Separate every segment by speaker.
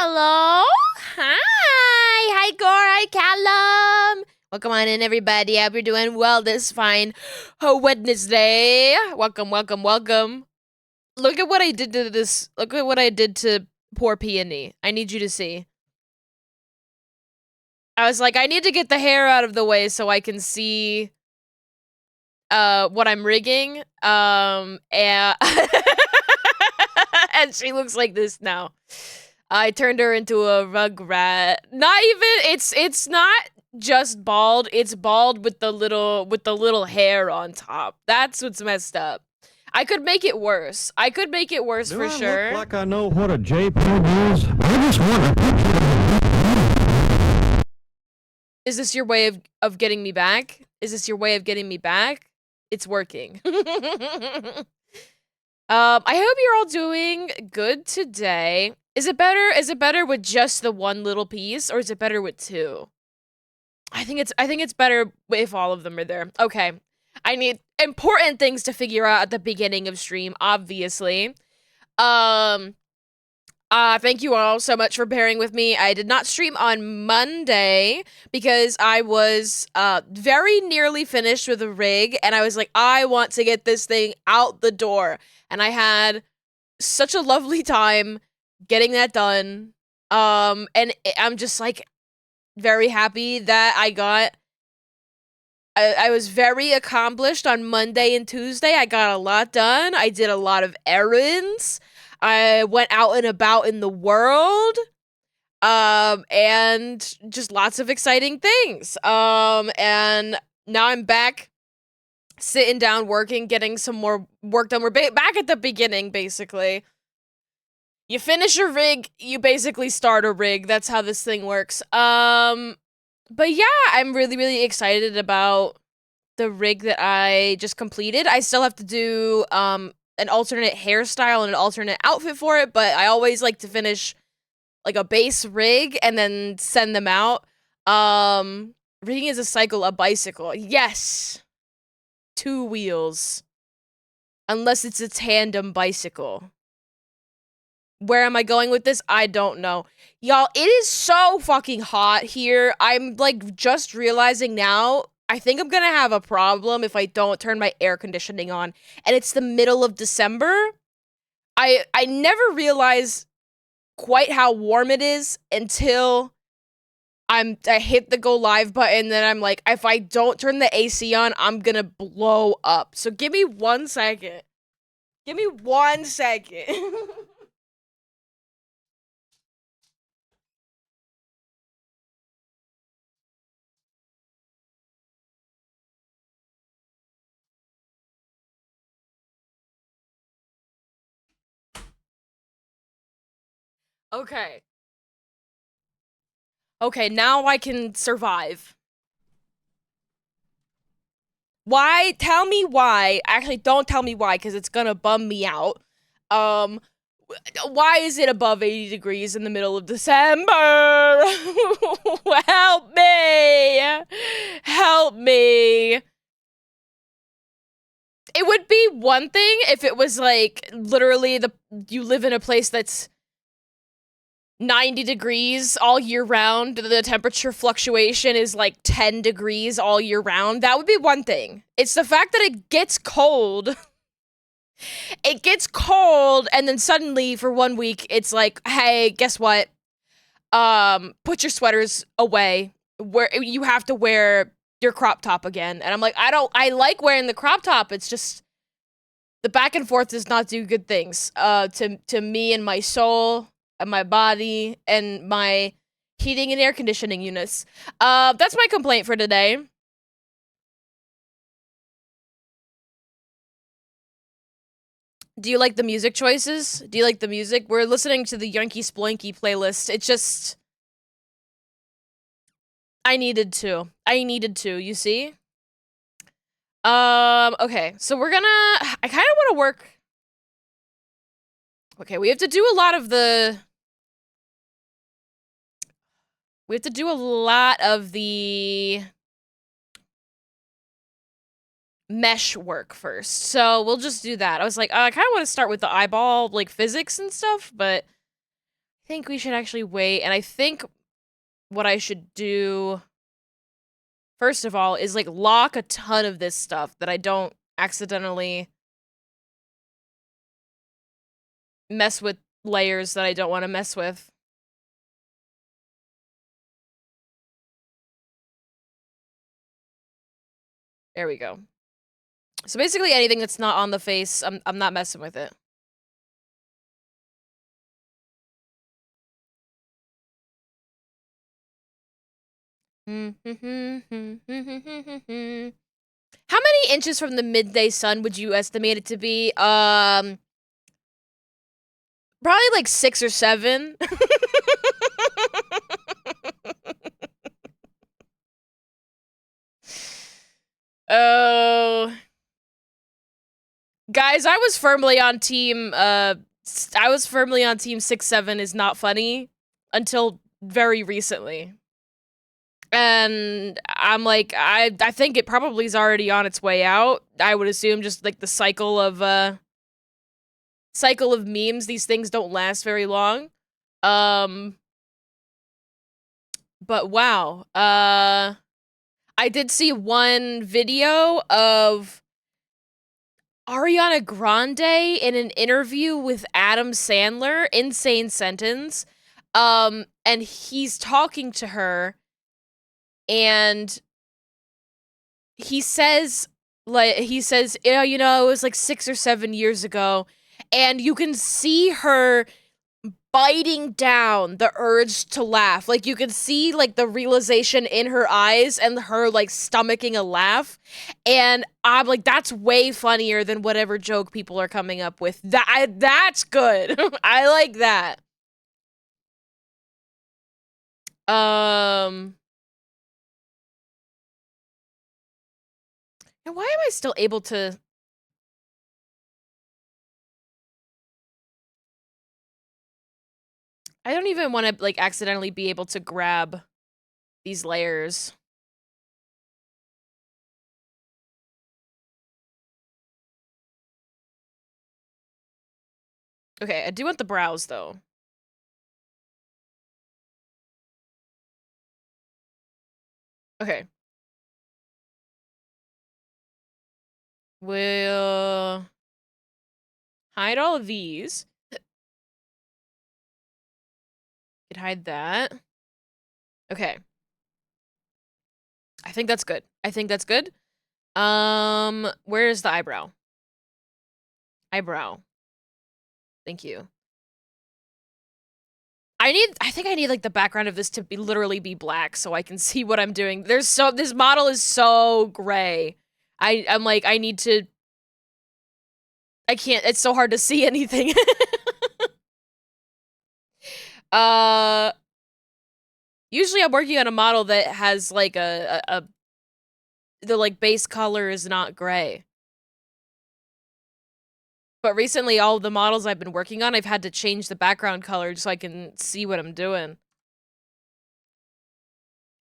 Speaker 1: Hello? Hi. Hi, Gore. Hi, Callum. Welcome on in, everybody. I hope you're doing well this fine Wednesday. Welcome, welcome, welcome. Look at what I did to this. Look at what I did to poor Peony. I need you to see. I was like, I need to get the hair out of the way so I can see what I'm rigging. And and she looks like this now. I turned her into a rugrat. Not even, it's not just bald, it's bald with the little hair on top. That's what's messed up. I could make it worse. I could make it worse for sure.
Speaker 2: Do I look like I know what a JPEG is? I just want a picture.
Speaker 1: Is this your way of getting me back? Is this your way of getting me back? It's working. I hope you're all doing good today. Is it better with just the one little piece, or is it better with two? I think it's better if all of them are there. Okay. I need important things to figure out at the beginning of stream, obviously. Thank you all so much for bearing with me. I did not stream on Monday because I was very nearly finished with a rig, and I was like, I want to get this thing out the door. And I had such a lovely time getting that done. And I'm just like very happy that I was very accomplished on Monday and Tuesday. I got a lot done. I did a lot of errands. I went out and about in the world. And just lots of exciting things. And now I'm back sitting down working, getting some more work done. We're back at the beginning, basically. You finish a rig, you basically start a rig. That's how this thing works. But yeah, I'm really, really excited about the rig that I just completed. I still have to do, an alternate hairstyle and an alternate outfit for it, but I always like to finish, like, a base rig and then send them out. Rigging is a bicycle. Yes! 2 wheels. Unless it's a tandem bicycle. Where am I going with this? I don't know. Y'all, it is so fucking hot here. I'm, like, just realizing now, I think I'm gonna have a problem if I don't turn my air conditioning on. And it's the middle of December. I never realize quite how warm it is until I hit the go live button, then I'm like, if I don't turn the AC on, I'm gonna blow up. So give me 1 second. Give me 1 second. Okay. Okay, now I can survive. Why? Tell me why. Actually, don't tell me why, because it's gonna bum me out. Why is it above 80 degrees in the middle of December? Help me! Help me! It would be one thing if it was, like, literally you live in a place that's 90 degrees all year round, the temperature fluctuation is like 10 degrees all year round. That would be one thing. It's the fact that it gets cold. It gets cold, and then suddenly for 1 week, it's like, hey, guess what? Put your sweaters away. Where you have to wear your crop top again. And I'm like, I like wearing the crop top. It's just the back and forth does not do good things to me and my soul and my body and my heating and air conditioning units. That's my complaint for today. Do you like the music choices? Do you like the music? We're listening to the Yankee Sploinky playlist. It just... I needed to, you see? Okay, so we're gonna... I kind of want to work... Okay, we have to do a lot of the... We have to do a lot of the mesh work first. So we'll just do that. I was like, I kind of want to start with the eyeball, like, physics and stuff, but think we should actually wait, and I think what I should do, first of all, is, like, lock a ton of this stuff that I don't accidentally mess with layers that I don't want to mess with. There we go. So basically anything that's not on the face, I'm not messing with it. How many inches from the midday sun would you estimate it to be? Probably like 6 or 7. Oh. Guys, I was firmly on team 6-7 is not funny until very recently. And I'm like, I think it probably is already on its way out. I would assume just like the cycle of memes, these things don't last very long. But wow. I did see one video of Ariana Grande in an interview with Adam Sandler, insane sentence. And he's talking to her, and he says, yeah, you know, it was like 6 or 7 years ago, and you can see her biting down the urge to laugh. Like, you can see, like, the realization in her eyes and her, like, stomaching a laugh. And I'm like, that's way funnier than whatever joke people are coming up with. That's good. I like that. And why am I still able to... I don't even want to, like, accidentally be able to grab these layers. Okay, I do want the brows, though. Okay. We'll hide all of these. Could hide that. Okay. I think that's good. I think that's good. Where's the eyebrow? Eyebrow. Thank you. I think I need, like, the background of this to literally be black so I can see what I'm doing. This model is so gray. I'm like, I need to... I can't, it's so hard to see anything. Usually I'm working on a model that has, like, the, like, base color is not gray. But recently, all of the models I've been working on, I've had to change the background color so I can see what I'm doing.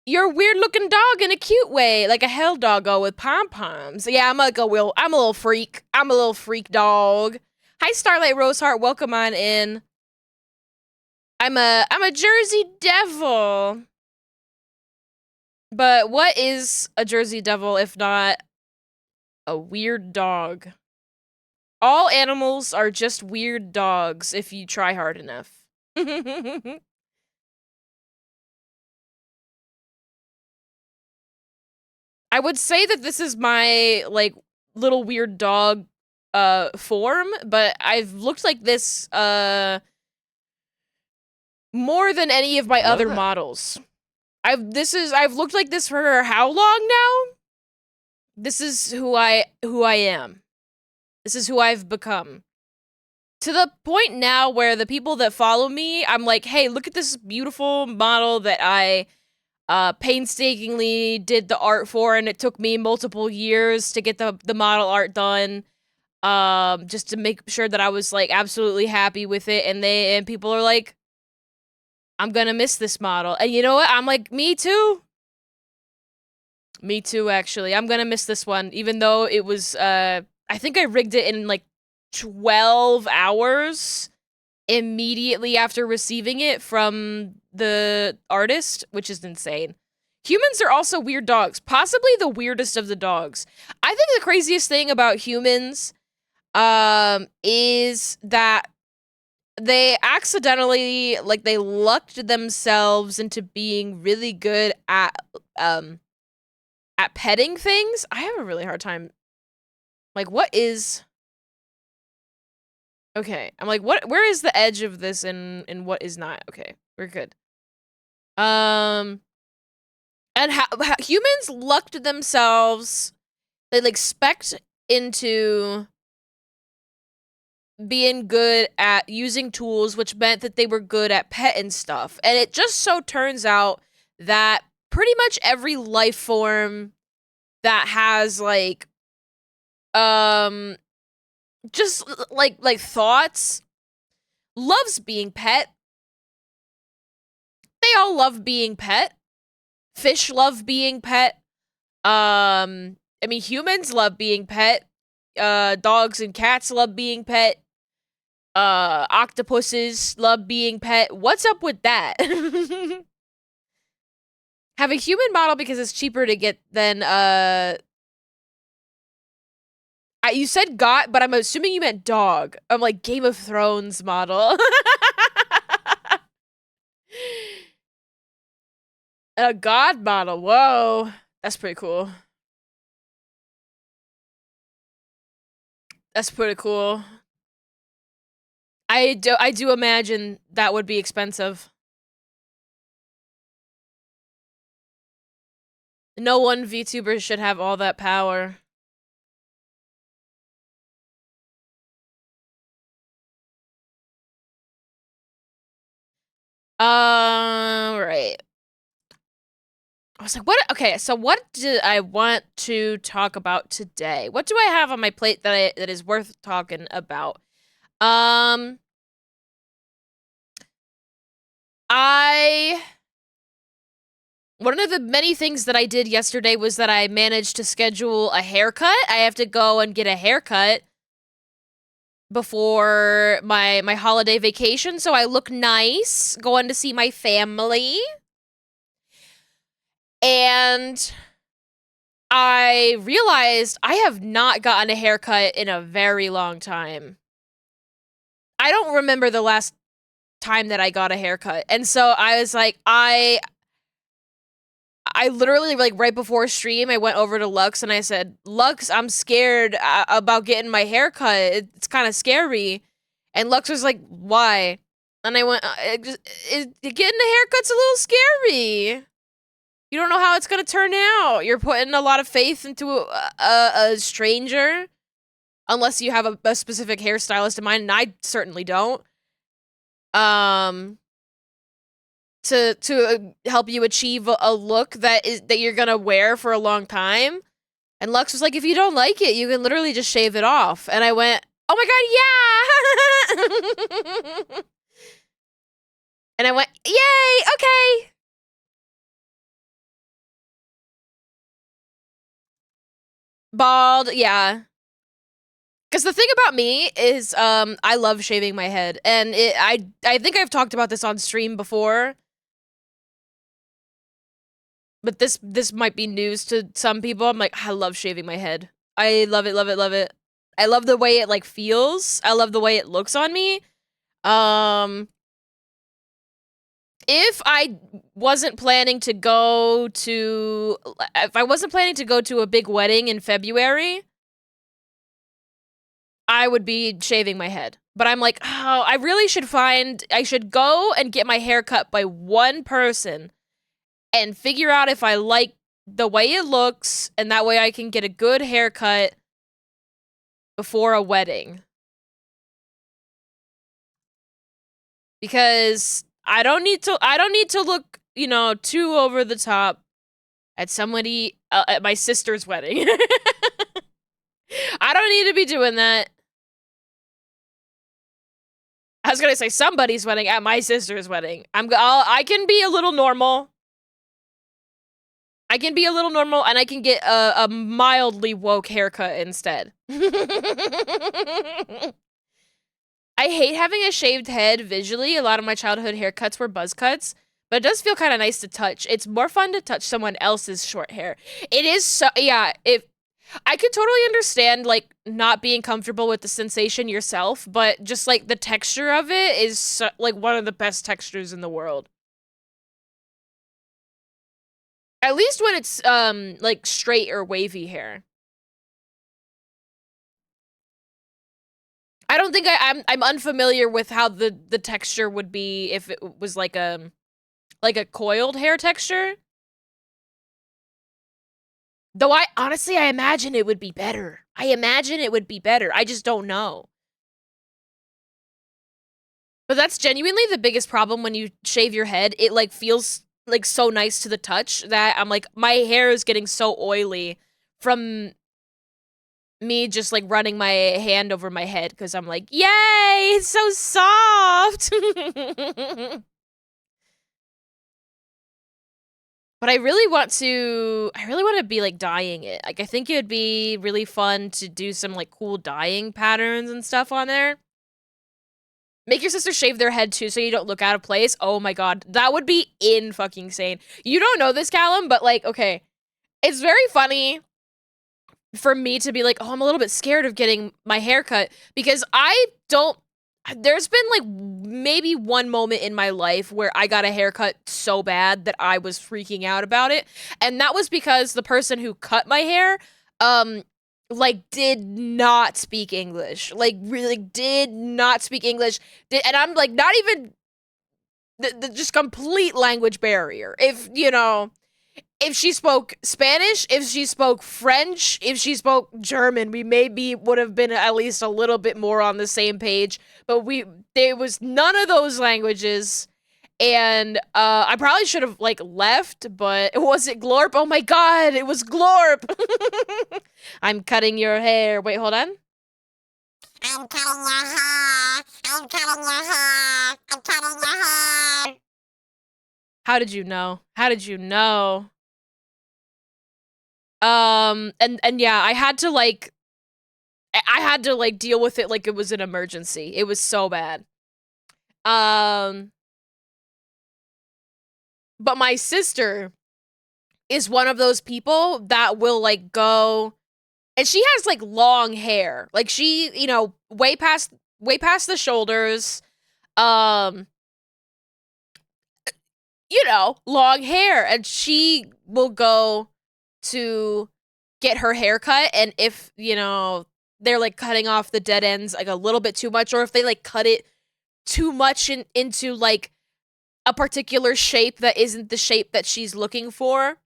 Speaker 1: You're a weird-looking dog in a cute way, like a hell doggo with pom-poms. Yeah, I'm a little freak. I'm a little freak dog. Hi, Starlight Roseheart. Welcome on in. I'm a Jersey Devil. But what is a Jersey Devil if not a weird dog? All animals are just weird dogs if you try hard enough. I would say that this is my, like, little weird dog form, but I've looked like this more than any of my other models. I've looked like this for how long now? This is who I am. This is who I've become. To the point now where the people that follow me, I'm like, hey, look at this beautiful model that I painstakingly did the art for, and it took me multiple years to get the model art done, just to make sure that I was, like, absolutely happy with it, and people are like, I'm gonna miss this model. And you know what? I'm like, me too. Me too, actually. I'm gonna miss this one, even though it was, I think I rigged it in, like, 12 hours. immediately after receiving it from the artist, which is insane. Humans are also weird dogs, possibly the weirdest of the dogs. I think the craziest thing about humans is that they accidentally, like, they lucked themselves into being really good at petting things. I have a really hard time. Like, what is... Okay, I'm like, where is the edge of this and what is not? Okay, we're good. And how humans lucked themselves, they, like, specced into being good at using tools, which meant that they were good at petting stuff. And it just so turns out that pretty much every life form that has, like, just, like thoughts, loves being pet. They all love being pet. Fish love being pet. I mean, humans love being pet. Dogs and cats love being pet. Octopuses love being pet. What's up with that? Have a human model because it's cheaper to get than, you said got, but I'm assuming you meant dog. I'm like, Game of Thrones model. A god model, whoa. That's pretty cool. That's pretty cool. I do imagine that would be expensive. No one VTuber should have all that power. Right. I was like, what? Okay, so what do I want to talk about today? What do I have on my plate that is worth talking about? One of the many things that I did yesterday was that I managed to schedule a haircut. I have to go and get a haircut before my holiday vacation, so I look nice going to see my family. And I realized I have not gotten a haircut in a very long time. I don't remember the last time that I got a haircut. And so I was like, I literally, like, right before stream, I went over to Lux and I said, Lux, I'm scared about getting my haircut. It's kind of scary. And Lux was like, why? And I went, getting a haircut's a little scary. You don't know how it's going to turn out. You're putting a lot of faith into a stranger. Unless you have a specific hairstylist in mind, and I certainly don't. To help you achieve a look that you're gonna wear for a long time. And Lux was like, if you don't like it, you can literally just shave it off. And I went, oh my god, yeah! And I went, yay, okay! Bald, yeah. Because the thing about me is, I love shaving my head. And I think I've talked about this on stream before. But this might be news to some people. I'm like, I love shaving my head. I love it, love it, love it. I love the way it, like, feels. I love the way it looks on me. If I wasn't planning to go to... If I wasn't planning to go to a big wedding in February, I would be shaving my head. But I'm like, oh, I really should I should go and get my hair cut by one person and figure out if I like the way it looks, and that way I can get a good haircut before a wedding. Because I don't need to look, you know, too over the top at somebody at my sister's wedding. I don't need to be doing that. I was gonna say somebody's wedding at my sister's wedding. I can be a little normal. I can be a little normal, and I can get a mildly woke haircut instead. I I hate having a shaved head visually. A lot of my childhood haircuts were buzz cuts, but it does feel kind of nice to touch. It's more fun to touch someone else's short hair. It is so, yeah, if I could totally understand like not being comfortable with the sensation yourself, but just like the texture of it is so, like one of the best textures in the world. At least when it's like straight or wavy hair. I don't think I'm unfamiliar with how the texture would be if it was like a coiled hair texture. Though I honestly I imagine it would be better. I imagine it would be better. I just don't know. But that's genuinely the biggest problem when you shave your head. It like feels like so nice to the touch that I'm like my hair is getting so oily from me just like running my hand over my head because I'm like, yay, it's so soft. But I really want to be like dyeing it. Like I think it would be really fun to do some like cool dyeing patterns and stuff on there. Make your sister shave their head too so you don't look out of place. Oh my god, that would be in fucking sane. You don't know this, Callum, but like, okay. It's very funny for me to be like, oh, I'm a little bit scared of getting my hair cut because I don't. There's been like maybe one moment in my life where I got a haircut so bad that I was freaking out about it. And that was because the person who cut my hair, like did not speak English. Like really did not speak English. And I'm like, not even the just complete language barrier. If, you know, if she spoke Spanish, if she spoke French, if she spoke German, we maybe would have been at least a little bit more on the same page. But there was none of those languages. And I probably should have like left, but was it Glorp? Oh my god, it was Glorp. I'm cutting your hair. Wait, hold on.
Speaker 3: I'm cutting your hair. I'm cutting your hair. I'm cutting your hair.
Speaker 1: How did you know? How did you know? And yeah, I had to like deal with it like it was an emergency. It was so bad. But my sister is one of those people that will like go, and she has like long hair. Like she, you know, way past the shoulders. You know, long hair, and she will go to get her hair cut, and if, you know, they're like cutting off the dead ends like a little bit too much, or if they like cut it too much into like a particular shape that isn't the shape that she's looking for.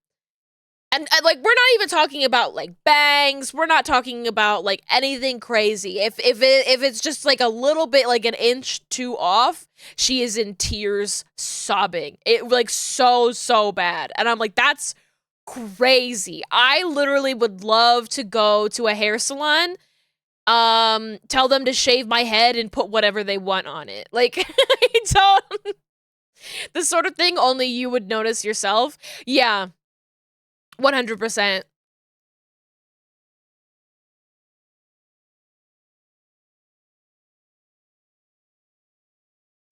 Speaker 1: And like we're not even talking about like bangs, we're not talking about like anything crazy. If it's just like a little bit like an inch too off, she is in tears sobbing. It like so bad. And I'm like, that's crazy. I literally would love to go to a hair salon, tell them to shave my head and put whatever they want on it. Like I don't the sort of thing only you would notice yourself. Yeah. 100%.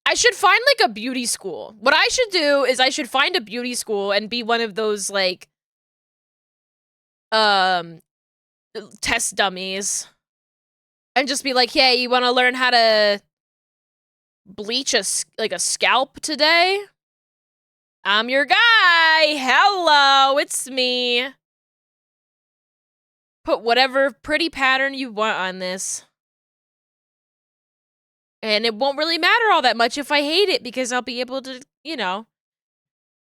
Speaker 1: I should find like a beauty school. What I should do is I should find a beauty school and be one of those like um test dummies and just be like, "Hey, you want to learn how to bleach a scalp today? I'm your guy. Hello, it's me. Put whatever pretty pattern you want on this." And it won't really matter all that much if I hate it because I'll be able to, you know,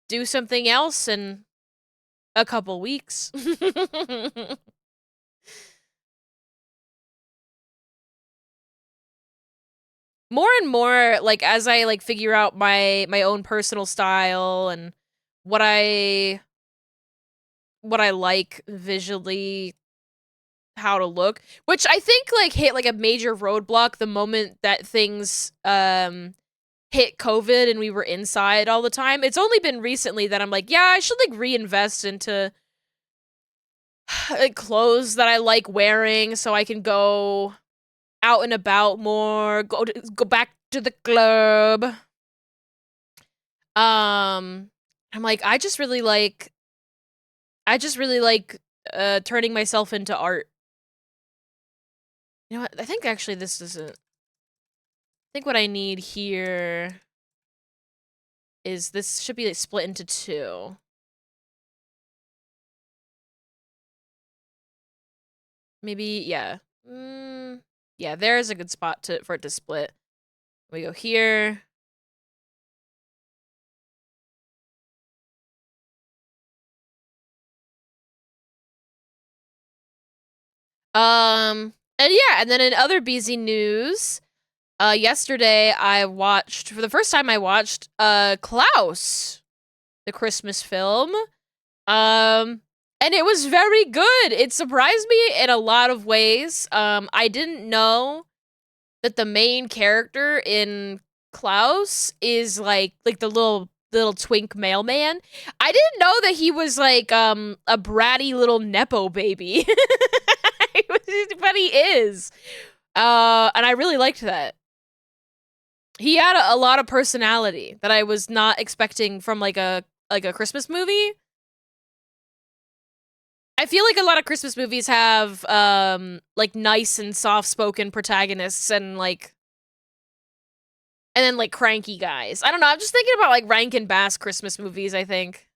Speaker 1: do something else in a couple weeks. More and more, like, as I, like, figure out my own personal style and what I like visually, how to look, which I think, like, hit, like, a major roadblock the moment that things, hit COVID and we were inside all the time. It's only been recently that I'm like, yeah, I should, like, reinvest into like, clothes that I like wearing so I can go out and about more, go back to the club. I'm like, I just really like turning myself into art. You know what? I think actually this doesn't. I think what I need here is this should be like split into 2. Maybe, yeah. Yeah, there's a good spot for it to split. We go here. And yeah, and then in other BZ news, yesterday I watched, for the first time I watched, Klaus, the Christmas film. And it was very good. It surprised me in a lot of ways. I didn't know that the main character in Klaus is like the little twink mailman. I didn't know that he was like a bratty little nepo baby. But he is. And I really liked that. He had a lot of personality that I was not expecting from like a Christmas movie. I feel like a lot of Christmas movies have like nice and soft-spoken protagonists and then like cranky guys. I don't know, I'm just thinking about like Rankin Bass Christmas movies, I think.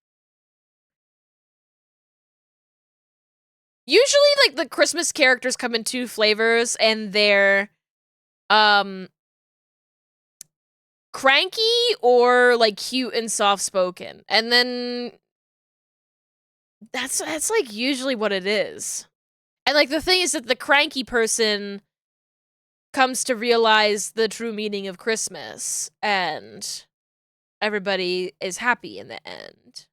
Speaker 1: Usually like the Christmas characters come in 2 flavors and they're cranky or like cute and soft-spoken. And then that's like usually what it is. And like the thing is that the cranky person comes to realize the true meaning of Christmas and everybody is happy in the end.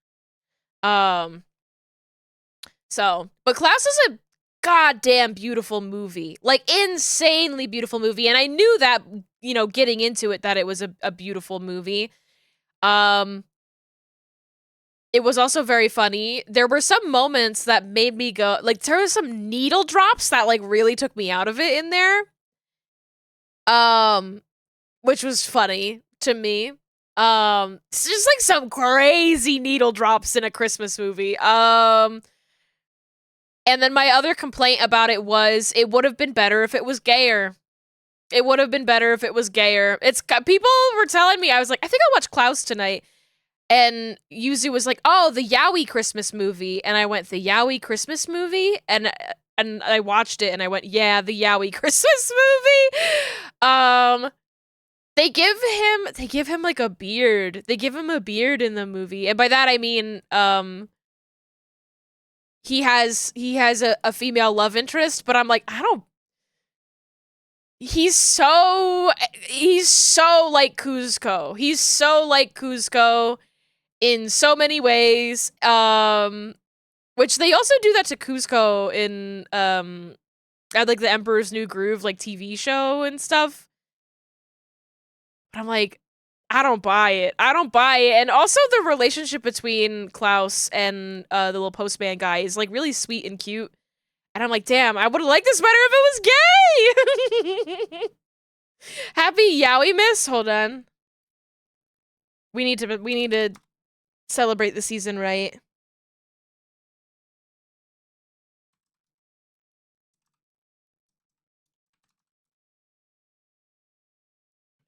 Speaker 1: But Klaus is a goddamn beautiful movie. Like, insanely beautiful movie. And I knew that, you know, getting into it, that it was a beautiful movie. It was also very funny. There were some moments that made me go, like, there were some needle drops that, like, really took me out of it in there. Which was funny to me. It's just, like, some crazy needle drops in a Christmas movie. And then my other complaint about it was, it would have been better if it was gayer. It would have been better if it was gayer. People were telling me, I was like, I think I'll watch Klaus tonight. And Yuzu was like, oh, the Yowie Christmas movie. And I went, the Yowie Christmas movie? And I watched it and I went, yeah, the Yowie Christmas movie. They give him like a beard. They give him a beard in the movie. And by that I mean, he has a female love interest, but I'm like, he's so like Kuzco. He's so like Kuzco in so many ways. Which they also do that to Kuzco in like the Emperor's New Groove, like TV show and stuff. But I'm like, I don't buy it. I don't buy it. And also the relationship between Klaus and the little postman guy is like really sweet and cute. And I'm like, damn, I would have liked this better if it was gay. Happy Yowie Miss. Hold on. We need to celebrate the season right.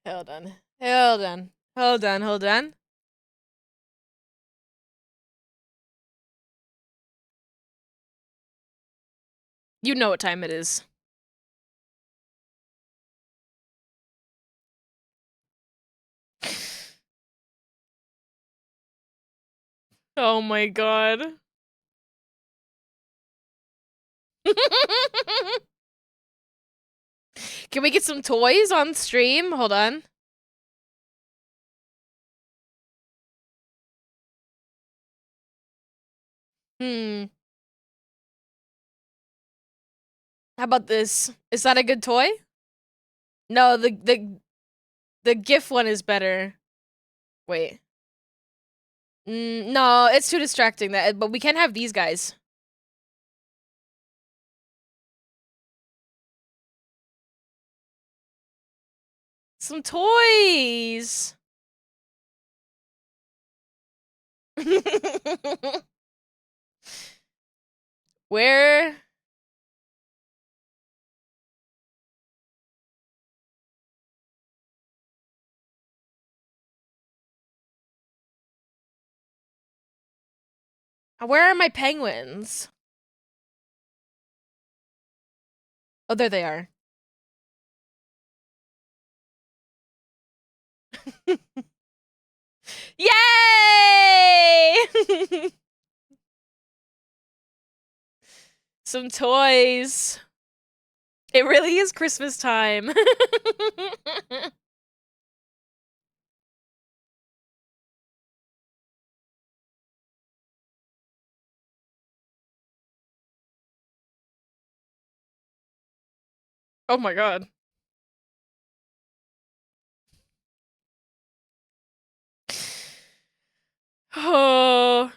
Speaker 1: Hold on. Hold on. Hold on. Hold on. You know what time it is. Oh my god. Can we get some toys on stream? Hold on. How about this? Is that a good toy? No, the GIF one is better. Wait. No, it's too distracting. But we can have these guys. Some toys. Where? Where are my penguins? Oh, there they are. Yay! Some toys. It really is Christmas time. Oh my god. Oh.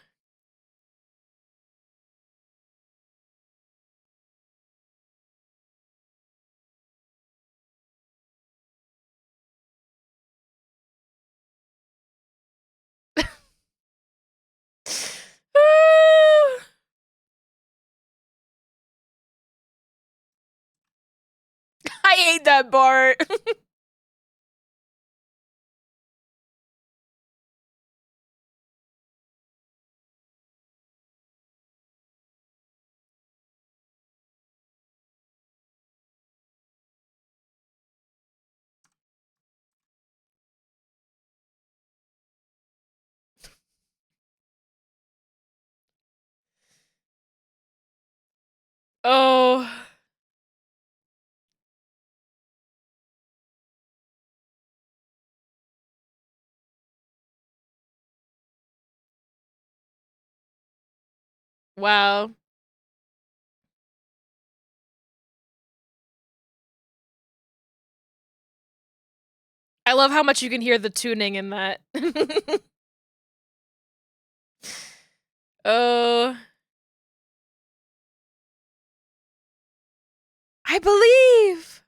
Speaker 1: I hate that Bart. Oh. Wow. I love how much you can hear the tuning in that. Oh. I believe.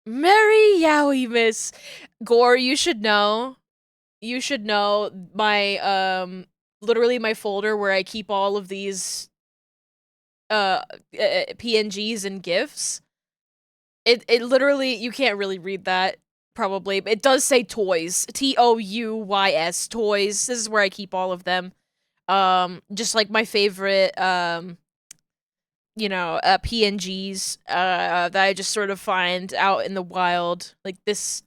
Speaker 1: Merry Yowie, Miss. Gore, you should know. You should know my literally my folder where I keep all of these PNGs and GIFs. It literally, you can't really read that probably, but it does say toys. TOUYS toys. This is where I keep all of them. Just like my favorite PNGs that I just sort of find out in the wild, like this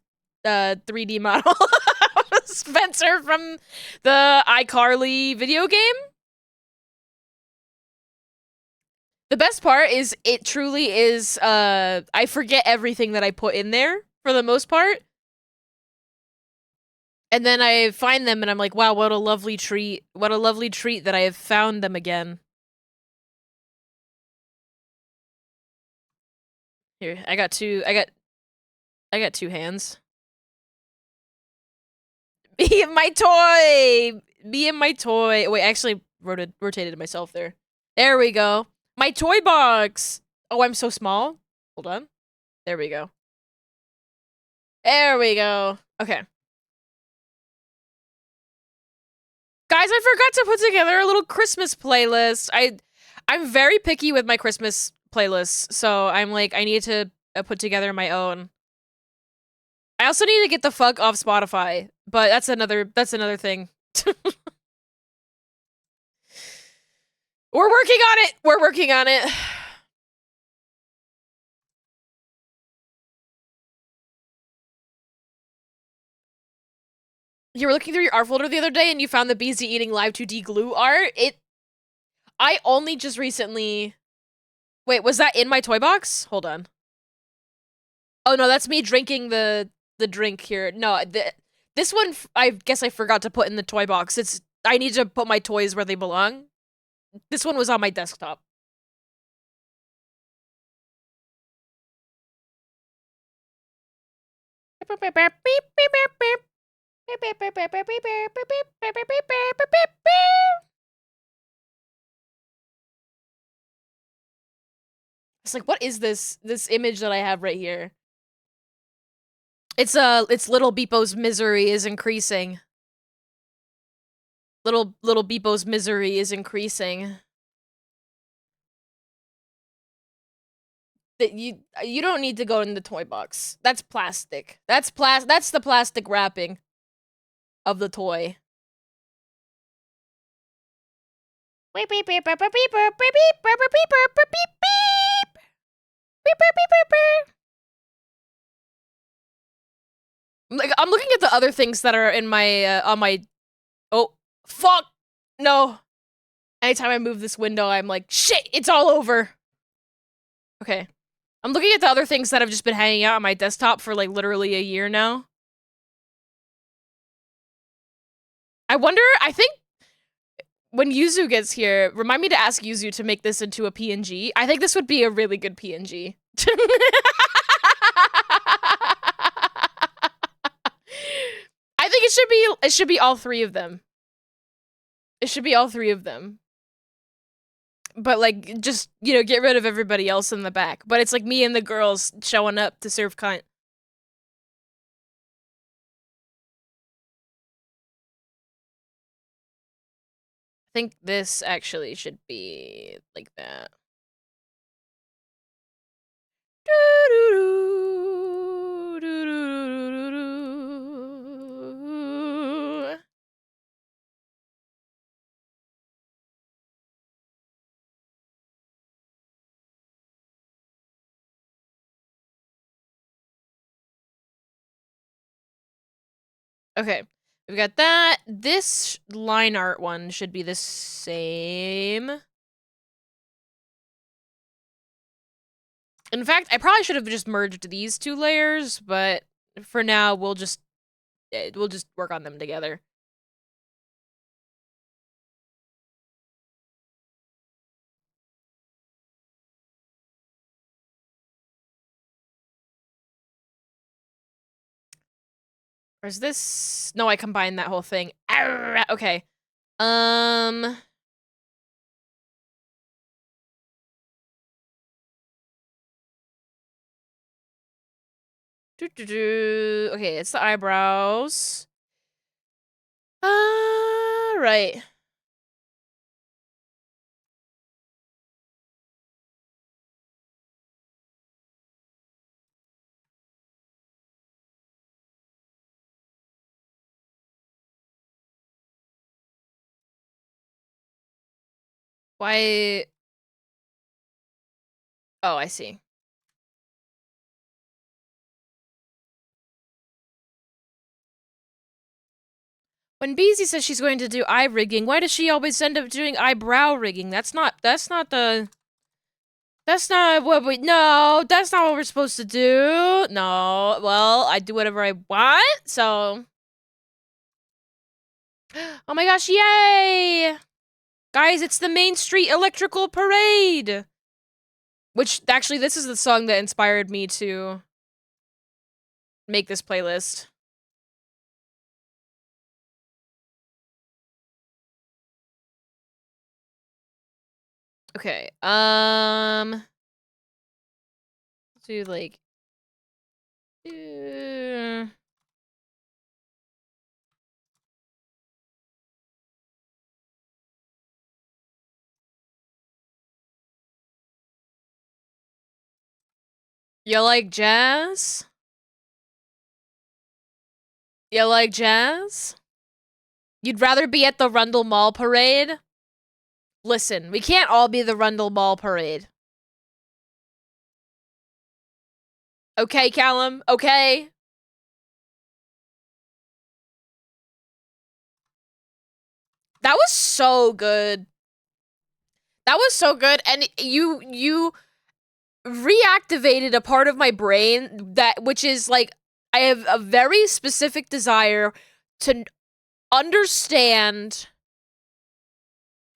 Speaker 1: 3D model Spencer from the iCarly video game. The best part is it truly is I forget everything that I put in there for the most part. And then I find them and I'm like, wow, what a lovely treat. What a lovely treat that I have found them again. Here, I got two hands. Me and my toy! Me and my toy. Wait, I actually rotated myself there. There we go. My toy box! Oh, I'm so small. Hold on. There we go. There we go. Okay. Guys, I forgot to put together a little Christmas playlist. I'm very picky with my Christmas playlists, so I'm like, I need to put together my own. I also need to get the fuck off Spotify, but that's another thing. We're working on it. We're working on it. You were looking through your art folder the other day and you found the BZ eating live 2D glue art. I only just recently. Wait, was that in my toy box? Hold on. Oh no, that's me drinking the drink here. No, this one I guess I forgot to put in the toy box. I need to put my toys where they belong. This one was on my desktop. It's like, what is this image that I have right here? It's Little Beepo's misery is increasing. Little Beepo's misery is increasing. That you don't need to go in the toy box. That's plastic. That's the plastic wrapping of the toy. Beep beep beep beep beep beep beep beep beep beep beep beep beep beep beep beep. Like, I'm looking at the other things that are in my on my. Oh fuck no! Anytime I move this window, I'm like, shit! It's all over. Okay, I'm looking at the other things that have just been hanging out on my desktop for like literally a year now. I wonder. I think when Yuzu gets here, remind me to ask Yuzu to make this into a PNG. I think this would be a really good PNG. I think it should be all three of them. It should be all three of them. But like, just, you know, get rid of everybody else in the back. But it's like me and the girls showing up to serve cunt. I think this actually should be like that. Okay, we've got that. This line art one should be the same. In fact, I probably should have just merged these two layers, but for now, we'll just work on them together. Or is this? No, I combined that whole thing. Arrgh, okay. Okay, it's the eyebrows. Right. Why? Oh, I see. When Beezy says she's going to do eye rigging, why does she always end up doing eyebrow rigging? That's not what that's not what we're supposed to do. No, well, I do whatever I want, so. Oh my gosh, yay! Guys, it's the Main Street Electrical Parade! Which, actually, this is the song that inspired me to make this playlist. Okay, let's do, like... You like jazz? You like jazz? You'd rather be at the Rundle Mall Parade? Listen, we can't all be the Rundle Mall Parade. Okay, Callum, okay? That was so good. That was so good, and you reactivated a part of my brain which is like, I have a very specific desire to understand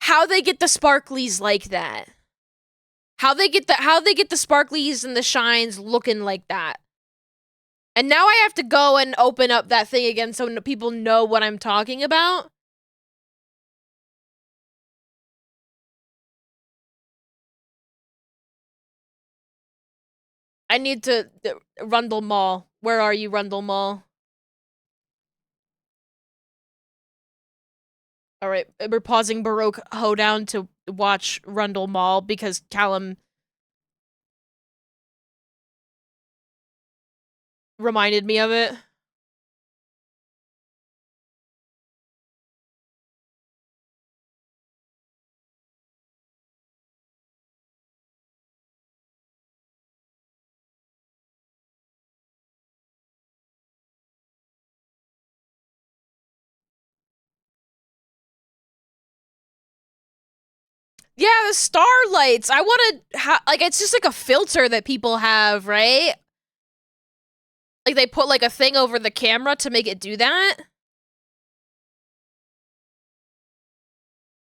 Speaker 1: how they get the sparklies like that. How they get the sparklies and the shines looking like that. And now I have to go and open up that thing again so people know what I'm talking about. I need to Rundle Mall. Where are you, Rundle Mall? All right, we're pausing Baroque Hoedown to watch Rundle Mall because Callum reminded me of it. Yeah, the starlights. I want to like it's just like a filter that people have, right? Like they put like a thing over the camera to make it do that.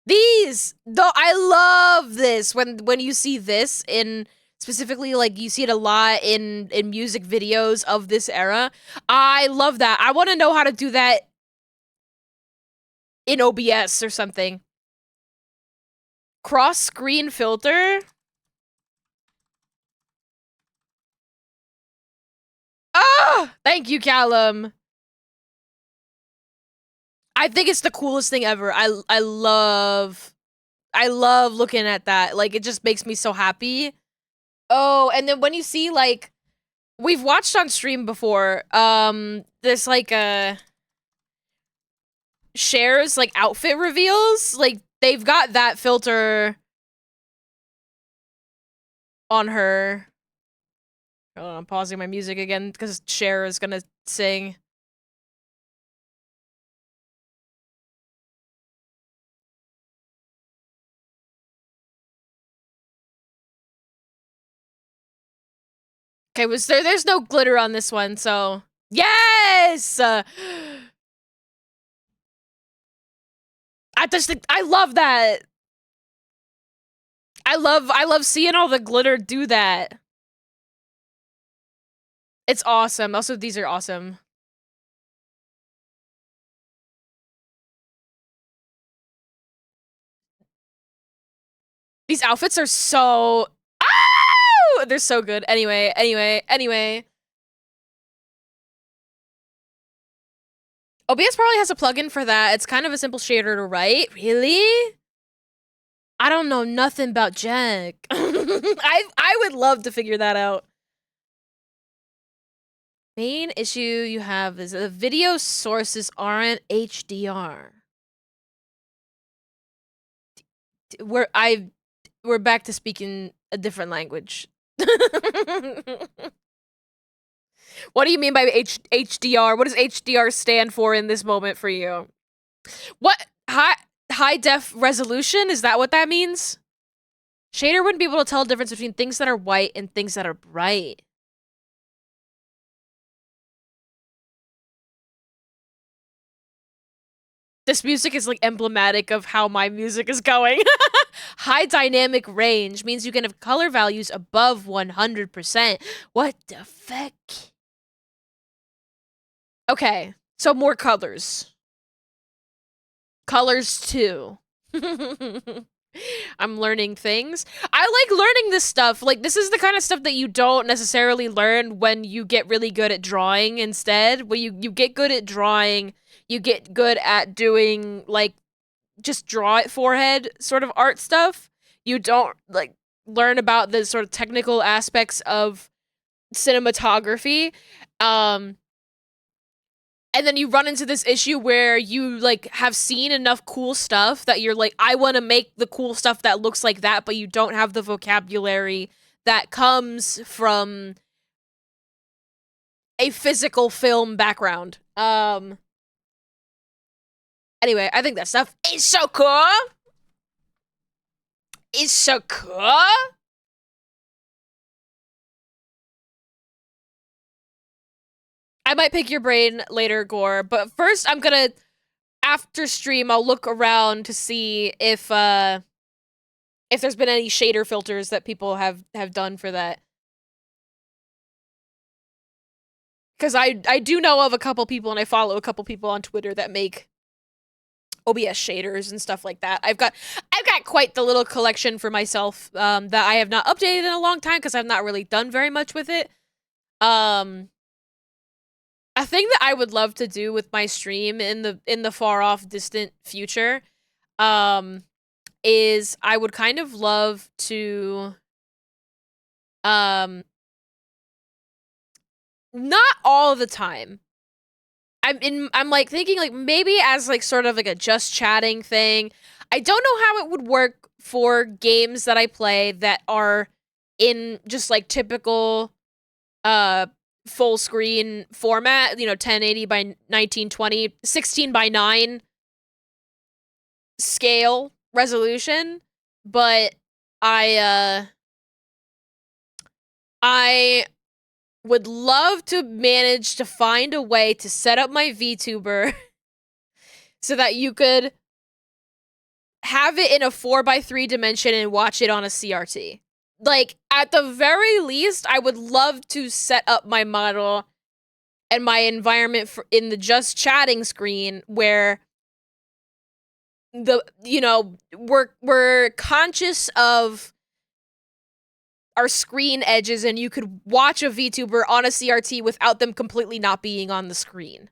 Speaker 1: These, though, I love this when you see this in specifically like you see it a lot in music videos of this era. I love that. I want to know how to do that in OBS or something. Cross screen filter. Ah, thank you, Callum. I think it's the coolest thing ever. I love looking at that. Like it just makes me so happy. Oh, and then when you see like we've watched on stream before, there's like shares like outfit reveals. Like they've got that filter on her. Hold on, I'm pausing my music again because Cher is gonna sing. Okay, there's no glitter on this one, so yes! I just think I love that. I love seeing all the glitter do that. It's awesome. Also, these are awesome. These outfits are so they're so good. Anyway. OBS probably has a plugin for that. It's kind of a simple shader to write. Really? I don't know nothing about Jack. I would love to figure that out. Main issue you have is the video sources aren't HDR. We're back to speaking a different language. What do you mean by HDR? What does HDR stand for in this moment for you? What? High def resolution? Is that what that means? Shader wouldn't be able to tell the difference between things that are white and things that are bright. This music is like emblematic of how my music is going. High dynamic range means you can have color values above 100%. What the fuck? Okay, so more colors. Colors too. I'm learning things. I like learning this stuff. Like, this is the kind of stuff that you don't necessarily learn when you get really good at drawing instead. When you get good at drawing, you get good at doing, like, just draw it forehead sort of art stuff. You don't, like, learn about the sort of technical aspects of cinematography. And then you run into this issue where you, like, have seen enough cool stuff that you're like, I want to make the cool stuff that looks like that, but you don't have the vocabulary that comes from a physical film background. Anyway, I think that stuff is so cool. It's so cool. I might pick your brain later, Gore, but first I'm gonna, after stream, I'll look around to see if there's been any shader filters that people have done for that. Because I do know of a couple people, and I follow a couple people on Twitter that make OBS shaders and stuff like that. I've got got quite the little collection for myself that I have not updated in a long time because I've not really done very much with it. A thing that I would love to do with my stream in the far off distant future is I would kind of love to not all the time. I'm like thinking like maybe as like sort of like a just chatting thing. I don't know how it would work for games that I play that are in just like typical full screen format, 1080 by 1920, 16 by 9 scale resolution, but I would love to manage to find a way to set up my VTuber so that you could have it in a 4x3 dimension and watch it on a CRT. Like, at the very least, I would love to set up my model and my environment in the just chatting screen where we're conscious of our screen edges and you could watch a VTuber on a CRT without them completely not being on the screen,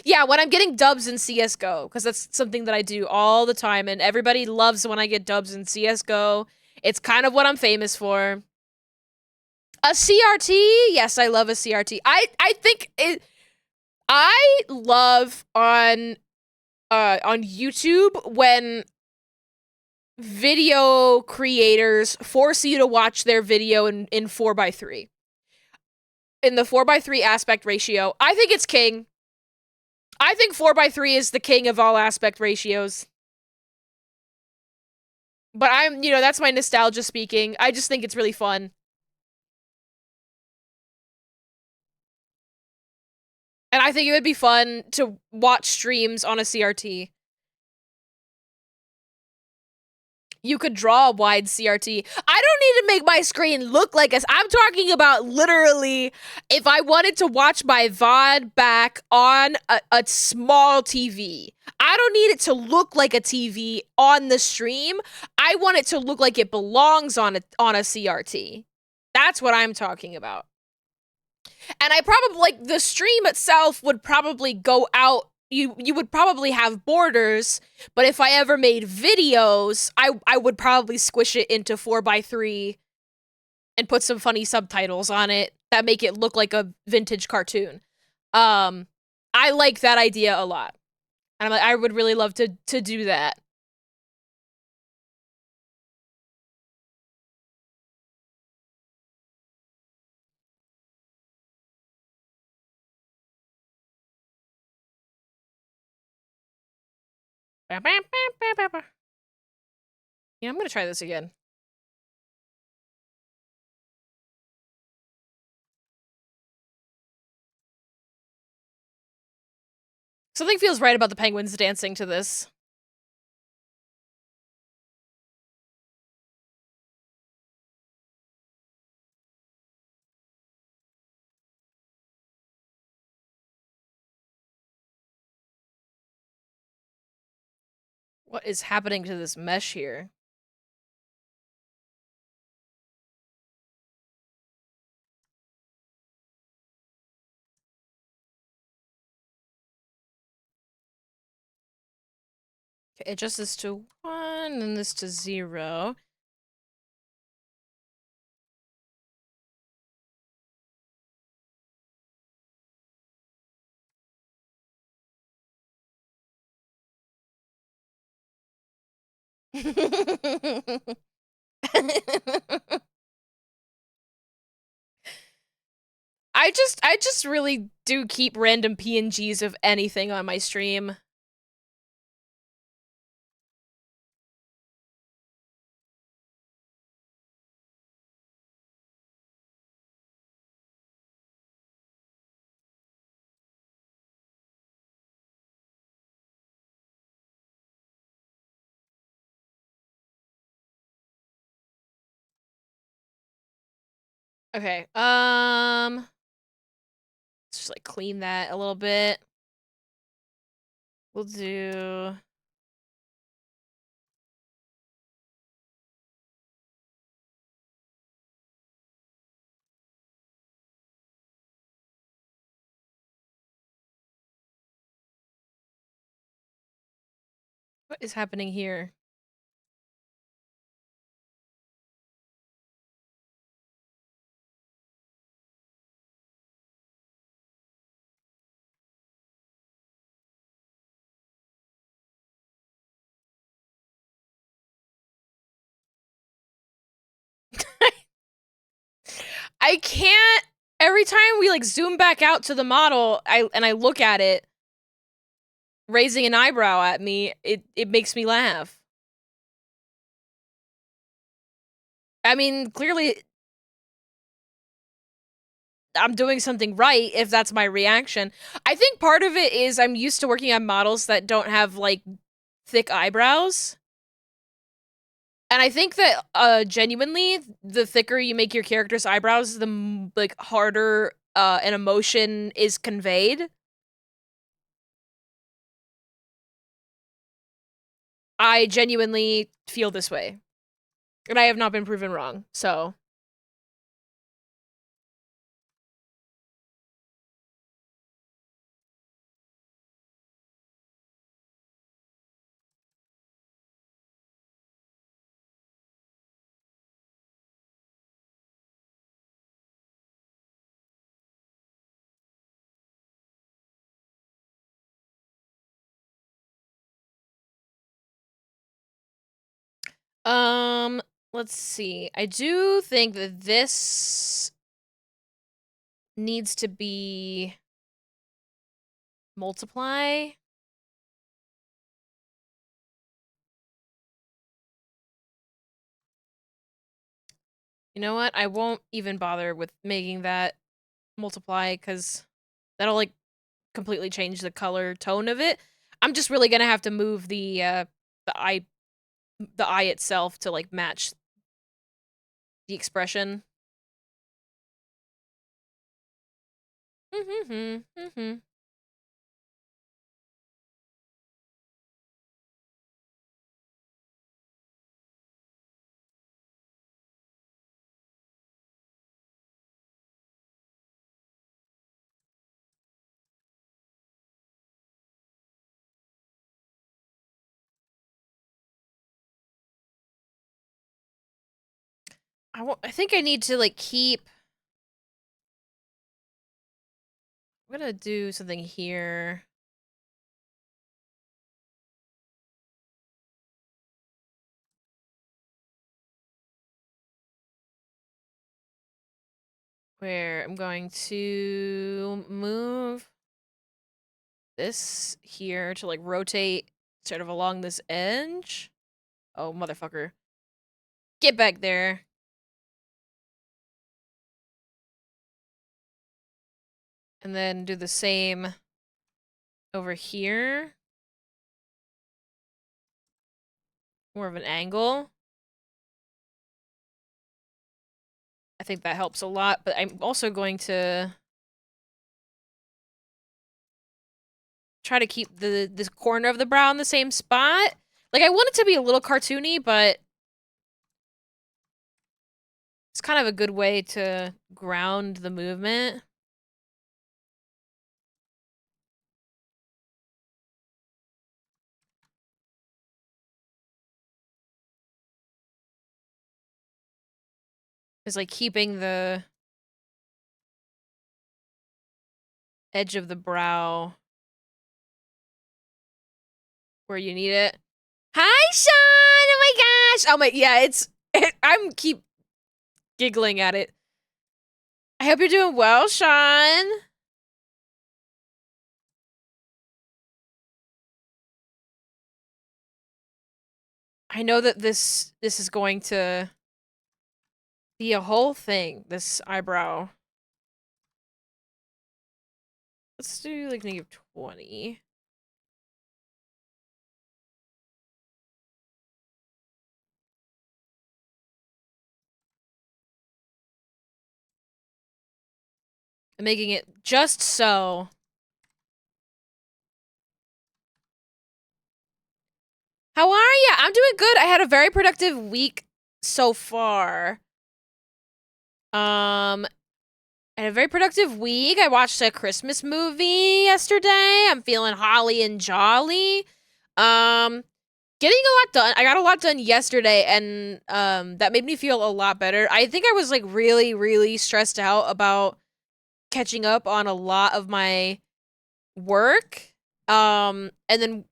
Speaker 1: Yeah, when I'm getting dubs in CSGO, because that's something that I do all the time, and everybody loves when I get dubs in CSGO. It's kind of what I'm famous for. A CRT? Yes, I love a CRT. I think I love on YouTube when video creators force you to watch their video in 4x3. In the 4x3 aspect ratio. I think it's king. I think 4x3 is the king of all aspect ratios. But that's my nostalgia speaking. I just think it's really fun. And I think it would be fun to watch streams on a CRT. You could draw a wide CRT. I don't need to make my screen look like I'm talking about literally if I wanted to watch my VOD back on a small TV. I don't need it to look like a TV on the stream. I want it to look like it belongs on a CRT. That's what I'm talking about. And I probably, like, the stream itself would probably go out. You would probably have borders, but if I ever made videos, I would probably squish it into 4x3 and put some funny subtitles on it that make it look like a vintage cartoon. I like that idea a lot. And I'm like, I would really love to do that. Yeah, I'm gonna try this again. Something feels right about the penguins dancing to this. What is happening to this mesh here? Okay, adjust this to 1 and this to 0. I just really do keep random PNGs of anything on my stream. Okay, let's just like clean that a little bit. We'll do What is happening here? I can't. Every time we like zoom back out to the model, I look at it, raising an eyebrow at me, it makes me laugh. I mean, clearly I'm doing something right if that's my reaction. I think part of it is I'm used to working on models that don't have like thick eyebrows. And I think that genuinely the thicker you make your character's eyebrows, the like harder an emotion is conveyed. I genuinely feel this way. And I have not been proven wrong. So, um let's see. I do think that this needs to be multiply. You know what? I won't even bother with making that multiply because that'll like completely change the color tone of it. I'm just really gonna have to move the eye the eye itself to like match the expression. I think I need to like keep. I'm gonna do something here. Where I'm going to move this here to like rotate sort of along this edge. Oh, motherfucker. Get back there. And then do the same over here. More of an angle. I think that helps a lot, but I'm also going to try to keep this corner of the brow in the same spot. Like, I want it to be a little cartoony, but it's kind of a good way to ground the movement. Is like keeping the edge of the brow where you need it. Hi, Sean! Oh my gosh! Oh my, yeah, I'm keep giggling at it. I hope you're doing well, Sean. I know that this is going to be a whole thing, this eyebrow. Let's do like -20. I'm making it just so. How are ya? I'm doing good. I had a very productive week so far. I had a very productive week. I watched a Christmas movie yesterday. I'm feeling holly and jolly. getting a lot done. I got a lot done yesterday, and that made me feel a lot better. I think I was like really, really stressed out about catching up on a lot of my work. And then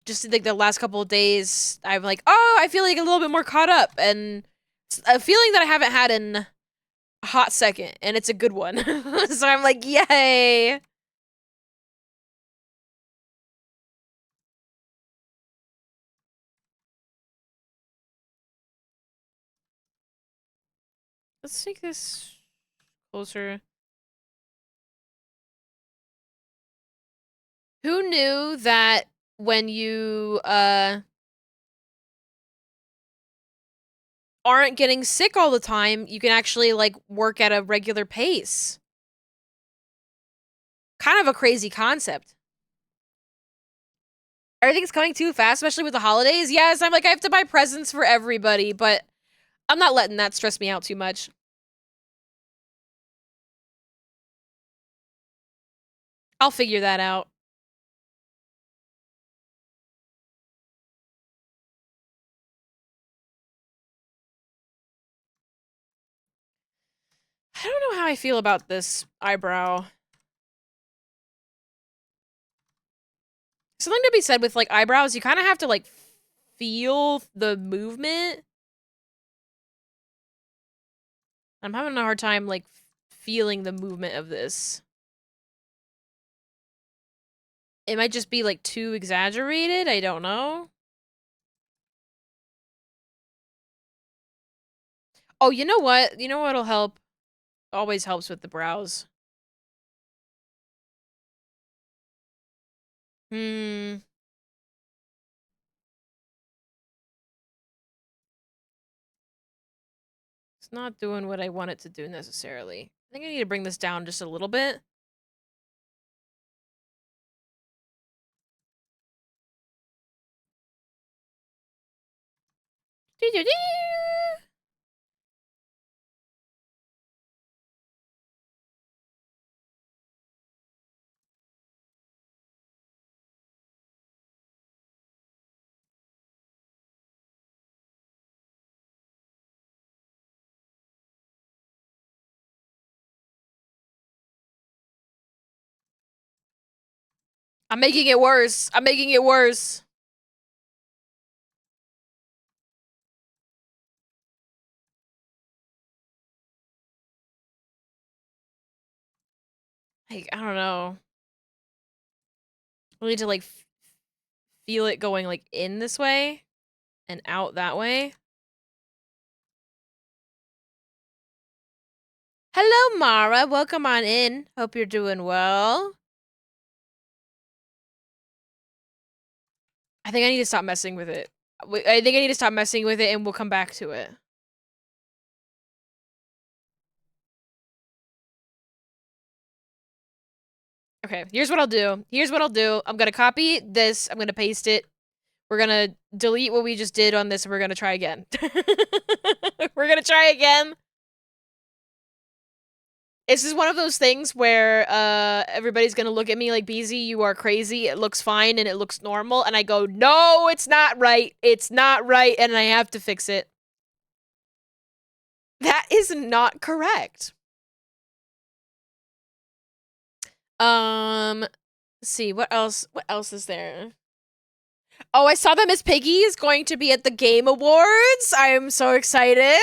Speaker 1: just like the last couple of days, I'm like, oh, I feel like a little bit more caught up, and it's a feeling that I haven't had in a hot second, and it's a good one. So I'm like, yay. Let's take this closer. Who knew that when you aren't getting sick all the time, you can actually like work at a regular pace? Kind of a crazy concept. Everything's coming too fast, especially with the holidays. Yes, I'm like, I have to buy presents for everybody, but I'm not letting that stress me out too much. I'll figure that out. I don't know how I feel about this eyebrow. Something to be said with like eyebrows, you kind of have to like feel the movement. I'm having a hard time like feeling the movement of this. It might just be like too exaggerated. I don't know. Oh, you know what? You know what'll help? Always helps with the brows. Hmm. It's not doing what I want it to do necessarily. I think I need to bring this down just a little bit. I'm making it worse. I'm making it worse. Like, I don't know. I need to like feel it going like in this way and out that way. Hello, Mara. Welcome on in. Hope you're doing well. I think I need to stop messing with it. I think I need to stop messing with it and we'll come back to it. Okay, here's what I'll do. Here's what I'll do. I'm gonna copy this. I'm gonna paste it. We're gonna delete what we just did on this and we're gonna try again. We're gonna try again. This is one of those things where everybody's gonna look at me like, BZ, you are crazy. It looks fine and it looks normal. And I go, no, it's not right. It's not right. And I have to fix it. That is not correct. Let's see, what else is there? Oh, I saw that Miss Piggy is going to be at the Game Awards. I am so excited.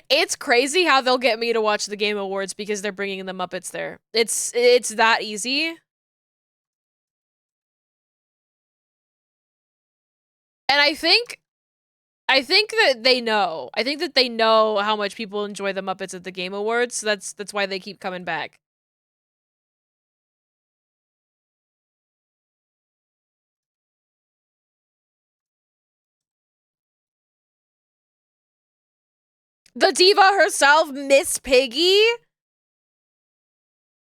Speaker 1: It's crazy how they'll get me to watch the Game Awards because they're bringing the Muppets there. It's that easy. And I think that they know. I think that they know how much people enjoy the Muppets at the Game Awards. So that's why they keep coming back. The diva herself, Miss Piggy.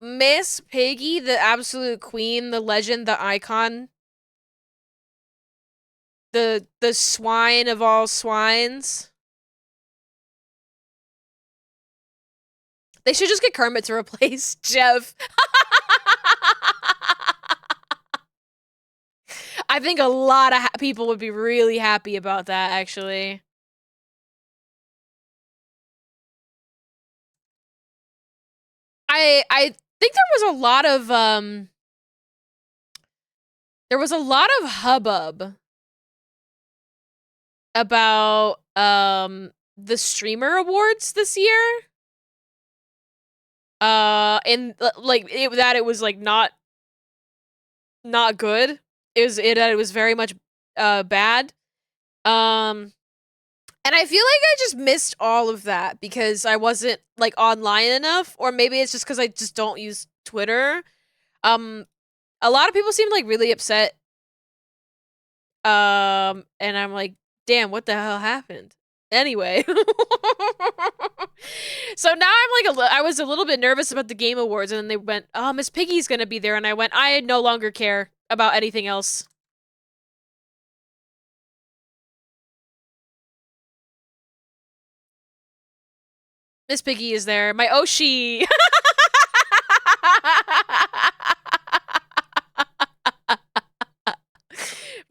Speaker 1: Miss Piggy, the absolute queen, the legend, the icon. The swine of all swines. They should just get Kermit to replace Jeff. I think a lot of people would be really happy about that, actually. I think there was a lot of hubbub about the streamer awards this year. And like it was like not good. It was very much bad. And I feel like I just missed all of that because I wasn't like online enough, or maybe it's just because I just don't use Twitter. A lot of people seemed like really upset. And I'm like, damn, what the hell happened? Anyway. So now I'm like, I was a little bit nervous about the Game Awards, and then they went, oh, Miss Piggy's gonna be there, and I went, I no longer care about anything else. Miss Piggy is there. My Oshi!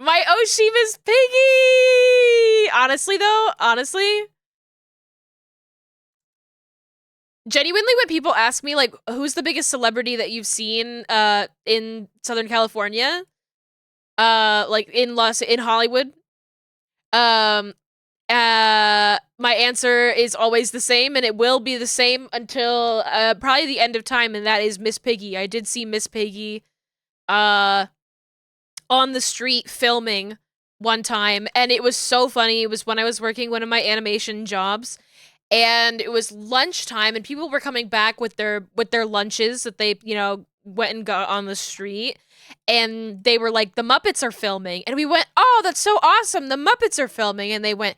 Speaker 1: My Oshi Miss Piggy! Honestly, though, genuinely, when people ask me, like, who's the biggest celebrity that you've seen, in Southern California? Like, in Hollywood? My answer is always the same, and it will be the same until, probably the end of time, and that is Miss Piggy. I did see Miss Piggy, on the street filming one time, and it was so funny. It was when I was working one of my animation jobs, and it was lunchtime, and people were coming back with their lunches that they, went and got on the street, and they were like, the Muppets are filming, and we went, oh, that's so awesome, the Muppets are filming, and they went,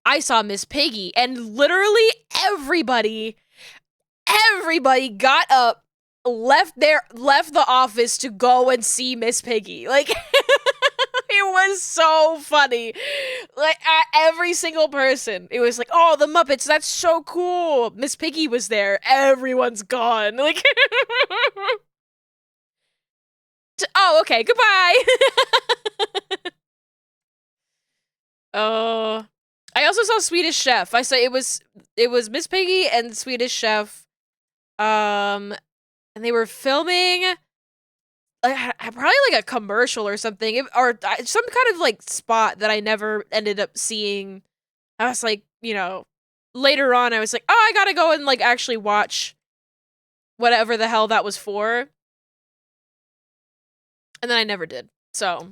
Speaker 1: I saw Miss Piggy, and literally everybody got up, left the office to go and see Miss Piggy. Like, it was so funny. Like, every single person, it was like, oh, the Muppets, that's so cool. Miss Piggy was there. Everyone's gone. Like, oh, okay, goodbye. Oh, I also saw Swedish Chef. I saw it was Miss Piggy and Swedish Chef. And they were filming probably like a commercial or something, or some kind of like spot that I never ended up seeing. I was like, later on I was like, oh, I gotta go and like actually watch whatever the hell that was for. And then I never did. So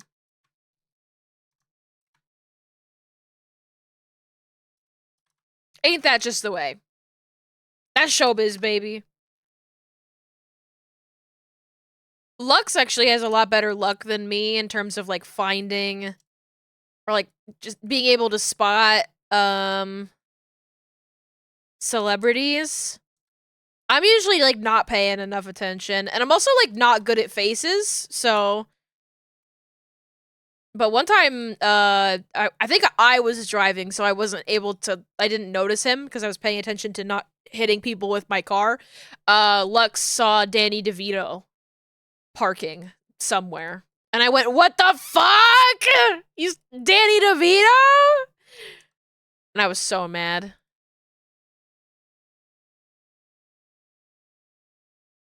Speaker 1: ain't that just the way? That's showbiz, baby. Lux actually has a lot better luck than me in terms of like finding or like just being able to spot celebrities. I'm usually like not paying enough attention, and I'm also like not good at faces, so. But one time, I think I was driving, so I wasn't able to. I didn't notice him because I was paying attention to not hitting people with my car. Lux saw Danny DeVito parking somewhere, and I went, "What the fuck? He's Danny DeVito?" And I was so mad.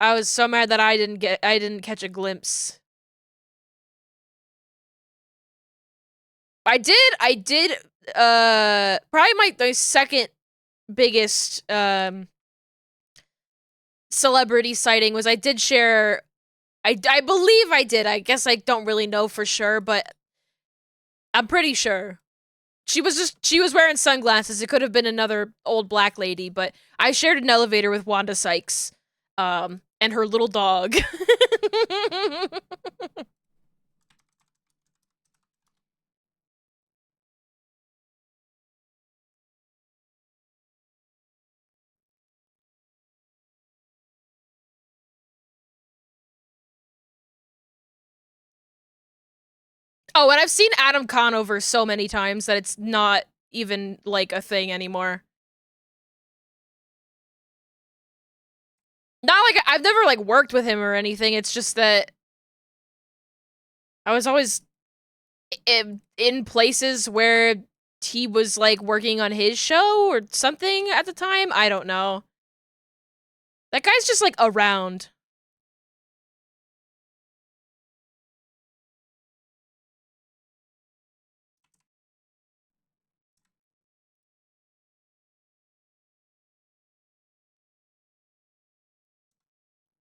Speaker 1: I was so mad that I didn't catch a glimpse. I did, probably my second biggest, celebrity sighting was I did share, I believe I did, I guess I don't really know for sure, but I'm pretty sure. She was wearing sunglasses, it could have been another old black lady, but I shared an elevator with Wanda Sykes, and her little dog. Oh, and I've seen Adam Conover so many times that it's not even, like, a thing anymore. Not like I've never, like, worked with him or anything, it's just that I was always in places where he was like working on his show or something at the time. I don't know. That guy's just like around.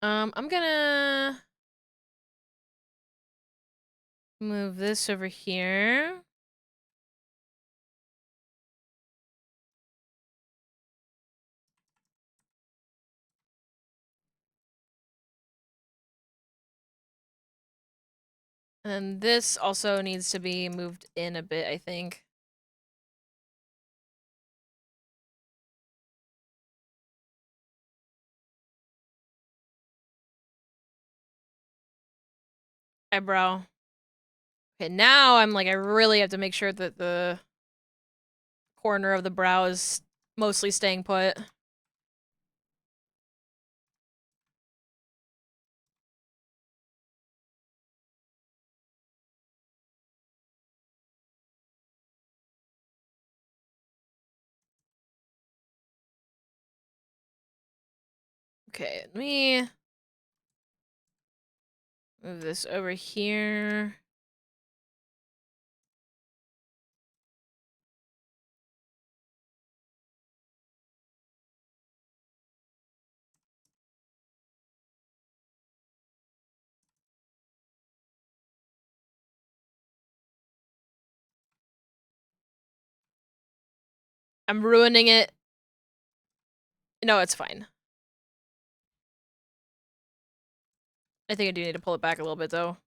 Speaker 1: I'm gonna move this over here. And this also needs to be moved in a bit, I think. Eyebrow. Okay, now I'm like, I really have to make sure that the corner of the brow is mostly staying put. Okay, let me move this over here. I'm ruining it. No, it's fine. I think I do need to pull it back a little bit, though.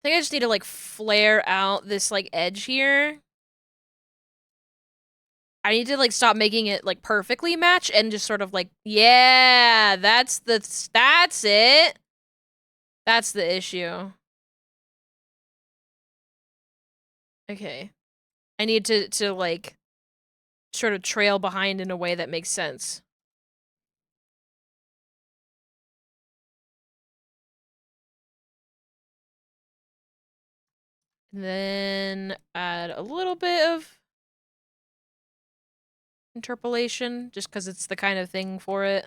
Speaker 1: I think I just need to, like, flare out this, like, edge here. I need to, like, stop making it, like, perfectly match and just sort of, like, yeah, that's it. That's the issue. Okay. I need to, like, sort of trail behind in a way that makes sense. And then add a little bit of interpolation, just because it's the kind of thing for it.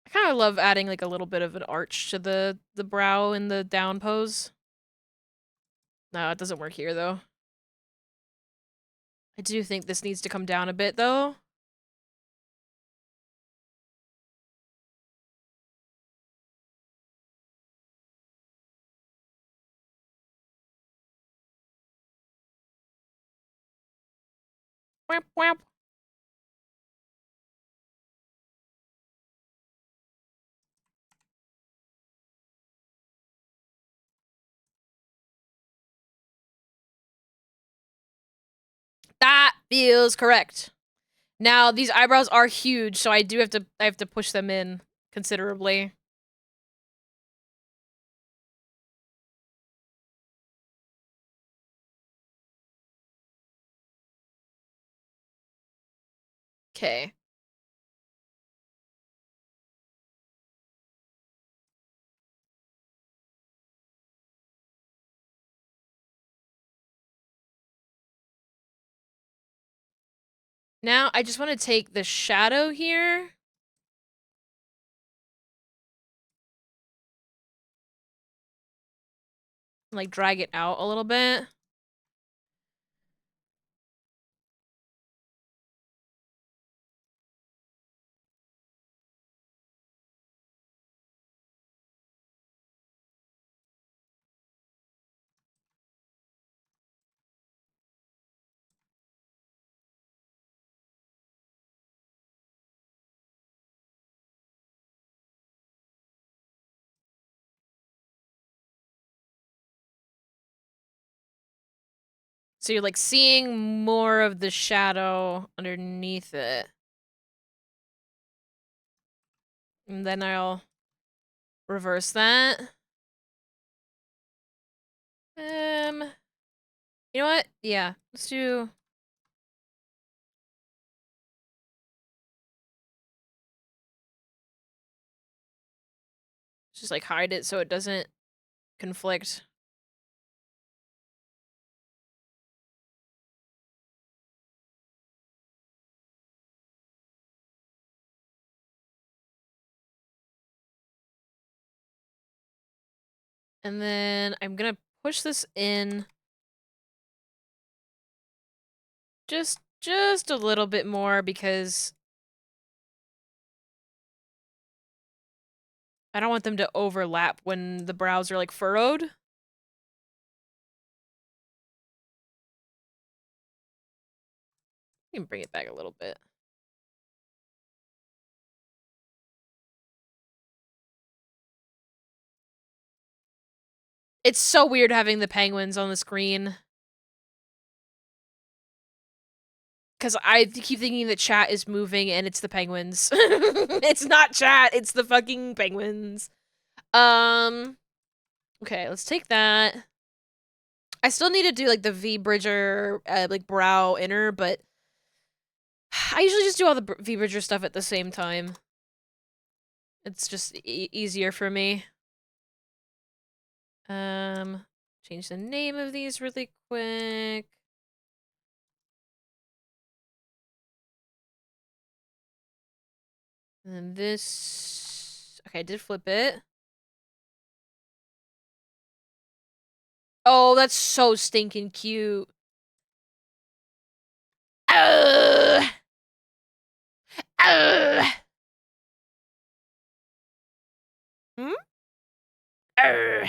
Speaker 1: I kind of love adding like a little bit of an arch to the brow in the down pose. No, it doesn't work here though. I do think this needs to come down a bit though. Whap, whap. That feels correct. Now these eyebrows are huge, so I have to push them in considerably. Okay. Now I just want to take the shadow here. And, like, drag it out a little bit. So you're like seeing more of the shadow underneath it. And then I'll reverse that. You know what? Yeah, let's do... Just like hide it so it doesn't conflict. And then I'm gonna push this in just a little bit more because I don't want them to overlap when the brows are like furrowed. You can bring it back a little bit. It's so weird having the penguins on the screen. Because I keep thinking that chat is moving and it's the penguins. It's not chat, it's the fucking penguins. Okay, let's take that. I still need to do like the V-Bridger, like brow inner, but I usually just do all the V-Bridger stuff at the same time. It's just easier for me. Change the name of these really quick. And then this... Okay, I did flip it. Oh, that's so stinking cute. Ugh! Ugh! Hmm? Ugh!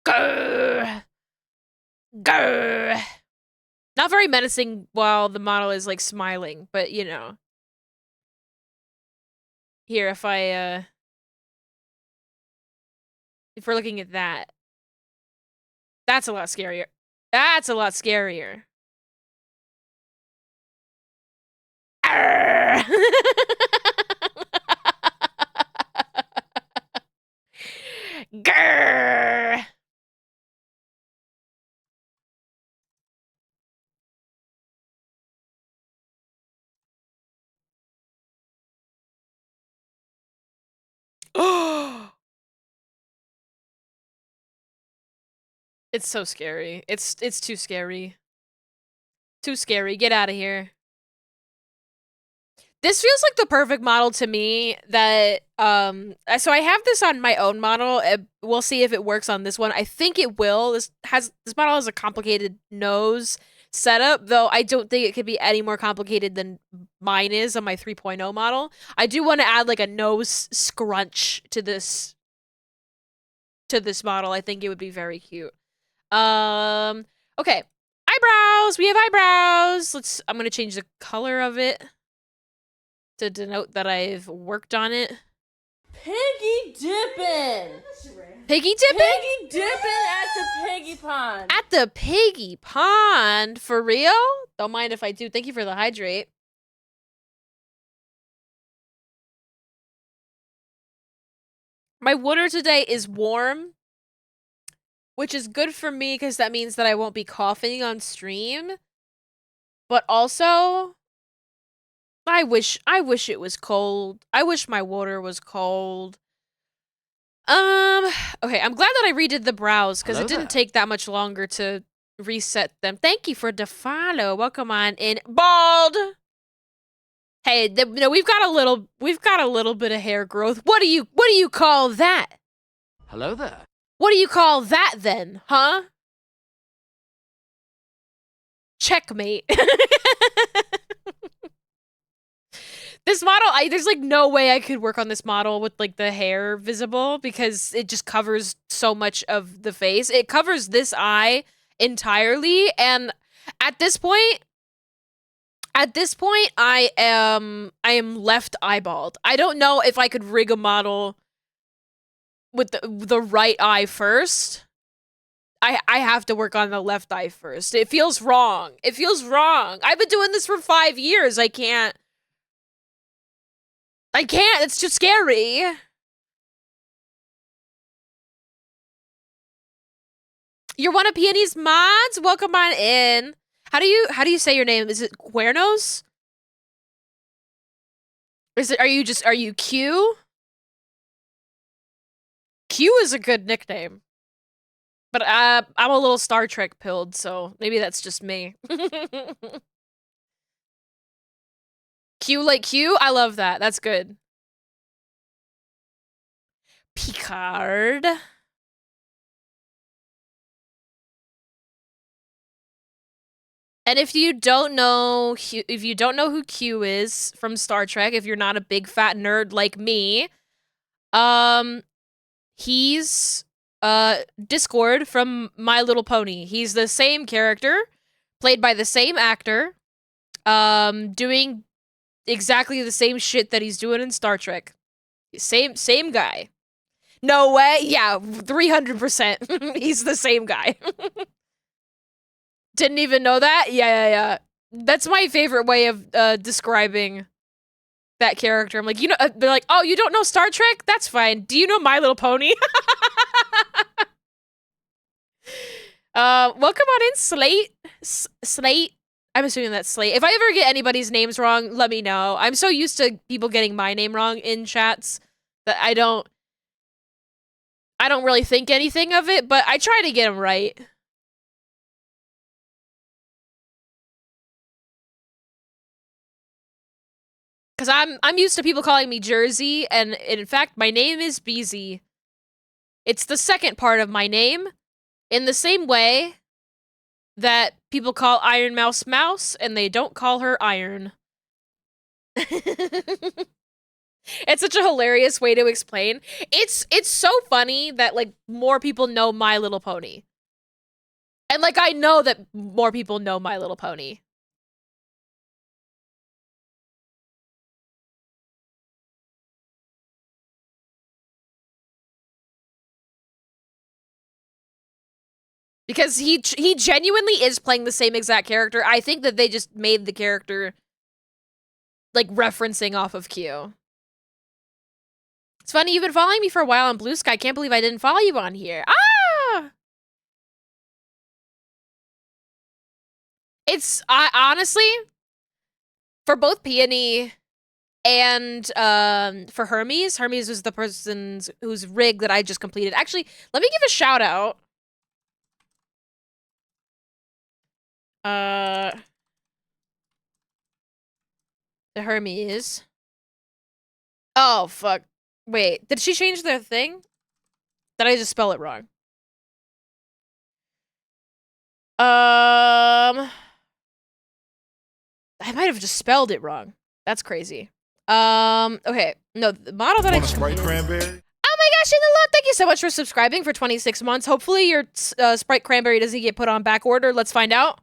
Speaker 1: Grr! Grr! Not very menacing while the model is like smiling, but you know. Here, if we're looking at that. That's a lot scarier. That's a lot scarier. Arrgh! Grr! Oh! It's so scary. It's too scary. Too scary. Get out of here. This feels like the perfect model to me that, so I have this on my own model. We'll see if it works on this one. I think it will. This model has a complicated nose setup, though I don't think it could be any more complicated than mine is on my 3.0 model. I do want to add like a nose scrunch to this model. I think it would be very cute. Okay. Eyebrows! We have eyebrows! I'm gonna change the color of it to denote that I've worked on it.
Speaker 4: Piggy dipping!
Speaker 1: Piggy dipping?
Speaker 4: Piggy dipping at the piggy pond!
Speaker 1: At the piggy pond? For real? Don't mind if I do. Thank you for the hydrate. My water today is warm, which is good for me because that means that I won't be coughing on stream. But also, I wish it was cold. I wish my water was cold. Okay, I'm glad that I redid the brows because it didn't take that much longer to reset them. Thank you for the follow. Welcome on in, bald. Hey, no, we've got a little bit of hair growth. What do you call that?
Speaker 5: Hello there.
Speaker 1: What do you call that then, huh? Checkmate. This model, there's like no way I could work on this model with like the hair visible because it just covers so much of the face. It covers this eye entirely, and at this point, I am left eyeballed. I don't know if I could rig a model with the right eye first. I have to work on the left eye first. It feels wrong. It feels wrong. I've been doing this for 5 years. I can't. It's too scary. You're one of Peony's mods? Welcome on in. How do you say your name? Is it Cuernos? Are you Q? Q is a good nickname. But I'm a little Star Trek pilled, so maybe that's just me. Q like Q? I love that. That's good. Picard. And if you don't know who Q is from Star Trek, if you're not a big fat nerd like me, he's Discord from My Little Pony. He's the same character, played by the same actor, doing exactly the same shit that he's doing in Star Trek. Same guy. No way. Yeah, 300%. He's the same guy. Didn't even know that? Yeah. That's my favorite way of describing that character. I'm like, you know, they're like, oh, you don't know Star Trek? That's fine. Do you know My Little Pony? Welcome on in, Slate. Slate. I'm assuming that's Slate. If I ever get anybody's names wrong, let me know. I'm so used to people getting my name wrong in chats that I don't really think anything of it, but I try to get them right. Cause I'm used to people calling me Jersey, and in fact, my name is Beezy. It's the second part of my name, in the same way that people call Iron Mouse Mouse, and they don't call her Iron. It's such a hilarious way to explain. It's so funny that like more people know My Little Pony. And like I know that more people know My Little Pony. Because he genuinely is playing the same exact character. I think that they just made the character like referencing off of Q. It's funny, you've been following me for a while on Blue Sky. Can't believe I didn't follow you on here. Ah! I honestly, for both Peony and for Hermes was the person whose rig that I just completed. Actually, let me give a shout out. The Hermes. Oh, fuck. Wait, did she change their thing? Did I just spell it wrong? I might have just spelled it wrong. That's crazy. Okay. No, the model that I just
Speaker 5: Sprite Cranberry?
Speaker 1: Oh my gosh, in the love, thank you so much for subscribing for 26 months. Hopefully your Sprite Cranberry doesn't get put on back order. Let's find out.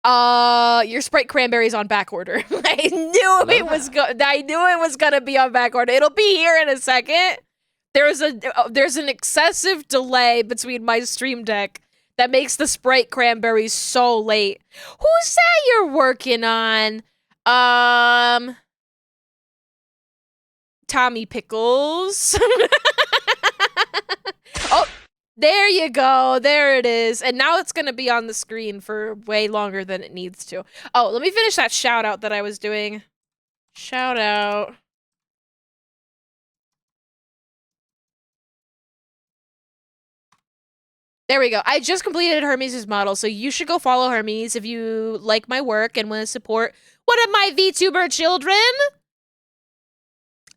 Speaker 1: Your Sprite Cranberry's on back order. I knew it was gonna be on back order. It'll be here in a second. There's an excessive delay between my stream deck that makes the Sprite Cranberry so late. Who's that you're working on? Tommy Pickles. Oh, there you go. There it is. And now it's going to be on the screen for way longer than it needs to. Oh, let me finish that shout out that I was doing. Shout out. There we go. I just completed Hermes' model, so you should go follow Hermes if you like my work and want to support one of my VTuber children.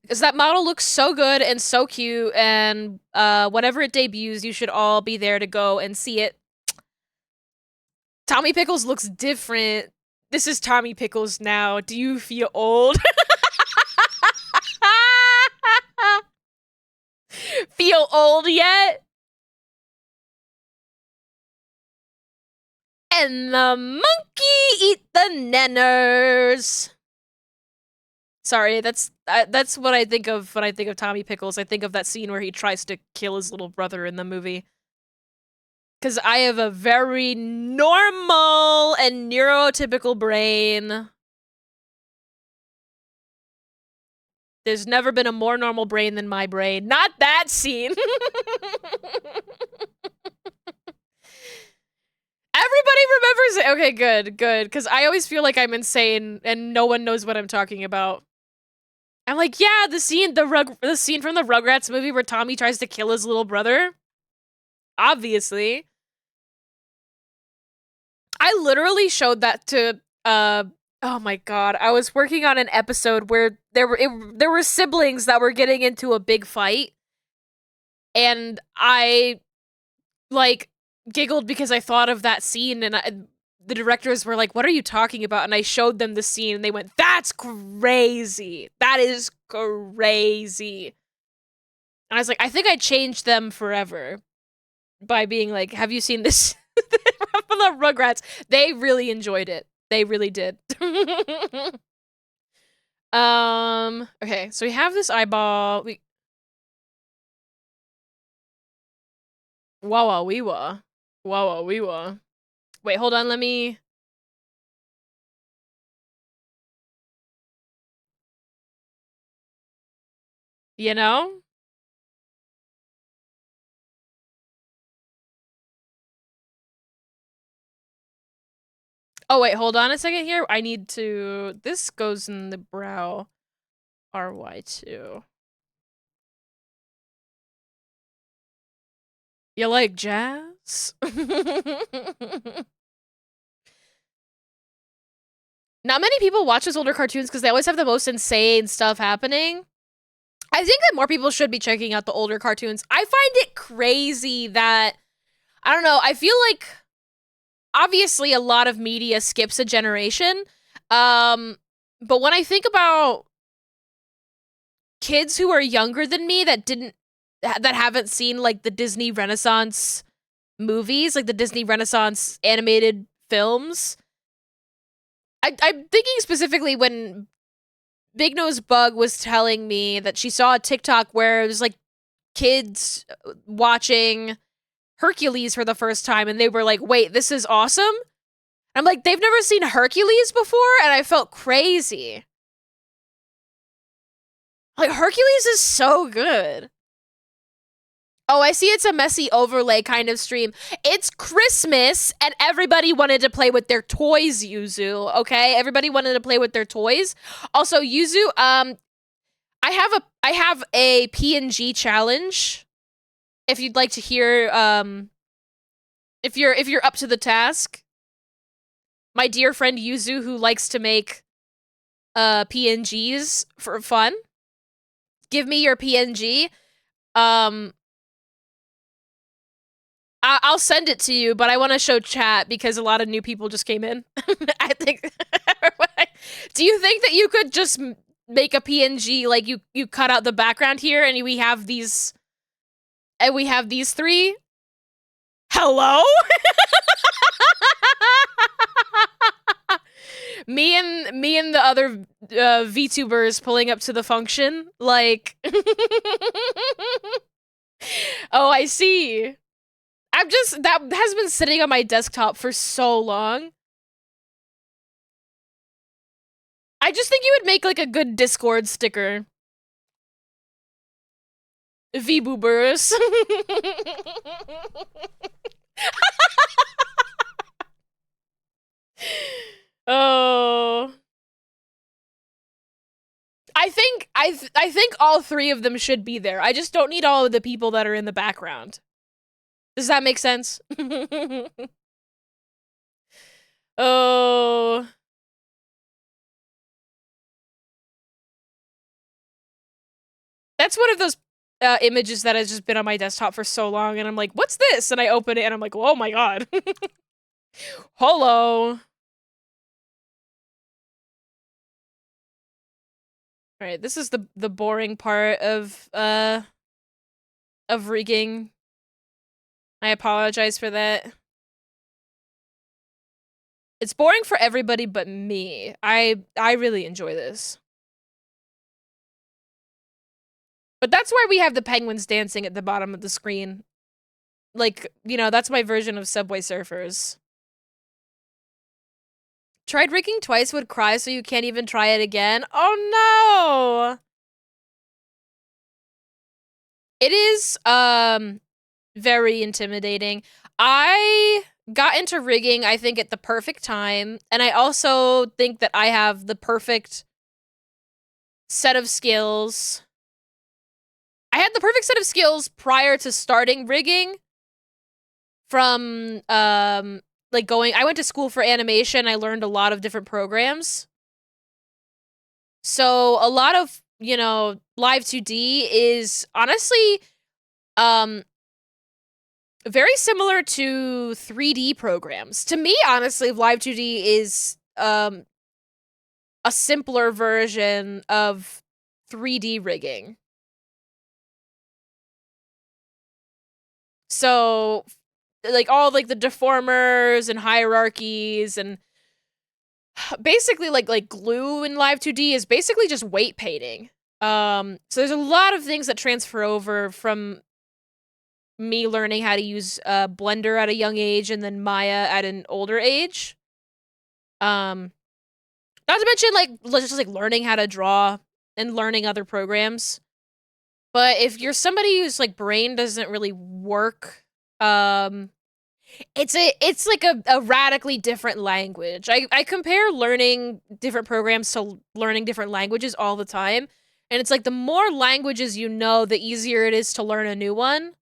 Speaker 1: Because that model looks so good and so cute, and whenever it debuts, you should all be there to go and see it. Tommy Pickles looks different This is Tommy Pickles now. Do you feel old? Feel old yet? And the monkey eat the nanners. Sorry, that's what I think of when I think of Tommy Pickles. I think of that scene where he tries to kill his little brother in the movie. Because I have a very normal and neurotypical brain. There's never been a more normal brain than my brain. Not that scene. Everybody remembers it. Okay, good. Because I always feel like I'm insane and no one knows what I'm talking about. I'm like, yeah, the scene from the Rugrats movie where Tommy tries to kill his little brother. Obviously. I literally showed that to, oh my god, I was working on an episode where there were siblings that were getting into a big fight. And I, like, giggled because I thought of that scene, and the directors were like, what are you talking about? And I showed them the scene, and they went, that's crazy. That is crazy. And I was like, I think I changed them forever by being like, have you seen this? From the Rugrats. They really enjoyed it. They really did. Okay, so we have this eyeball. Wawa weewa. Wawa weewa. Wait, hold on, let me... You know? Oh, wait, hold on a second here. I need to... This goes in the brow. RY2. You like jazz? Not many people watch those older cartoons because they always have the most insane stuff happening. I think that more people should be checking out the older cartoons. I find it crazy that... I don't know, I feel like... Obviously, a lot of media skips a generation. But when I think about kids who are younger than me that haven't seen, like, the Disney Renaissance movies, like the Disney Renaissance animated films, I'm thinking specifically when Big Nose Bug was telling me that she saw a TikTok where it was, like, kids watching Hercules for the first time, and they were like, wait, this is awesome? I'm like, they've never seen Hercules before? And I felt crazy. Like, Hercules is so good. Oh, I see it's a messy overlay kind of stream. It's Christmas, and everybody wanted to play with their toys, Yuzu, okay? Everybody wanted to play with their toys. Also, Yuzu, I have a PNG challenge. If you'd like to hear, if you're up to the task. My dear friend Yuzu, who likes to make PNGs for fun. Give me your PNG. I'll send it to you, but I want to show chat because a lot of new people just came in. I think. Do you think that you could just make a PNG, like you cut out the background here, and we have these three? Hello? me and the other VTubers pulling up to the function, like. Oh, I see. That has been sitting on my desktop for so long. I just think you would make, like, a good Discord sticker. V-boobers. Oh. I think all three of them should be there. I just don't need all of the people that are in the background. Does that make sense? Oh. That's one of those images that has just been on my desktop for so long, and I'm like, what's this? And I open it, and I'm like, oh my god. Hello. Alright, this is the boring part of rigging. I apologize for that. It's boring for everybody but me. I really enjoy this. But that's why we have the penguins dancing at the bottom of the screen. Like, you know, that's my version of Subway Surfers. Tried rigging twice, would cry, so you can't even try it again? Oh no! It is, very intimidating. I got into rigging, I think, at the perfect time, and I also think that I have the perfect set of skills. I had the perfect set of skills prior to starting rigging from, like I went to school for animation, I learned a lot of different programs. So a lot of, you know, Live 2D is honestly, very similar to 3D programs. To me, honestly, Live 2D is, a simpler version of 3D rigging. So, like, all, like, the deformers and hierarchies and basically, like glue in Live 2D is basically just weight painting. So there's a lot of things that transfer over from me learning how to use Blender at a young age and then Maya at an older age. Not to mention, like, just, like, learning how to draw and learning other programs. But if you're somebody whose, like, brain doesn't really work, it's like a radically different language. I compare learning different programs to learning different languages all the time. And it's like the more languages you know, the easier it is to learn a new one.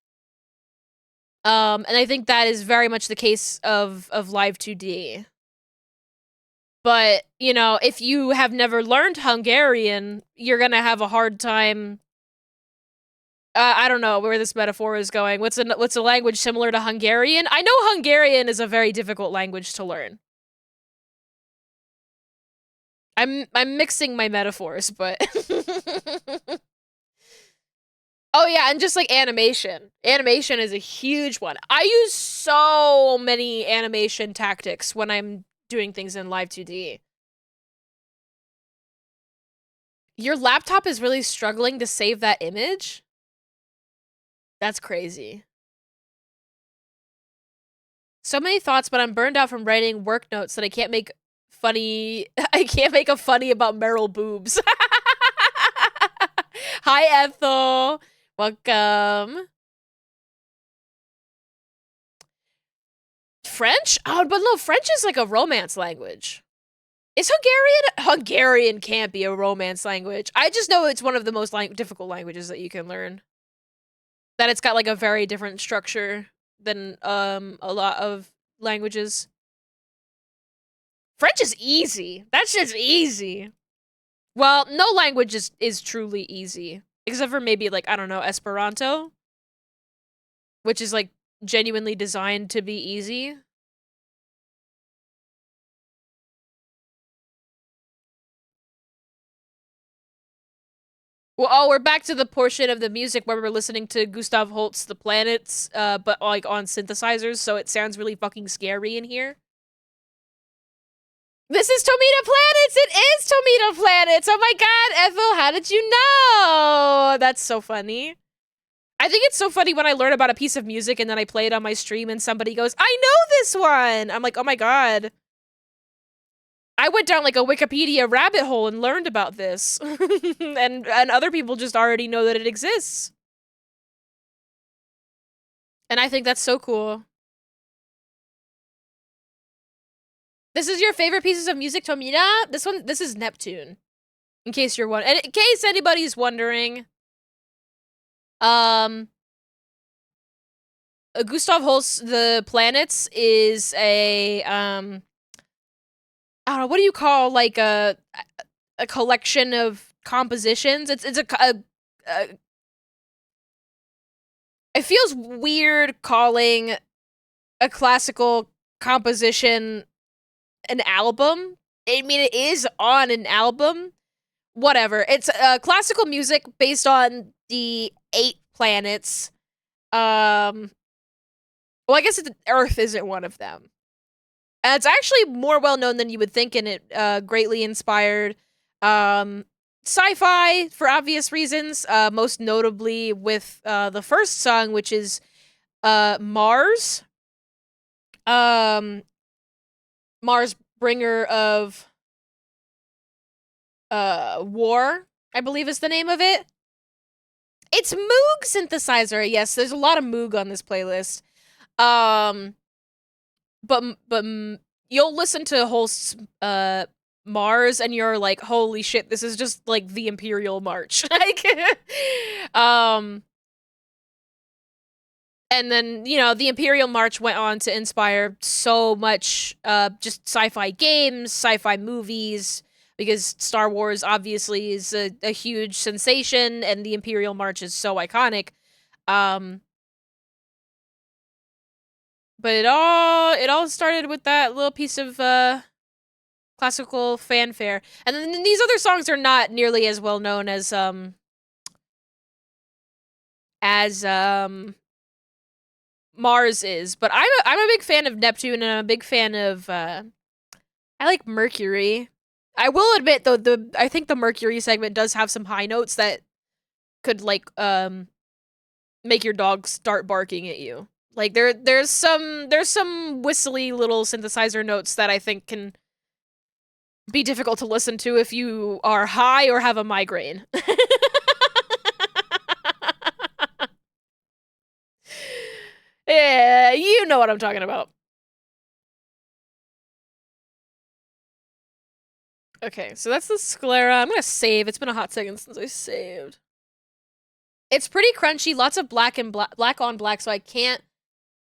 Speaker 1: And I think that is very much the case of Live 2D. But, you know, if you have never learned Hungarian, you're gonna have a hard time. I don't know where this metaphor is going. What's a language similar to Hungarian? I know Hungarian is a very difficult language to learn. I'm mixing my metaphors, but oh yeah, and just like animation. Animation is a huge one. I use so many animation tactics when I'm doing things in Live 2D. Your laptop is really struggling to save that image? That's crazy. So many thoughts, but I'm burned out from writing work notes that I can't make funny. I can't make a funny about Meryl boobs. Hi, Ethel. Welcome. French? Oh, but no, French is like a romance language. Is Hungarian? Hungarian can't be a romance language. I just know it's one of the most difficult languages that you can learn. That it's got like a very different structure than a lot of languages. French is easy. That's just easy. Well, no language is truly easy. Except for maybe, like, I don't know, Esperanto? Which is, like, genuinely designed to be easy. Well, oh, we're back to the portion of the music where we're listening to Gustav Holst's The Planets, but, like, on synthesizers, so it sounds really fucking scary in here. This is Tomita Planets! It is Tomita Planets! Oh my god, Ethel, how did you know? That's so funny. I think it's so funny when I learn about a piece of music and then I play it on my stream and somebody goes, I know this one! I'm like, oh my god. I went down like a Wikipedia rabbit hole and learned about this. and other people just already know that it exists. And I think that's so cool. This is your favorite pieces of music, Tomita? This is Neptune. In case you're wondering. And in case anybody's wondering. Gustav Holst The Planets is a, I don't know, what do you call, like, a collection of compositions? It's a it feels weird calling a classical composition an album. I mean, it is on an album, whatever. It's classical music based on the 8 planets. Well, I guess Earth isn't one of them. And it's actually more well known than you would think, and it greatly inspired sci-fi for obvious reasons. Most notably with the first song, which is Mars. Mars, bringer of war, I believe is the name of it. It's Moog synthesizer. Yes, there's a lot of Moog on this playlist. But you'll listen to whole Mars and you're like, holy shit, this is just like the Imperial March. Like, and then, you know, the Imperial March went on to inspire so much just sci-fi games, sci-fi movies, because Star Wars obviously is a huge sensation and the Imperial March is so iconic. But it all started with that little piece of classical fanfare. And then these other songs are not nearly as well known as Mars is, but I'm a big fan of Neptune, and I'm a big fan of I like Mercury. I will admit though, I think the Mercury segment does have some high notes that could like make your dog start barking at you. Like there's some whistly little synthesizer notes that I think can be difficult to listen to if you are high or have a migraine. Yeah, you know what I'm talking about. Okay, so that's the sclera. I'm gonna save. It's been a hot second since I saved. It's pretty crunchy, lots of black on black, so I can't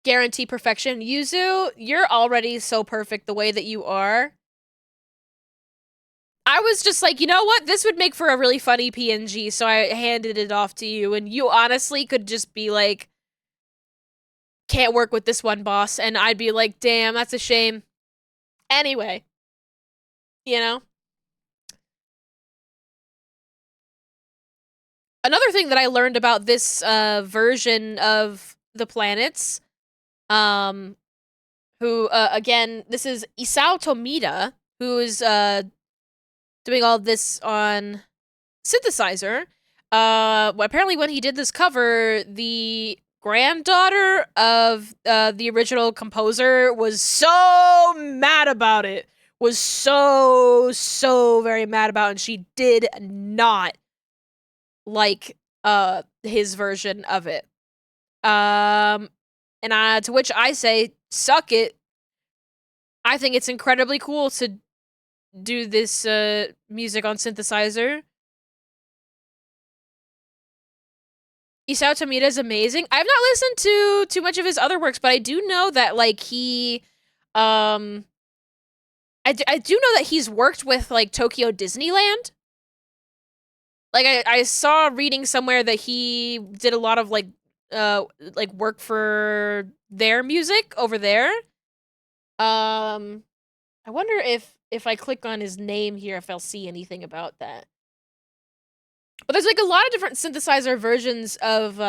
Speaker 1: guarantee perfection. Yuzu, you're already so perfect the way that you are. I was just like, you know what? This would make for a really funny PNG, so I handed it off to you, and you honestly could just be like, can't work with this one, boss, and I'd be like, damn, that's a shame. Anyway. You know? Another thing that I learned about this version of the planets, who, again, this is Isao Tomita, who is doing all this on synthesizer. Apparently when he did this cover, the granddaughter of the original composer was so mad about it. Was so very mad about it, and she did not like his version of it. And to which I say, suck it. I think it's incredibly cool to do this music on synthesizer. Isao Tomita is amazing. I've not listened to too much of his other works, but I do know that like he I do know that he's worked with like Tokyo Disneyland. Like I saw reading somewhere that he did a lot of like work for their music over there. I wonder if I click on his name here if I'll see anything about that. But there's like a lot of different synthesizer versions of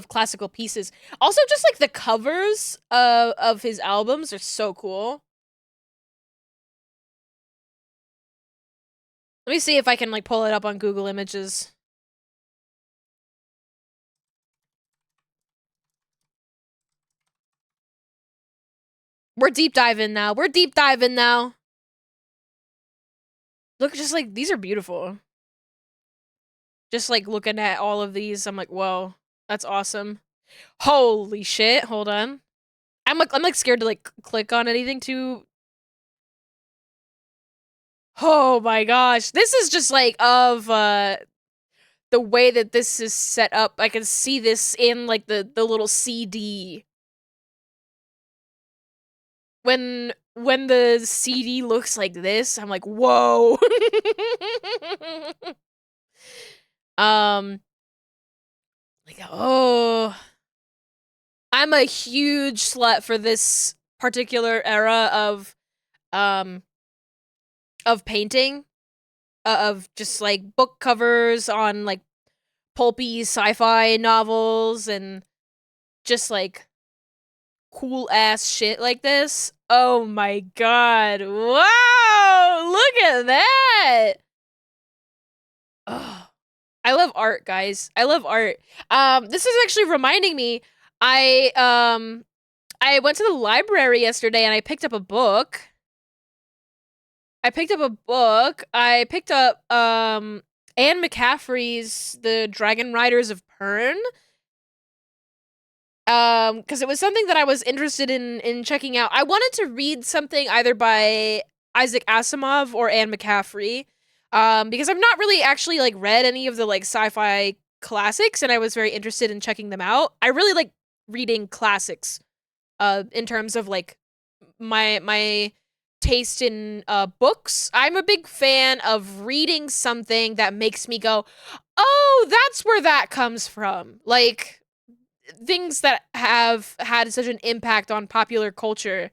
Speaker 1: classical pieces. Also, just like the covers of his albums are so cool. Let me see if I can like pull it up on Google Images. We're deep diving now. We're deep diving now. Look, just like these are beautiful. Just like looking at all of these, I'm like, whoa, that's awesome. Holy shit! Hold on. I'm like scared to like click on anything too. Oh my gosh, this is just like of the way that this is set up. I can see this in like the little CD. When the CD looks like this, I'm like, whoa. Like, oh, I'm a huge slut for this particular era of painting. of just like book covers on like pulpy sci-fi novels and just like cool ass shit like this. Oh my god. Wow! Look at that. Oh, I love art, guys. I love art. This is actually reminding me I went to the library yesterday and I picked up a book. I picked up Anne McCaffrey's The Dragon Riders of Pern. Because it was something that I was interested in checking out. I wanted to read something either by Isaac Asimov or Anne McCaffrey. Because I've not really actually like read any of the like sci-fi classics, and I was very interested in checking them out. I really like reading classics, in terms of like my taste in books. I'm a big fan of reading something that makes me go, "Oh, that's where that comes from." Like things that have had such an impact on popular culture,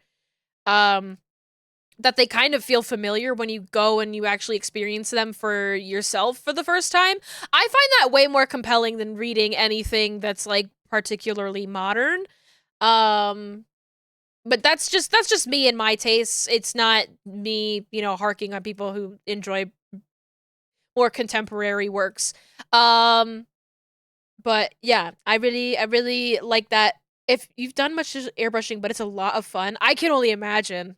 Speaker 1: that they kind of feel familiar when you go and you actually experience them for yourself for the first time. I find that way more compelling than reading anything that's like particularly modern. But that's just me and my tastes. It's not me, harking on people who enjoy more contemporary works. But yeah, I really like that. If you've done much airbrushing, but it's a lot of fun. I can only imagine.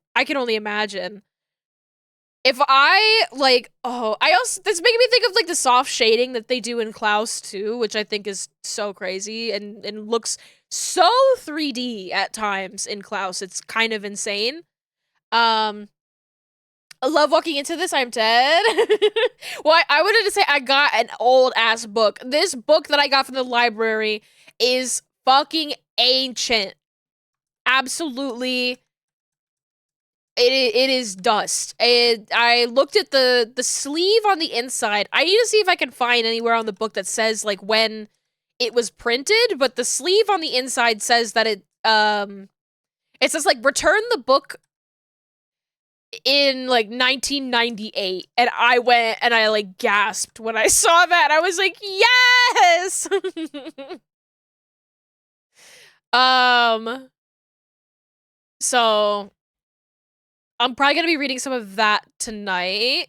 Speaker 1: If I like, this making me think of like the soft shading that they do in Klaus too, which I think is so crazy and looks so 3D at times in Klaus. It's kind of insane. I love walking into this. I'm dead. Well, I wanted to say I got an old ass book. This book that I got from the library is fucking ancient. Absolutely. It is dust. I looked at the sleeve on the inside. I need to see if I can find anywhere on the book that says like when it was printed, but the sleeve on the inside says that it says like return the book in like 1998, and I went and I like gasped when I saw that. I was like, yes. So I'm probably gonna be reading some of that tonight.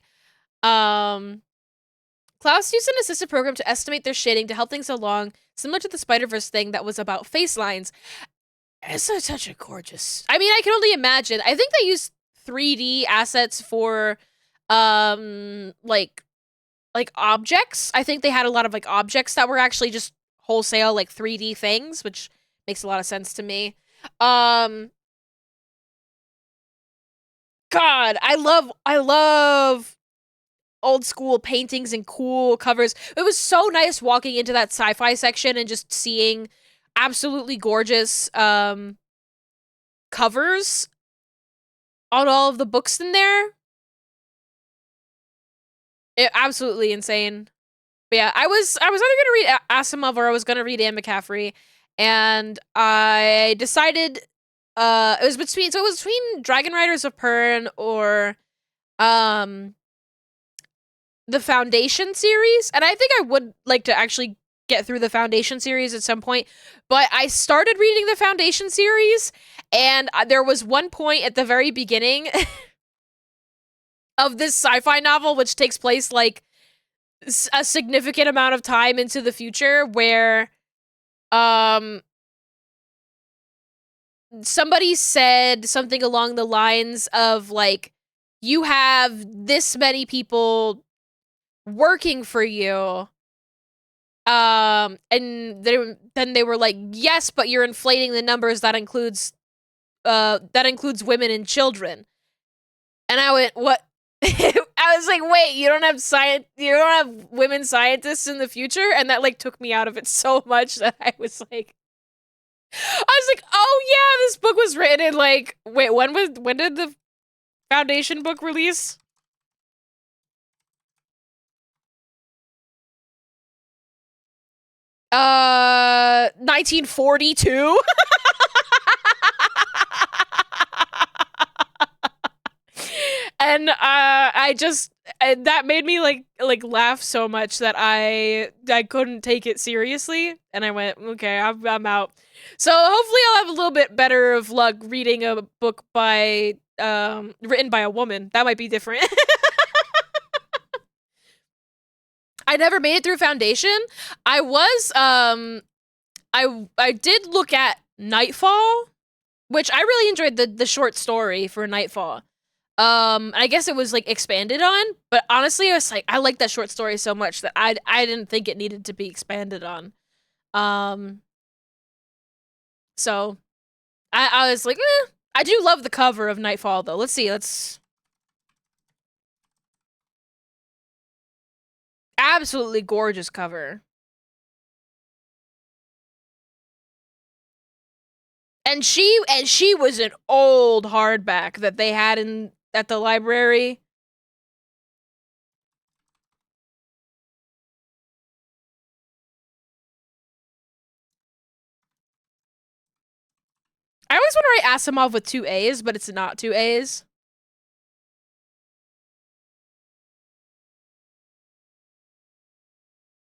Speaker 1: Klaus used an assistive program to estimate their shading to help things along, similar to the Spider-Verse thing that was about face lines. It's such a gorgeous. I mean, I can only imagine. I think they used 3D assets for like objects. I think they had a lot of like objects that were actually just wholesale like 3D things, which makes a lot of sense to me. God, I love old school paintings and cool covers. It was so nice walking into that sci-fi section and just seeing absolutely gorgeous covers on all of the books in there. Absolutely insane. But yeah, I was either gonna read Asimov or I was gonna read Anne McCaffrey, and I decided it was between Dragon Riders of Pern or the Foundation series, and I think I would like to actually get through the Foundation series at some point, but I started reading the Foundation series, and there was one point at the very beginning of this sci-fi novel, which takes place like a significant amount of time into the future, where somebody said something along the lines of like, you have this many people working for you, and then they were like, yes, but you're inflating the numbers. That includes women and children. And I went, what? I was like, wait, you don't have women scientists in the future? And that like took me out of it so much that I was like, oh yeah, this book was written in like, wait, when did the Foundation book release? Uh, 1942. And that made me like laugh so much that I couldn't take it seriously, and I went, okay, I'm out. So hopefully I'll have a little bit better of luck reading a book by written by a woman. That might be different. I never made it through Foundation. I was I did look at Nightfall, which I really enjoyed the short story for Nightfall. I guess it was like expanded on, but honestly, I was like, I like that short story so much that I didn't think it needed to be expanded on. So I was like, I do love the cover of Nightfall though. Let's see, absolutely gorgeous cover. And she was an old hardback that they had at the library. I always want to write Asimov with 2 A's, but it's not 2 A's.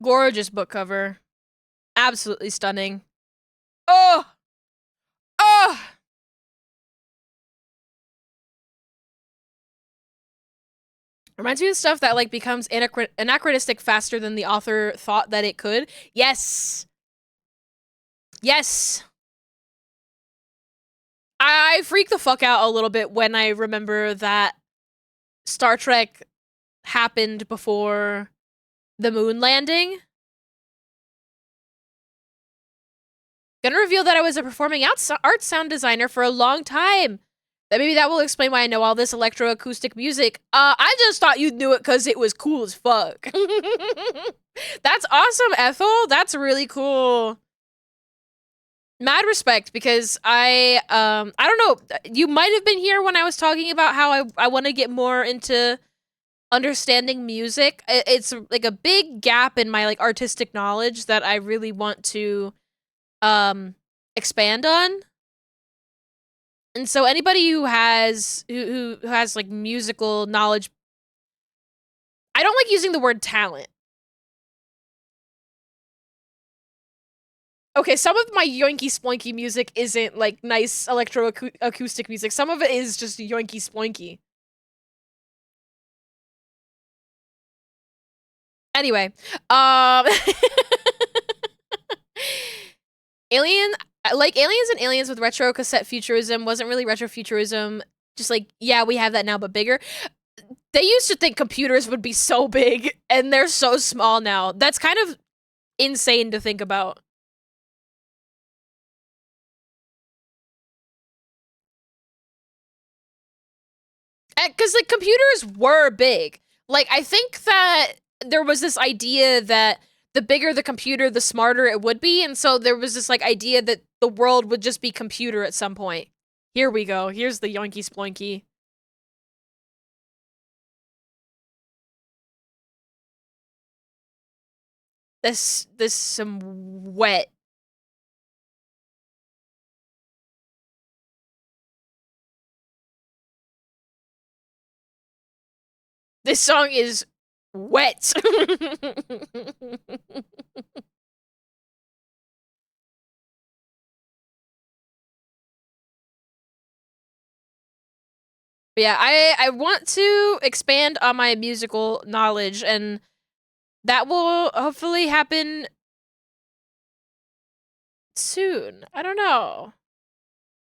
Speaker 1: Gorgeous book cover. Absolutely stunning. Oh! Oh! Reminds me of stuff that like becomes anachronistic faster than the author thought that it could. Yes! Yes! I freak the fuck out a little bit when I remember that Star Trek happened before the moon landing. Gonna reveal that I was a performing arts sound designer for a long time. That maybe that will explain why I know all this electroacoustic music. I just thought you knew it because it was cool as fuck. That's awesome, Ethel. That's really cool. Mad respect, because I don't know, you might have been here when I was talking about how I want to get more into understanding music. It's like a big gap in my like artistic knowledge that I really want to expand on. And so anybody who has who has like musical knowledge, I don't like using the word talent. Okay, some of my yoinky sploinky music isn't like nice electroacoustic music. Some of it is just yoinky sploinky. Anyway, like Aliens and Aliens with retro cassette futurism wasn't really retrofuturism. Just like, yeah, we have that now, but bigger. They used to think computers would be so big, and they're so small now. That's kind of insane to think about. Because, like, computers were big. Like, I think that there was this idea that the bigger the computer, the smarter it would be, and so there was this, like, idea that the world would just be computer at some point. Here we go. Here's the yoinky sploinky. This some wet. This song is wet. But yeah, I want to expand on my musical knowledge, and that will hopefully happen soon. I don't know.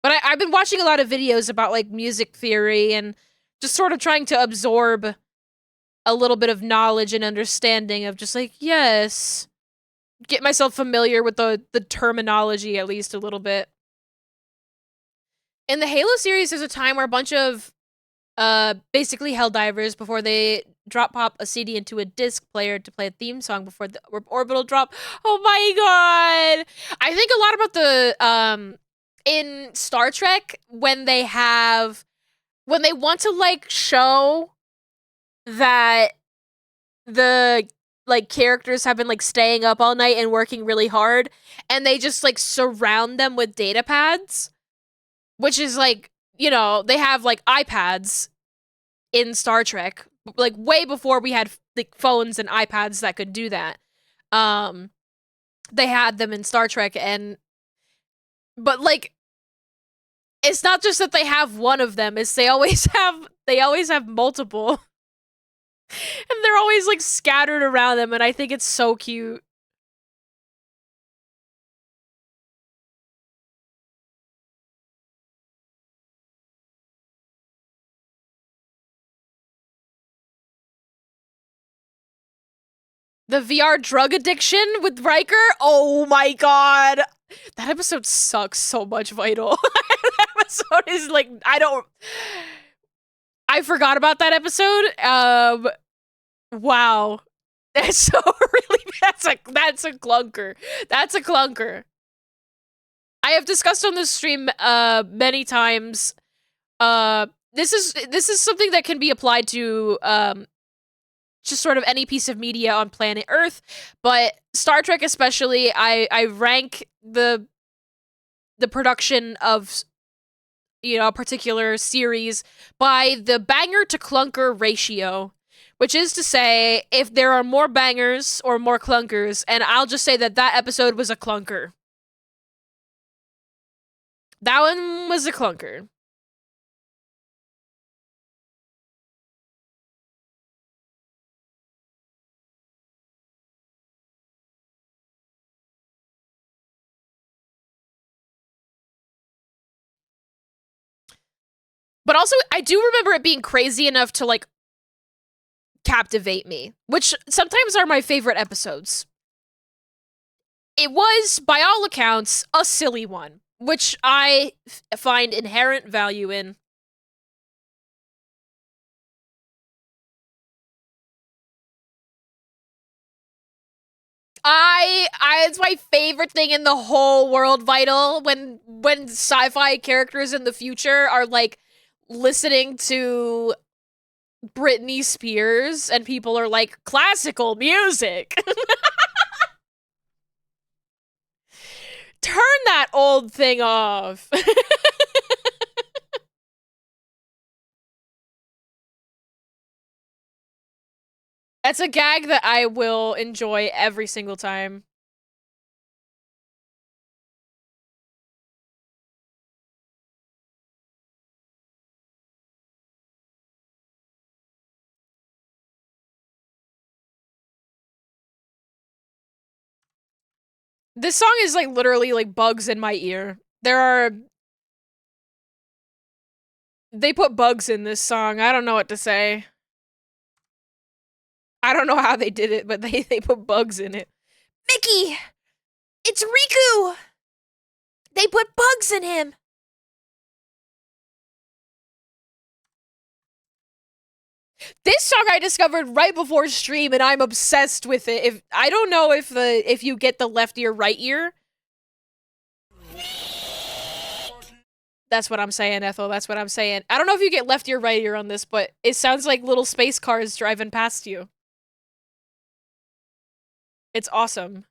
Speaker 1: But I've been watching a lot of videos about, like, music theory and just sort of trying to absorb a little bit of knowledge and understanding of just, like, yes, get myself familiar with the terminology at least a little bit. In the Halo series, there's a time where a bunch of basically Helldivers, before they drop pop a CD into a disc player to play a theme song before the orbital drop. Oh my god! I think a lot about the in Star Trek when they want to like show that the like characters have been like staying up all night and working really hard, and they just like surround them with data pads, which is like, you know, they have like iPads in Star Trek, like way before we had like phones and iPads that could do that. They had them in Star Trek, but like, it's not just that they have one of them, it's they always have multiple. And they're always like scattered around them, and I think it's so cute. The VR drug addiction with Riker? Oh my god. That episode sucks so much, Vital. That episode is like, I forgot about that episode. Wow. That's so really, that's a clunker. That's a clunker. I have discussed on this stream many times. This is something that can be applied to just sort of any piece of media on planet Earth, but Star Trek especially, I rank the production of, you know, a particular series by the banger to clunker ratio, which is to say, if there are more bangers or more clunkers, and I'll just say that that episode was a clunker. That one was a clunker. But also, I do remember it being crazy enough to, like, captivate me, which sometimes are my favorite episodes. It was, by all accounts, a silly one, which I find inherent value in. It's my favorite thing in the whole world, Vital, when sci-fi characters in the future are, like, listening to Britney Spears and people are like, classical music. Turn that old thing off. That's a gag that I will enjoy every single time. This song is like literally like bugs in my ear. They put bugs in this song. I don't know what to say. I don't know how they did it, but they put bugs in it. Mickey! It's Riku! They put bugs in him! This song I discovered right before stream, and I'm obsessed with it. I don't know if you get the left ear, right ear. That's what I'm saying, Ethel. That's what I'm saying. I don't know if you get left ear, right ear on this, but it sounds like little space cars driving past you. It's awesome.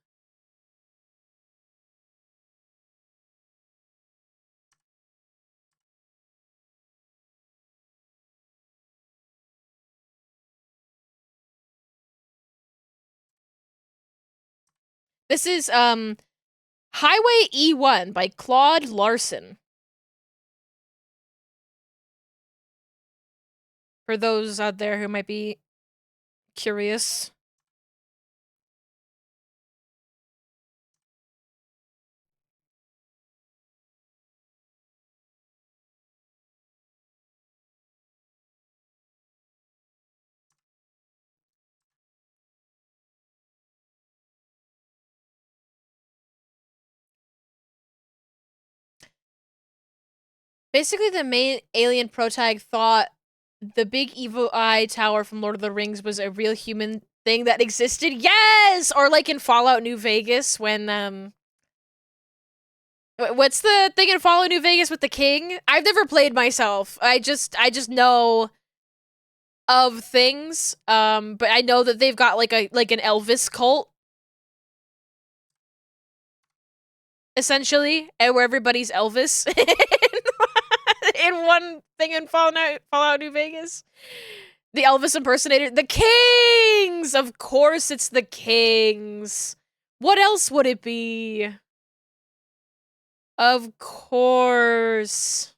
Speaker 1: This is, Highway E1 by Claude Larson. For those out there who might be curious. Basically, the main alien protag thought the big evil eye tower from Lord of the Rings was a real human thing that existed. Yes! Or like in Fallout New Vegas when, what's the thing in Fallout New Vegas with the king? I've never played myself. I just know of things, but I know that they've got like an Elvis cult. Essentially, and where everybody's Elvis in one thing in Fallout New Vegas. The Elvis impersonator. The Kings! Of course it's the Kings. What else would it be? Of course.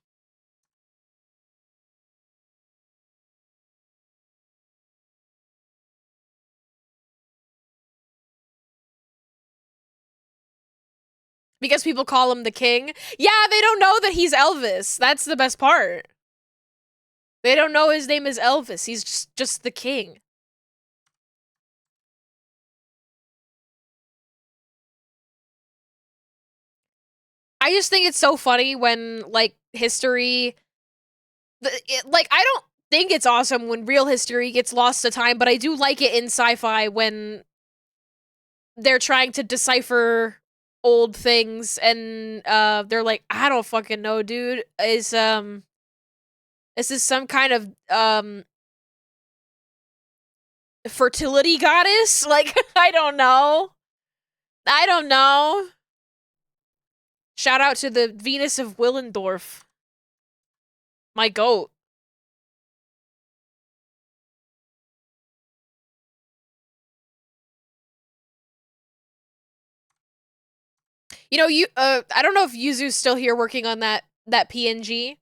Speaker 1: Because people call him the King? Yeah, they don't know that he's Elvis. That's the best part. They don't know his name is Elvis. He's just the King. I just think it's so funny when, like, history... like, I don't think it's awesome when real history gets lost to time, but I do like it in sci-fi when they're trying to decipher old things and they're like, I don't fucking know, dude. Is this some kind of fertility goddess? Like, I don't know. I don't know. Shout out to the Venus of Willendorf. My goat. You know, I don't know if Yuzu's still here working on that PNG.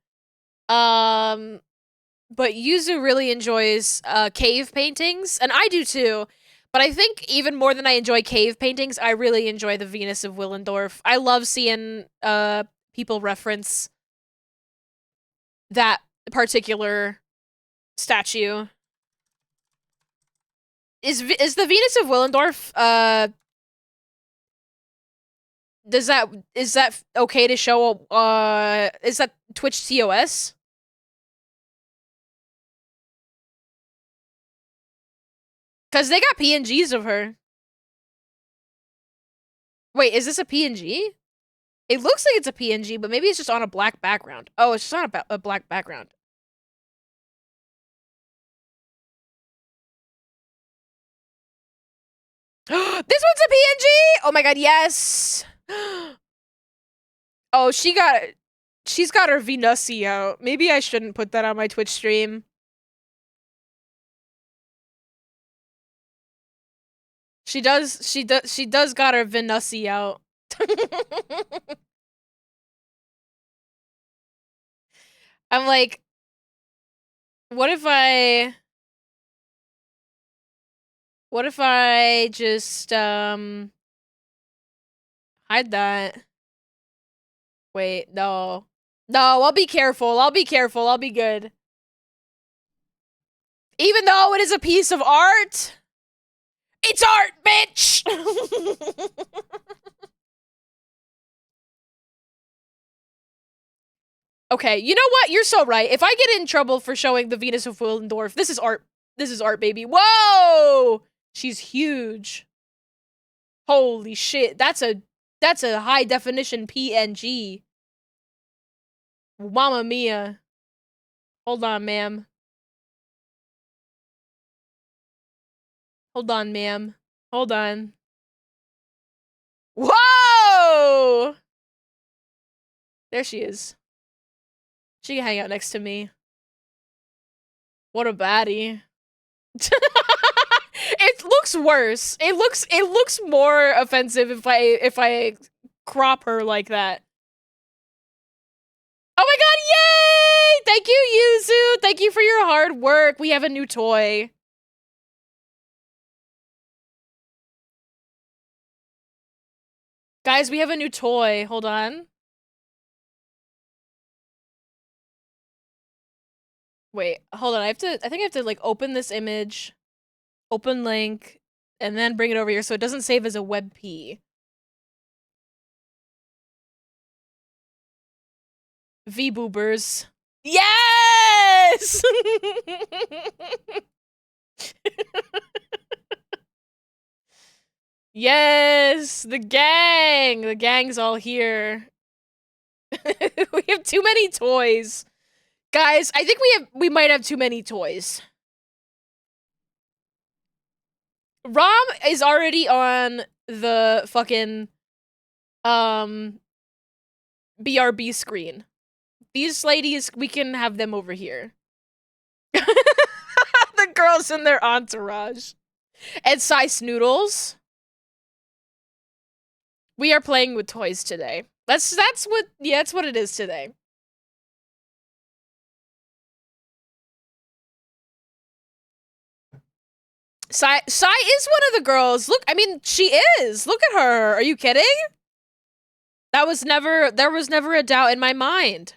Speaker 1: But Yuzu really enjoys cave paintings, and I do too. But I think even more than I enjoy cave paintings, I really enjoy the Venus of Willendorf. I love seeing people reference that particular statue. Is the Venus of Willendorf is that okay to show is that Twitch TOS? Cause they got PNGs of her. Wait, is this a PNG? It looks like it's a PNG, but maybe it's just on a black background. Oh, it's just on a black background. This one's a PNG! Oh my god, yes! Oh, she's got her Venusi out. Maybe I shouldn't put that on my Twitch stream. She does got her Venusi out. I'm like, what if I just hide that? Wait, no. No, I'll be careful. I'll be careful. I'll be good. Even though it is a piece of art, it's art, bitch! Okay, you know what? You're so right. If I get in trouble for showing the Venus of Willendorf, this is art. This is art, baby. Whoa! She's huge. Holy shit. That's a high definition PNG. Mamma mia. Hold on, ma'am. Hold on, ma'am. Hold on. Whoa! There she is. She can hang out next to me. What a baddie. It looks worse. It looks more offensive if I crop her like that. Oh my god, yay! Thank you, Yuzu! Thank you for your hard work. We have a new toy. Guys, we have a new toy. Hold on. Wait, hold on. I think I have to like open this image, open link, and then bring it over here so it doesn't save as a WebP. V-boobers. Yes! Yes! The gang! The gang's all here. We have too many toys. Guys, I think we might have too many toys. Rom is already on the fucking BRB screen. These ladies, we can have them over here. The girls in their entourage. And Sice Noodles. We are playing with toys today. That's what it is today. Sai is one of the girls. Look, I mean, she is. Look at her. Are you kidding? There was never a doubt in my mind.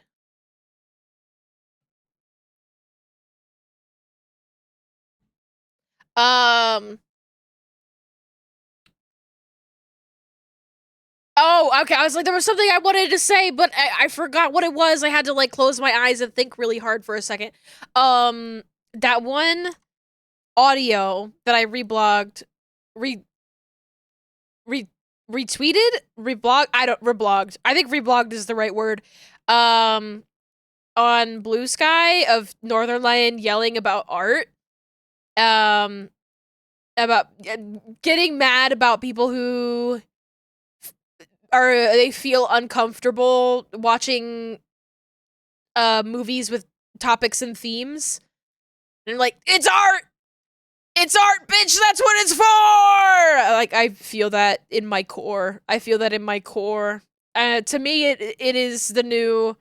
Speaker 1: Oh, okay. I was like, there was something I wanted to say, but I forgot what it was. I had to like close my eyes and think really hard for a second. That one audio that I retweeted, reblogged. I think reblogged is the right word. On Blue Sky of Northern Lion yelling about art. About getting mad about people who they feel uncomfortable watching movies with topics and themes. And like, it's art! It's art, bitch! That's what it's for! Like, I feel that in my core. To me, it is the new,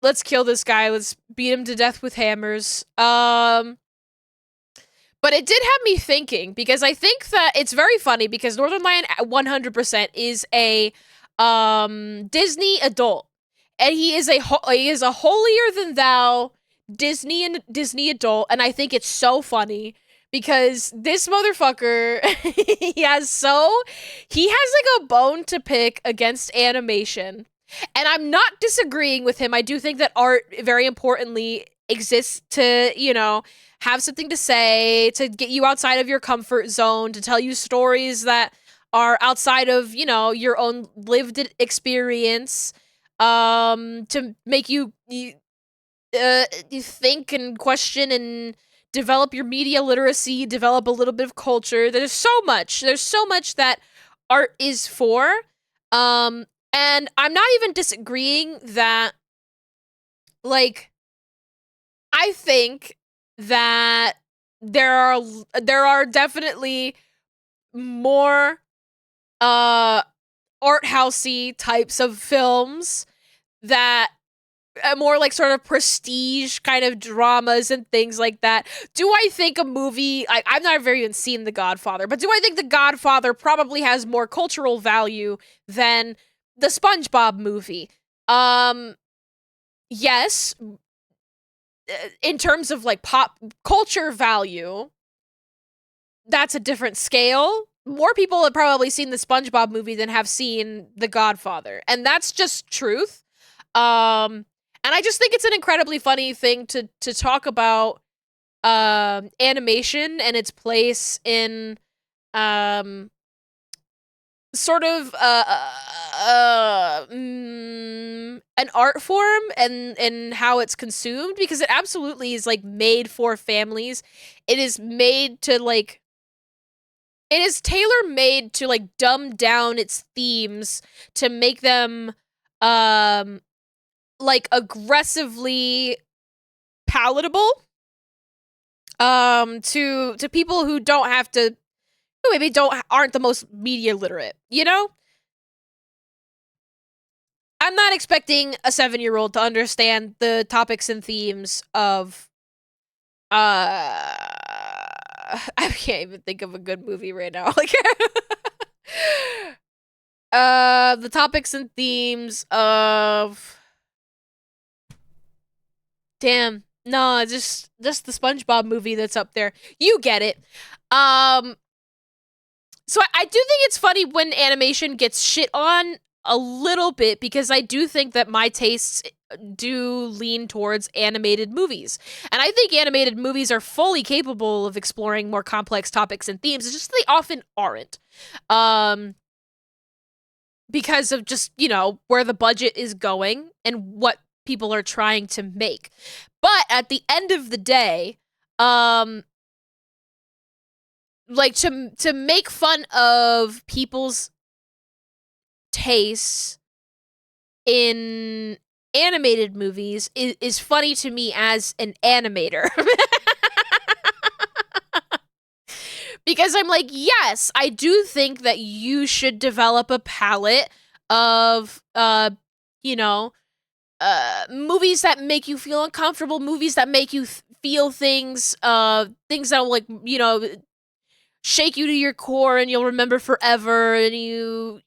Speaker 1: let's kill this guy, let's beat him to death with hammers. But it did have me thinking, because I think that it's very funny, because Northern Lion 100% is a Disney adult. And he is a holier than thou Disney adult, and I think it's so funny because this motherfucker he has like a bone to pick against animation. And I'm not disagreeing with him. I do think that art, very importantly, exists to, you know, have something to say, to get you outside of your comfort zone, to tell you stories that are outside of, you know, your own lived experience, to make you think and question and develop your media literacy, develop a little bit of culture. There's so much that art is for. And I'm not even disagreeing that, like, I think that there are definitely more art housey types of films that more like sort of prestige kind of dramas and things like that. Do I think a movie, I've never even seen The Godfather, but do I think The Godfather probably has more cultural value than the SpongeBob movie? Yes. In terms of like pop culture value, that's a different scale. More people have probably seen the SpongeBob movie than have seen The Godfather, and that's just truth. And I just think it's an incredibly funny thing to talk about animation and its place in sort of an art form and how it's consumed, because it absolutely is like made for families. It is made to like, it is tailor-made to like dumb down its themes to make them like aggressively palatable to people who don't have to, who maybe aren't the most media literate, you know? I'm not expecting a 7-year-old to understand the topics and themes of I can't even think of a good movie right now. Like the topics and themes of, damn, no, just the SpongeBob movie that's up there. You get it. So I do think it's funny when animation gets shit on a little bit, because I do think that my tastes do lean towards animated movies. And I think animated movies are fully capable of exploring more complex topics and themes. It's just they often aren't. Because of just, you know, where the budget is going and what people are trying to make. But at the end of the day, like to make fun of people's tastes in animated movies is funny to me as an animator. Because I'm like, yes, I do think that you should develop a palette of, you know, movies that make you feel uncomfortable, movies that make you feel things, things that will, like, you know, shake you to your core and you'll remember forever, and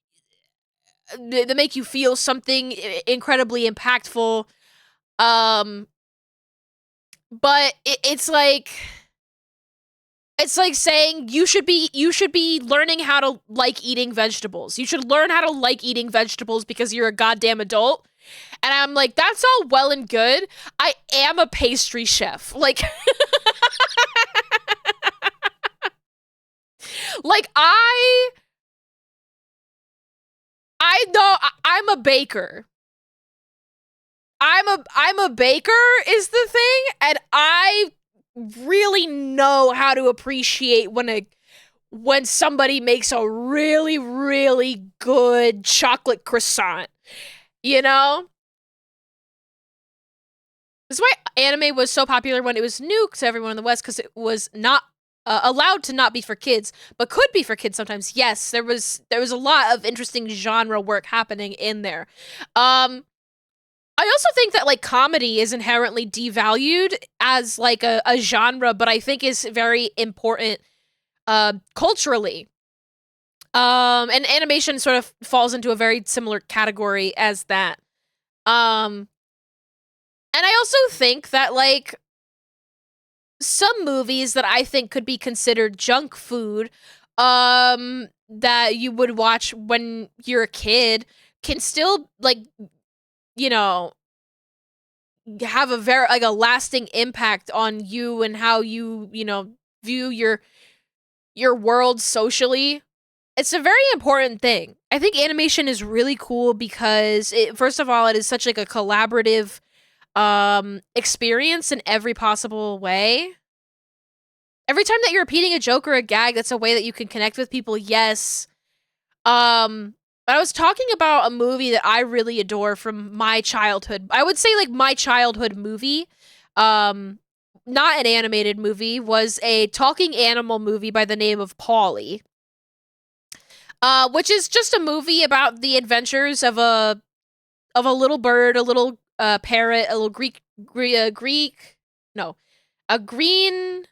Speaker 1: that make you feel something incredibly impactful. But it's like saying you should be learning how to like eating vegetables. You should learn how to like eating vegetables because you're a goddamn adult. And I'm like, that's all well and good. I am a pastry chef. Like, like I know I'm a baker. I'm a baker is the thing, and I really know how to appreciate when somebody makes a really, really good chocolate croissant. You know? This is why anime was so popular when it was new to everyone in the West, because it was not allowed to not be for kids, but could be for kids sometimes. Yes, there was a lot of interesting genre work happening in there. I also think that, like, comedy is inherently devalued as, like, a genre, but I think is very important culturally. And animation sort of falls into a very similar category as that. And I also think that, like, some movies that I think could be considered junk food, that you would watch when you're a kid can still, like, you know, have a very, like, a lasting impact on you and how you know, view your world socially. It's a very important thing. I think animation is really cool because first of all, it is such, like, a collaborative experience in every possible way. Every time that you're repeating a joke or a gag, that's a way that you can connect with people. Yes. But I was talking about a movie that I really adore from my childhood. I would say, like, my childhood movie, not an animated movie, was a talking animal movie by the name of Polly. Which is just a movie about the adventures of a little bird, a little parrot, a little a green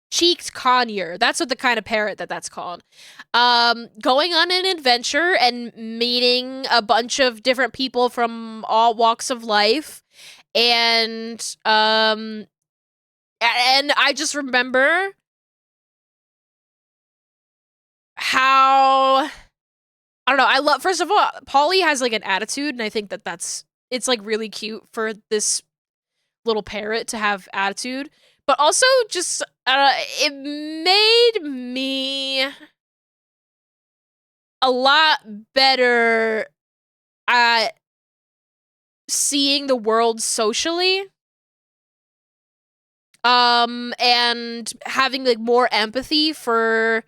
Speaker 1: cheeked conure. That's what the kind of parrot that's called. Going on an adventure and meeting a bunch of different people from all walks of life. And I just remember how, I don't know, I love, first of all, Polly has, like, an attitude, and I think it's, like, really cute for this little parrot to have attitude. But also, just, it made me a lot better at seeing the world socially. And having, like, more empathy for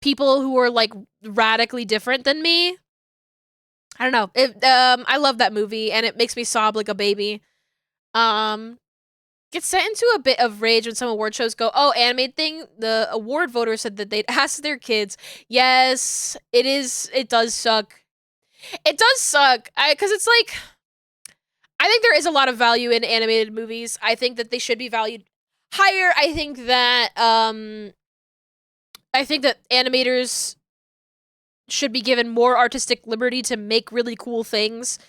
Speaker 1: people who are, like, radically different than me. I don't know. I love that movie, and it makes me sob like a baby. Get sent into a bit of rage when some award shows go, oh, animated thing. The award voters said that they'd ask their kids. Yes, it does suck. It does suck. Because it's like, I think there is a lot of value in animated movies. I think that they should be valued higher. I think that animators should be given more artistic liberty to make really cool things.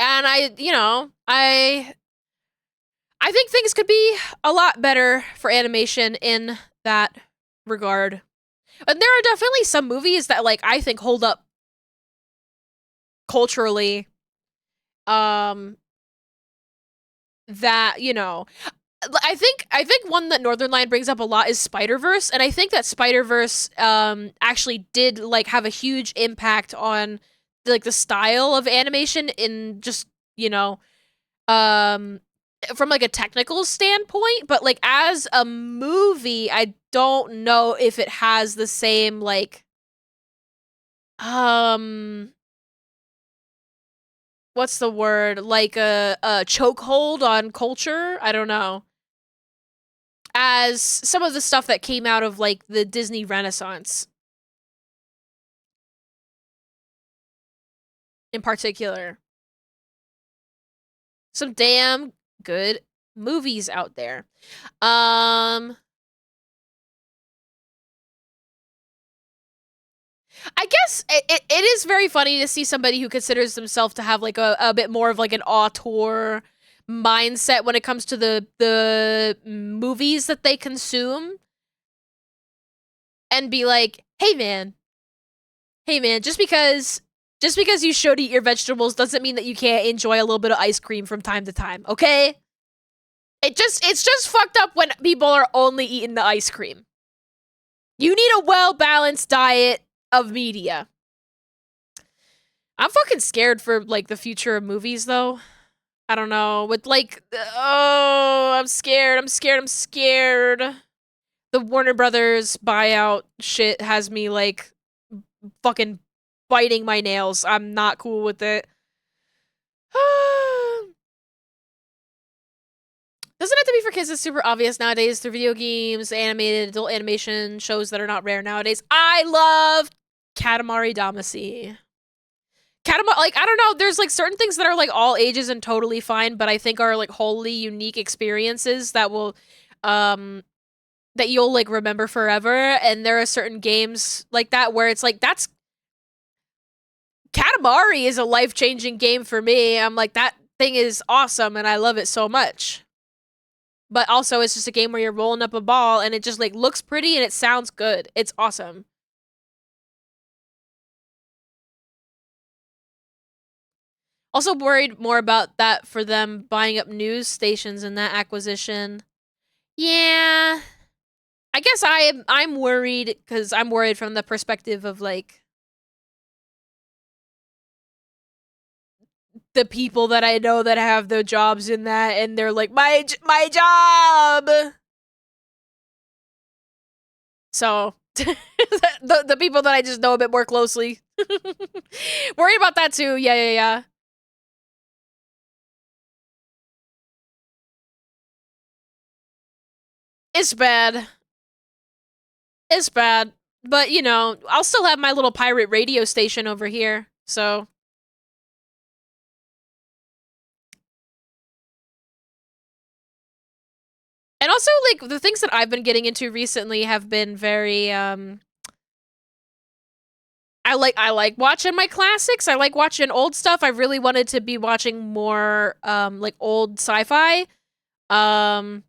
Speaker 1: And I think things could be a lot better for animation in that regard. And there are definitely some movies that, like, I think hold up culturally. That, you know, I think one that Northernlion brings up a lot is Spider-Verse, and I think that Spider-Verse actually did, like, have a huge impact on, like, the style of animation in just, you know, from, like, a technical standpoint, but, like, as a movie, I don't know if it has the same, like, what's the word? Like a chokehold on culture? I don't know. As some of the stuff that came out of like the Disney Renaissance in particular. Some damn good movies out there. I guess it is very funny to see somebody who considers themselves to have like a bit more of like an auteur mindset when it comes to the movies that they consume and be like, hey man, just because you should eat your vegetables doesn't mean that you can't enjoy a little bit of ice cream from time to time, okay? It's just fucked up when people are only eating the ice cream. You need a well-balanced diet of media. I'm fucking scared for like the future of movies though. I don't know. With like I'm scared. The Warner Brothers buyout shit has me like fucking biting my nails. I'm not cool with it. Doesn't have to be for kids. It's super obvious nowadays through video games, animated, adult animation, shows that are not rare nowadays. I love Katamari Damacy. Like, I don't know, there's like certain things that are like all ages and totally fine, but I think are like wholly unique experiences that will, that you'll like remember forever. And there are certain games like that where it's like, Katamari is a life-changing game for me. I'm like, that thing is awesome and I love it so much. But also, it's just a game where you're rolling up a ball and it just like looks pretty and it sounds good. It's awesome. Also worried more about that for them buying up news stations and that acquisition. Yeah. I guess I'm worried because I'm worried from the perspective of like the people that I know that have the jobs in that and they're like my job. So the people that I just know a bit more closely. Worried about that too. Yeah. It's bad. It's bad. But, you know, I'll still have my little pirate radio station over here, so. And also, like, the things that I've been getting into recently have been very, I like watching my classics. I like watching old stuff. I really wanted to be watching more, like, old sci-fi. I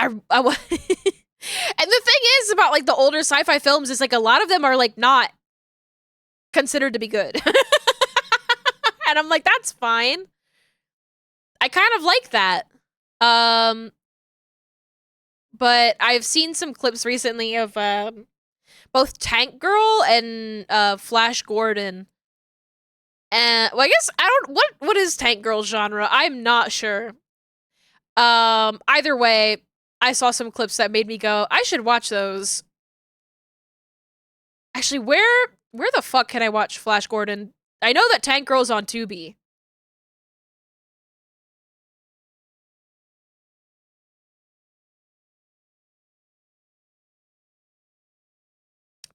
Speaker 1: and the thing is about, like, the older sci-fi films is, like, a lot of them are, like, not considered to be good. And I'm like, that's fine. I kind of like that. But I've seen some clips recently of both Tank Girl and Flash Gordon. And well, I guess I don't what is Tank Girl's genre? I'm not sure. Either way, I saw some clips that made me go, I should watch those. Actually, where the fuck can I watch Flash Gordon? I know that Tank Girl's on Tubi.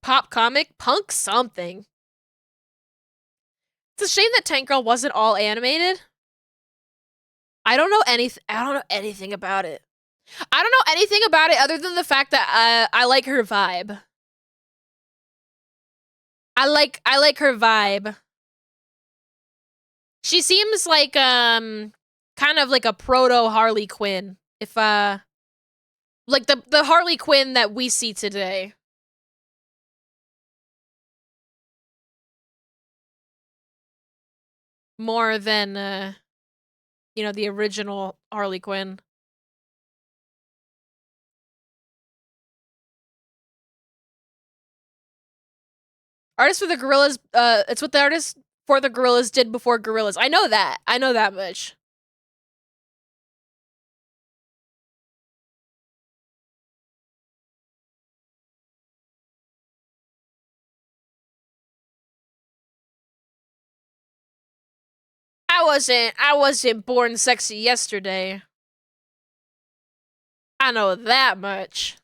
Speaker 1: Pop comic, punk something. It's a shame that Tank Girl wasn't all animated. I don't know anything about it. I don't know anything about it other than the fact that I like her vibe. I like her vibe. She seems like kind of like a proto Harley Quinn. If like the Harley Quinn that we see today. More than you know, the original Harley Quinn. Artists for the Gorillas, it's what the artists for the Gorillas did before Gorillas. I know that. I know that much. I wasn't born sexy yesterday. I know that much.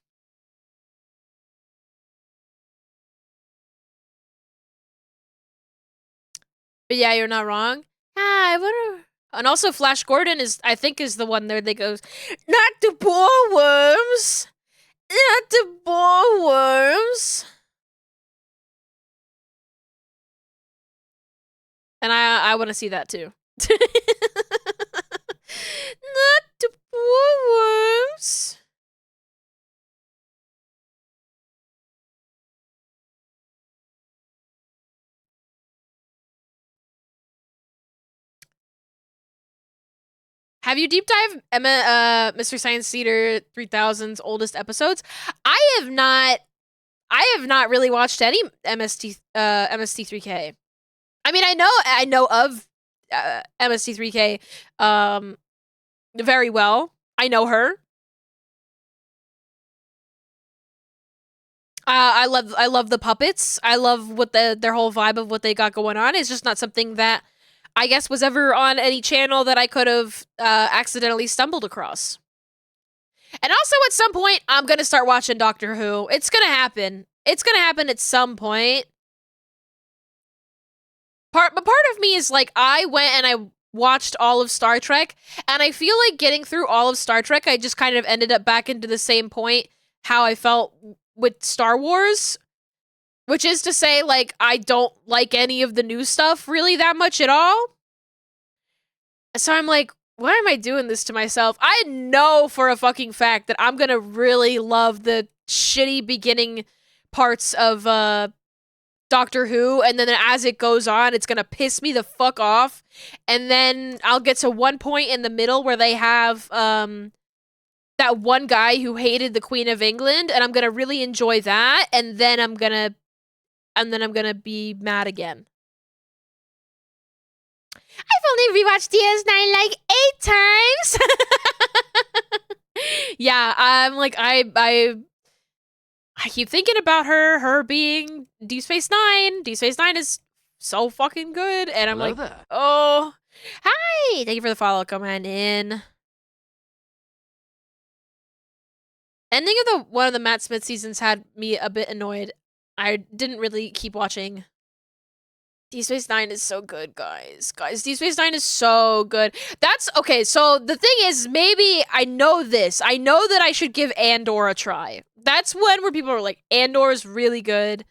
Speaker 1: But yeah, you're not wrong. I wonder. And also, Flash Gordon I think, is the one there that goes, not the bollworms, not the bollworms. And I want to see that too. Not the bollworms. Have you deep dive Mr. Science Theater 3000's oldest episodes? I have not really watched any MST3K. I mean, I know of MST3K very well. I know her. I love the puppets. I love what their whole vibe of what they got going on. It's just not something that I guess was ever on any channel that I could have accidentally stumbled across. And also, at some point, I'm gonna start watching Doctor Who. It's gonna happen. It's gonna happen at some point. But part of me is like, I went and I watched all of Star Trek, and I feel like getting through all of Star Trek, I just kind of ended up back into the same point how I felt with Star Wars. Which is to say, like, I don't like any of the new stuff really that much at all. So I'm like, why am I doing this to myself? I know for a fucking fact that I'm gonna really love the shitty beginning parts of Doctor Who, and then as it goes on, it's gonna piss me the fuck off. And then I'll get to one point in the middle where they have that one guy who hated the Queen of England, and I'm gonna really enjoy that, and then I'm gonna be mad again. I've only rewatched DS9 like 8 times. Yeah, I'm like, I keep thinking about her being Deep Space Nine. Deep Space Nine is so fucking good, and I'm like,
Speaker 2: there.
Speaker 1: oh, hi, thank you for the follow. Come on in. Ending of one of the Matt Smith seasons had me a bit annoyed. I didn't really keep watching. Deep Space Nine is so good, guys. Deep Space Nine is so good. That's okay. So the thing is, maybe I know this. I know that I should give Andor a try. That's one where people are like, Andor is really good.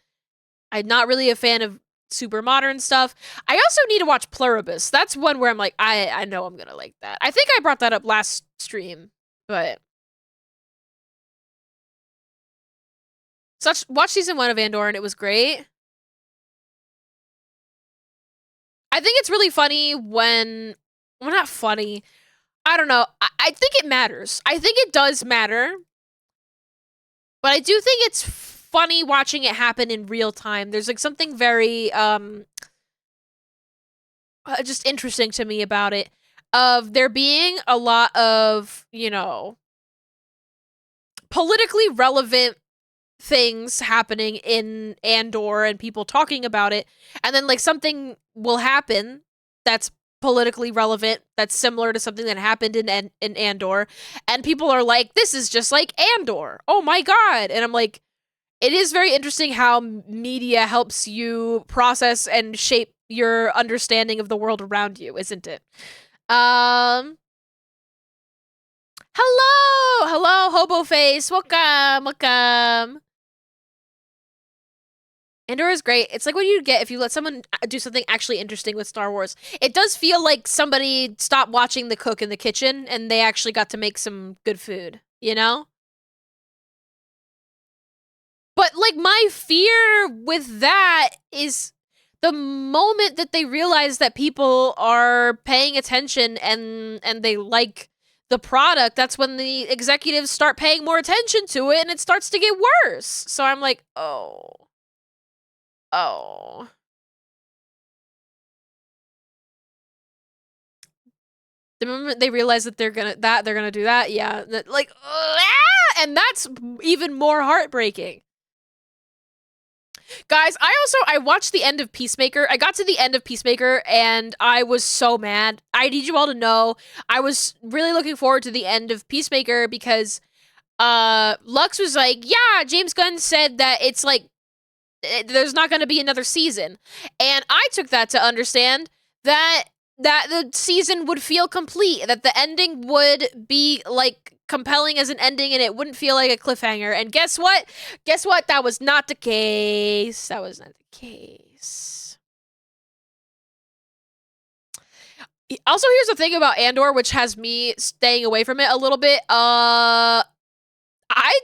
Speaker 1: I'm not really a fan of super modern stuff. I also need to watch Pluribus. That's one where I'm like, I know I'm gonna like that. I think I brought that up last stream, but watch season 1 of Andor and it was great. I think it's really funny when, well, not funny. I don't know. I think it matters. I think it does matter. But I do think it's funny watching it happen in real time. There's like something very just interesting to me about it. Of there being a lot of, you know, politically relevant things happening in Andor and people talking about it, and then like something will happen that's politically relevant that's similar to something that happened in Andor, and people are like, this is just like Andor, oh my god. And I'm like, it is very interesting how media helps you process and shape your understanding of the world around you, isn't it? Hello, Hobo Face, welcome. Andor is great. It's like what you get if you let someone do something actually interesting with Star Wars. It does feel like somebody stopped watching the cook in the kitchen and they actually got to make some good food, you know? But like my fear with that is the moment that they realize that people are paying attention and they like the product, that's when the executives start paying more attention to it and it starts to get worse. So I'm like, oh. The moment they realize that they're gonna do that, yeah, like, and that's even more heartbreaking. Guys, I watched the end of Peacemaker. I got to the end of Peacemaker and I was so mad. I need you all to know I was really looking forward to the end of Peacemaker because Lux was like, "Yeah, James Gunn said that it's like there's not going to be another season." And I took that to understand that the season would feel complete, that the ending would be like compelling as an ending and it wouldn't feel like a cliffhanger. And guess what? Guess what? That was not the case. That was not the case. Also, here's the thing about Andor, which has me staying away from it a little bit. I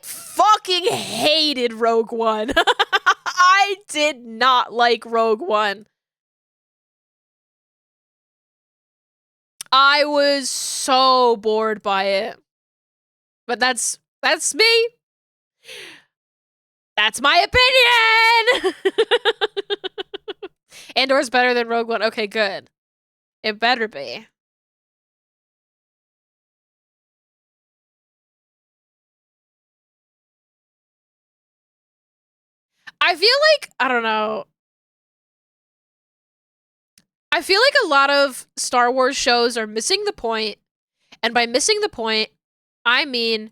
Speaker 1: fucking hated Rogue One. I did not like Rogue One. I was so bored by it. But that's me. That's my opinion. Andor's better than Rogue One. Okay, good. It better be. I feel like, I don't know. I feel like a lot of Star Wars shows are missing the point. And by missing the point, I mean,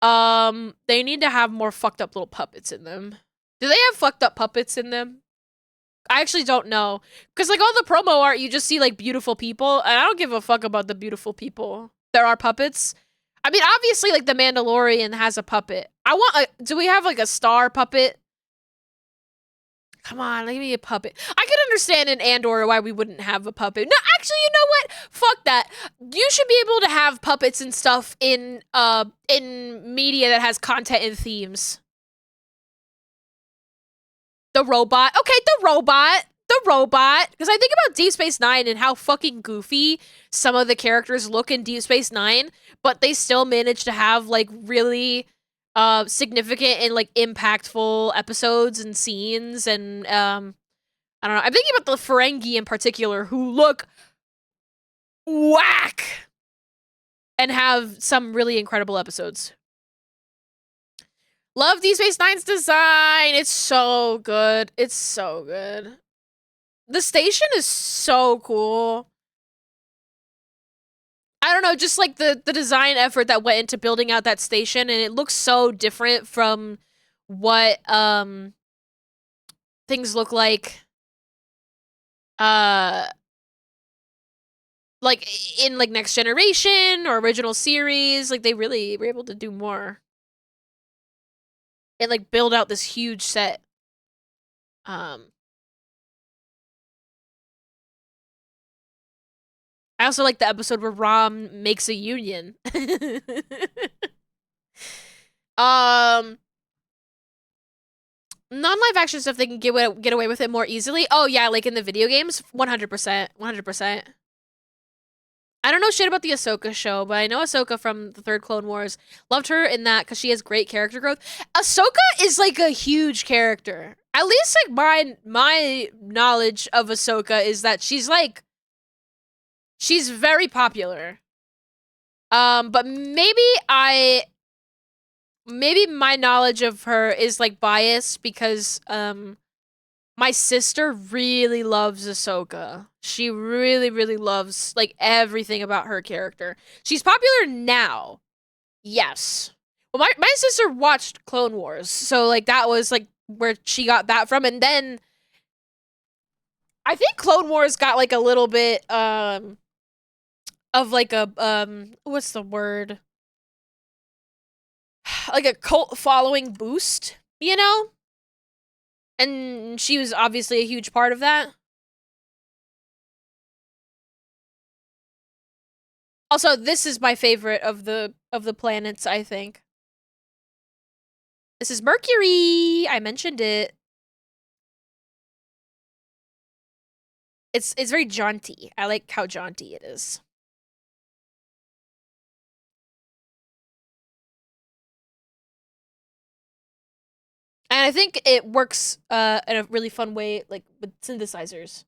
Speaker 1: they need to have more fucked up little puppets in them. Do they have fucked up puppets in them? I actually don't know. Because, like, all the promo art, you just see, like, beautiful people. And I don't give a fuck about the beautiful people. There are puppets. I mean, obviously, like, The Mandalorian has a puppet. I want a... Do we have, like, a star puppet? Come on, give me a puppet. I could understand in Andor why we wouldn't have a puppet. No, actually, you know what? Fuck that. You should be able to have puppets and stuff in media that has content and themes. The robot. Okay, the robot. The robot. Because I think about Deep Space Nine and how fucking goofy some of the characters look in Deep Space Nine, but they still manage to have, like, really significant and, like, impactful episodes and scenes. And, I don't know. I'm thinking about the Ferengi in particular, who look whack and have some really incredible episodes. Love Deep Space Nine's design. It's so good. It's so good. The station is so cool. I don't know, just like the design effort that went into building out that station, and it looks so different from what things look like in like Next Generation or original series. Like, they really were able to do more and like build out this huge set. I also like the episode where Rom makes a union. Non-live action stuff, they can get away with it more easily. Oh yeah, like in the video games, 100%, 100%. I don't know shit about the Ahsoka show, but I know Ahsoka from the third Clone Wars. Loved her in that because she has great character growth. Ahsoka is like a huge character. At least like my knowledge of Ahsoka is that she's like, she's very popular. But maybe my knowledge of her is like biased because my sister really loves Ahsoka. She really, really loves like everything about her character. She's popular now. Yes. Well, my sister watched Clone Wars, so like that was like where she got that from. And then I think Clone Wars got like a little bit of like a what's the word? Like a cult following boost, you know? And she was obviously a huge part of that. Also, this is my favorite of the planets, I think. This is Mercury. I mentioned it. It's very jaunty. I like how jaunty it is. And I think it works in a really fun way, like with synthesizers.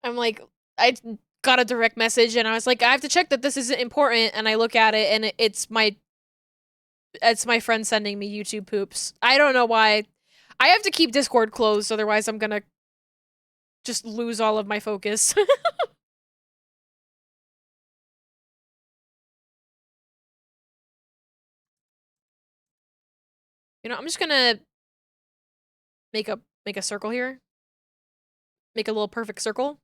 Speaker 1: I'm like, I got a direct message and I was like, I have to check that this isn't important. And I look at it and it's my It's my friend sending me YouTube poops. I don't know why. I have to keep Discord closed, otherwise I'm gonna just lose all of my focus. You know, I'm just gonna make a circle here. Make a little perfect circle.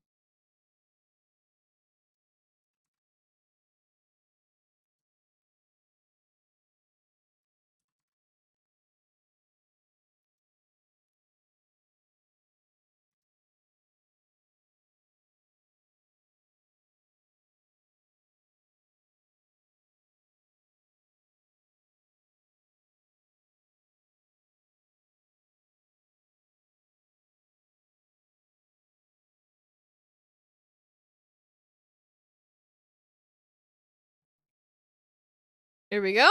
Speaker 1: Here we go.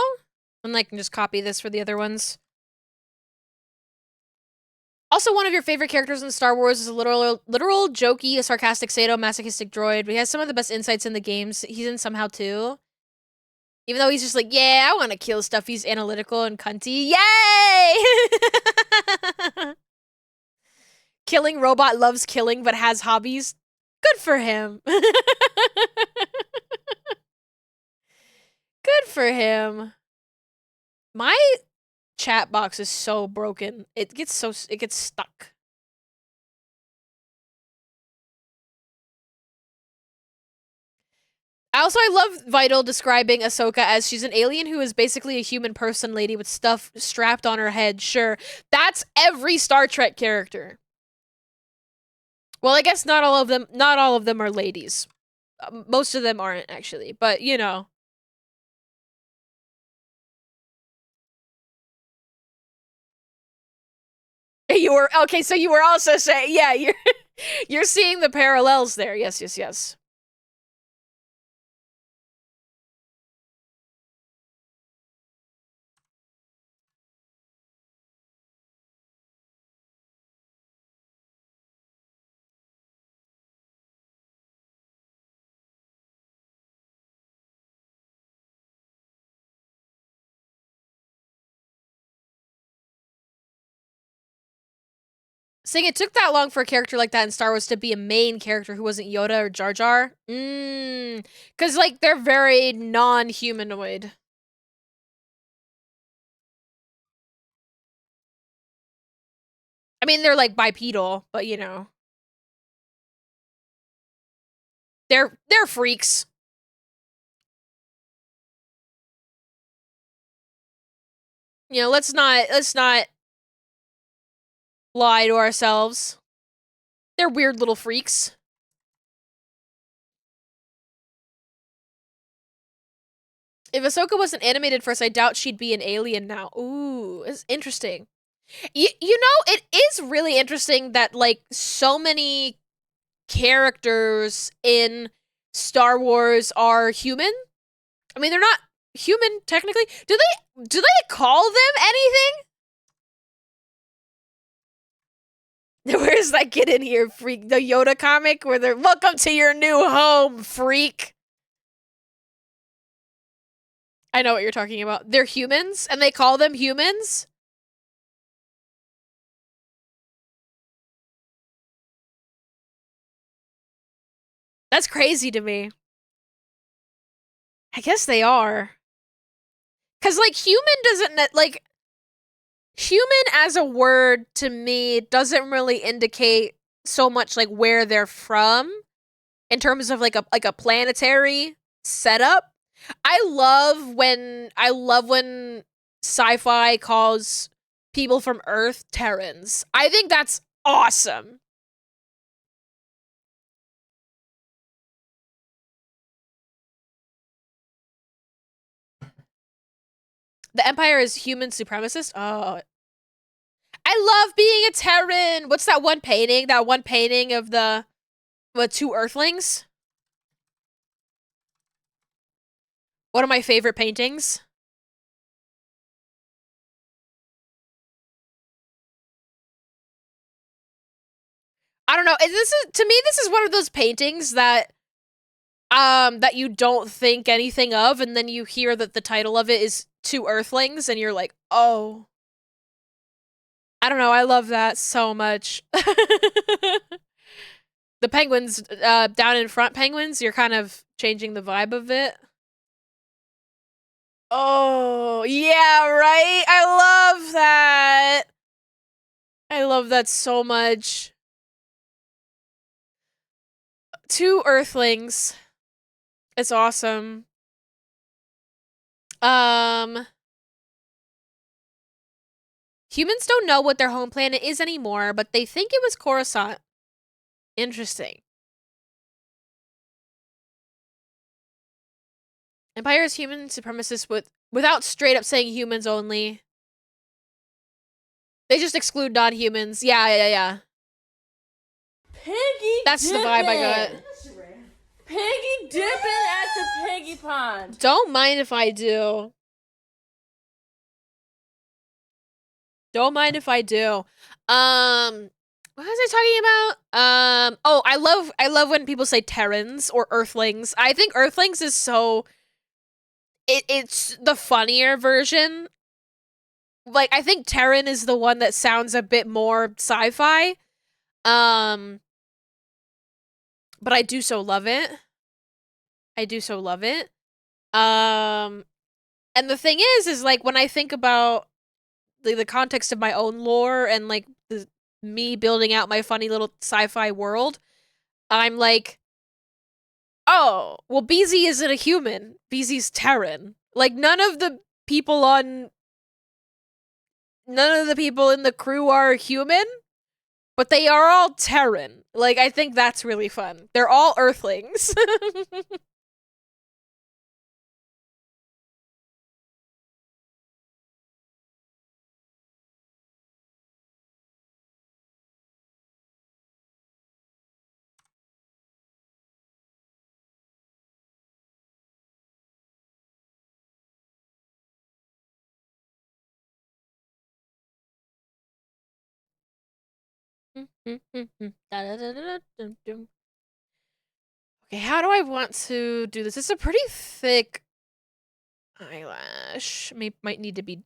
Speaker 1: And I can just copy this for the other ones. Also, one of your favorite characters in Star Wars is a literal jokey, a sarcastic, sadomasochistic droid, but he has some of the best insights in the games. He's in somehow too. Even though he's just like, yeah, I want to kill stuff. He's analytical and cunty. Yay! Killing robot loves killing, but has hobbies. Good for him. Good for him. My chat box is so broken. It gets stuck. I love Vital describing Ahsoka as she's an alien who is basically a human person lady with stuff strapped on her head. Sure, that's every Star Trek character. Well, I guess not all of them are ladies. Most of them aren't actually, but you know. You were okay, so you were also saying, yeah, you're seeing the parallels there. Yes, yes, yes. Saying it took that long for a character like that in Star Wars to be a main character who wasn't Yoda or Jar Jar. Because, like, they're very non-humanoid. I mean, they're, like, bipedal, but, you know. They're freaks. You know, let's not lie to ourselves. They're weird little freaks. If Ahsoka wasn't animated first, I doubt she'd be an alien now. Ooh, it's interesting. You know, it is really interesting that, like, so many characters in Star Wars are human. I mean, they're not human, technically. Do they call them anything? Where's that kid in here, freak? The Yoda comic where they're, welcome to your new home, freak. I know what you're talking about. They're humans, and they call them humans? That's crazy to me. I guess they are. Because, like, human doesn't, like, human as a word to me doesn't really indicate so much, like, where they're from in terms of, like, a planetary setup. I love when sci-fi calls people from Earth Terrans. I think that's awesome. The Empire is human supremacist? Oh. I love being a Terran! What's that one painting? That one painting of the two Earthlings? One of my favorite paintings. I don't know. To me, this is one of those paintings that that you don't think anything of, and then you hear that the title of it is two Earthlings, and you're like, oh. I don't know, I love that so much. The penguins, down in front penguins, you're kind of changing the vibe of it. Oh, yeah, right? I love that. I love that so much. Two Earthlings. It's awesome. Humans don't know what their home planet is anymore, but they think it was Coruscant. Interesting. Empire is human supremacist without straight up saying humans only. They just exclude non-humans. Yeah.
Speaker 4: Piggy
Speaker 1: That's
Speaker 4: dipping.
Speaker 1: the vibe I got.
Speaker 4: Piggy dipping at the piggy pond.
Speaker 1: Don't mind if I do. Don't mind if I do. What was I talking about? Oh, I love when people say Terrans or Earthlings. I think Earthlings is so it's the funnier version. Like, I think Terran is the one that sounds a bit more sci-fi. But I do so love it. I do so love it. And the thing is like when I think about the context of my own lore and like me building out my funny little sci-fi world, I'm like, oh, well, BZ isn't a human. BZ's Terran. Like, none of the people in the crew are human, but they are all Terran. Like, I think that's really fun. They're all Earthlings. Okay, how do I want to do this? It's a pretty thick eyelash. Might need to be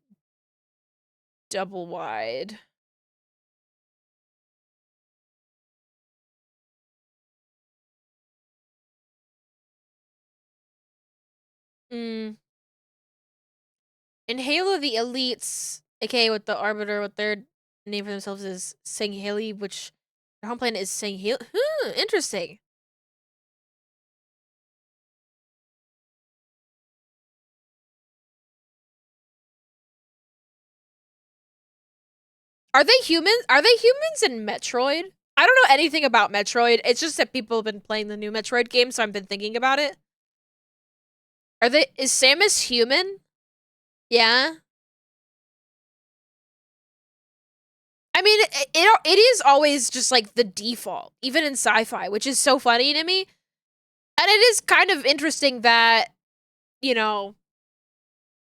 Speaker 1: double wide. In Halo, the elites, aka with the Arbiter, what their name for themselves is Sangheli, which their home planet is Sangheli. Interesting. Are they humans? Are they humans in Metroid? I don't know anything about Metroid. It's just that people have been playing the new Metroid game, so I've been thinking about it. Is Samus human? Yeah. I mean, it is always just like the default, even in sci-fi, which is so funny to me. And it is kind of interesting that, you know,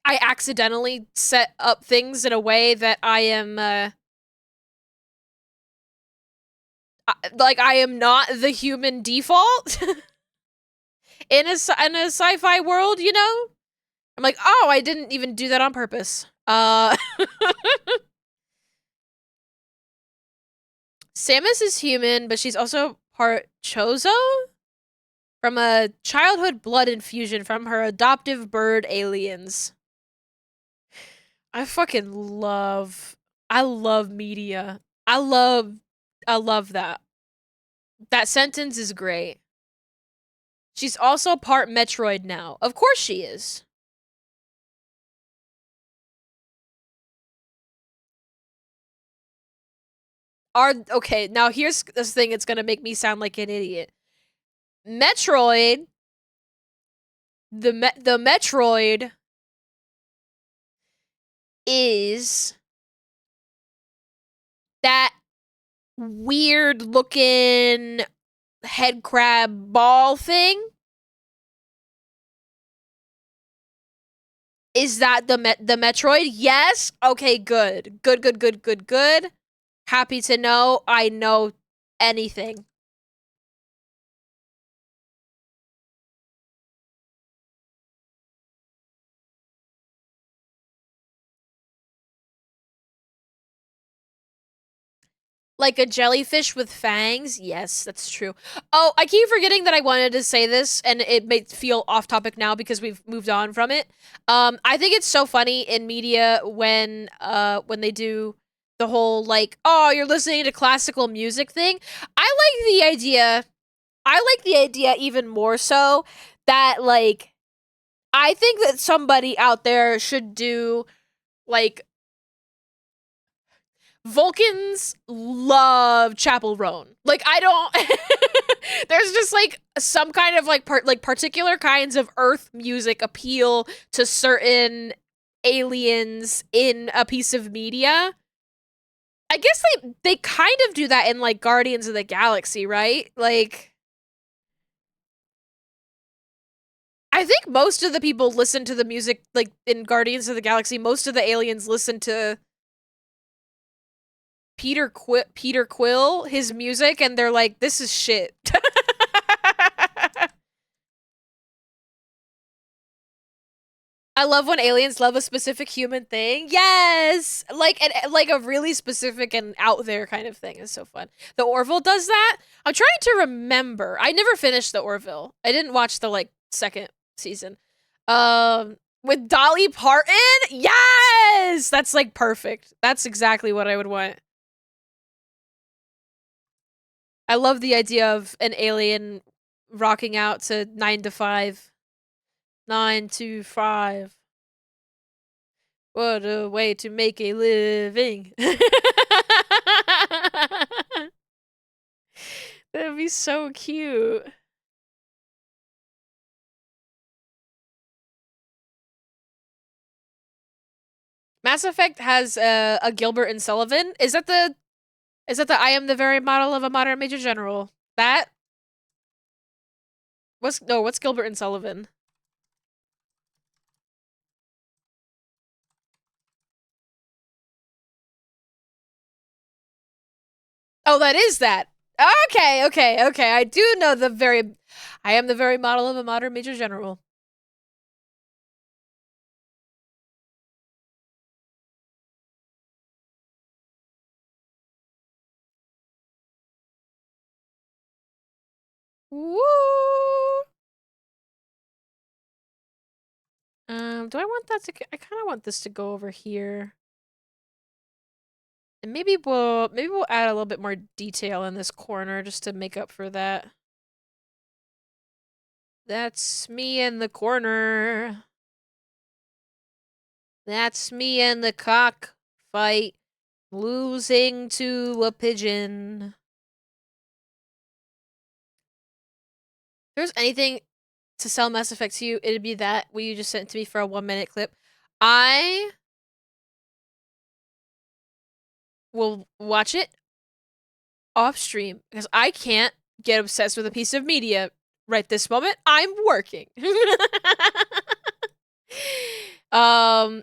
Speaker 1: I accidentally set up things in a way that I am, like I am not the human default in a sci-fi world, you know? I'm like, oh, I didn't even do that on purpose. Samus is human, but she's also part Chozo from a childhood blood infusion from her adoptive bird aliens. I love media. I love that. That sentence is great. She's also part Metroid now. Of course she is. Okay, now here's this thing that's gonna make me sound like an idiot. Metroid, the Metroid is that weird looking head crab ball thing. Is that the Metroid? Yes. Okay, good. Good. Happy to know I know anything. Like a jellyfish with fangs? Yes, that's true. Oh, I keep forgetting that I wanted to say this, and it may feel off topic now because we've moved on from it. I think it's so funny in media when they do the whole like, oh, you're listening to classical music thing. I like the idea even more so that like I think that somebody out there should do like Vulcans love Chapel Roan. Like I don't there's just like some kind of like particular kinds of earth music appeal to certain aliens in a piece of media. I guess they kind of do that in like Guardians of the Galaxy, right? Like I think most of the people listen to the music like in Guardians of the Galaxy, most of the aliens listen to Peter Quill, his music, and they're like, this is shit. I love when aliens love a specific human thing. Yes! Like like a really specific and out there kind of thing is so fun. The Orville does that. I'm trying to remember. I never finished the Orville. I didn't watch the like second season. With Dolly Parton? Yes! That's like perfect. That's exactly what I would want. I love the idea of an alien rocking out to 9 to 5. 9 to 5. What a way to make a living. That'd be so cute. Mass Effect has a Gilbert and Sullivan. Is that the I am the very model of a modern major general? That? What's Gilbert and Sullivan? Oh, that is that. Okay. I do know I am the very model of a modern major general. Woo! Do I want that to I kind of want this to go over here. And maybe we'll add a little bit more detail in this corner just to make up for that. That's me in the corner. That's me in the cockfight, losing to a pigeon. If there's anything to sell Mass Effect to you, it'd be that what you just sent to me for a 1-minute clip. I will watch it off stream because I can't get obsessed with a piece of media right this moment. I'm working. I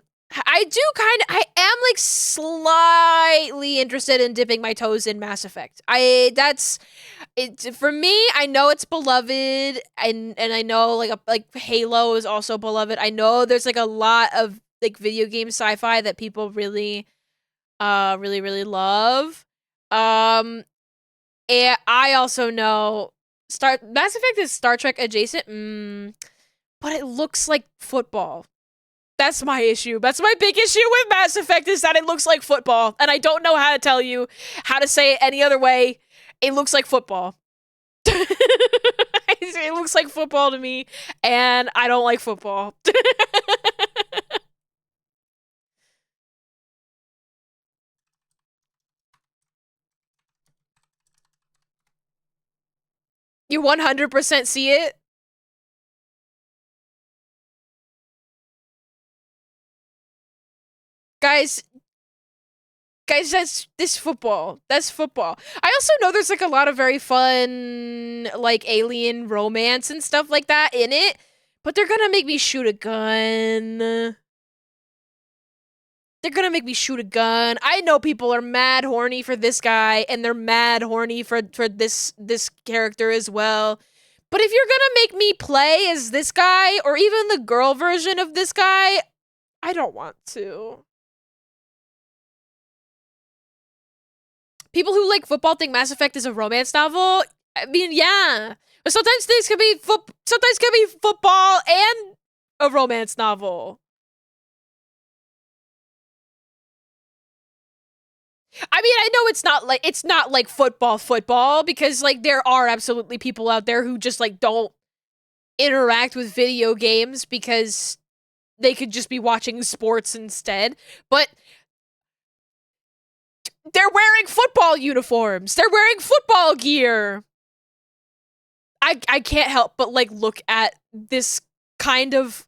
Speaker 1: am like slightly interested in dipping my toes in Mass Effect. That's it for me. I know it's beloved, and I know like Halo is also beloved. I know there's like a lot of like video game sci-fi that people really really love. And I also know Mass Effect is Star Trek adjacent, but it looks like football. That's my issue. That's my big issue with Mass Effect is that it looks like football, and I don't know how to tell you how to say it any other way. It looks like football. It looks like football to me, and I don't like football. You 100% see it? Guys, that's this football. That's football. I also know there's like a lot of very fun like alien romance and stuff like that in it, but they're gonna make me shoot a gun. They're gonna make me shoot a gun. I know people are mad horny for this guy, and they're mad horny for this character as well. But if you're gonna make me play as this guy, or even the girl version of this guy, I don't want to. people who like football think Mass Effect is a romance novel. I mean, yeah, but sometimes things can be football and a romance novel. I mean, I know it's not like football because like there are absolutely people out there who just like don't interact with video games because they could just be watching sports instead. But they're wearing football uniforms. They're wearing football gear. I can't help but like look at this kind of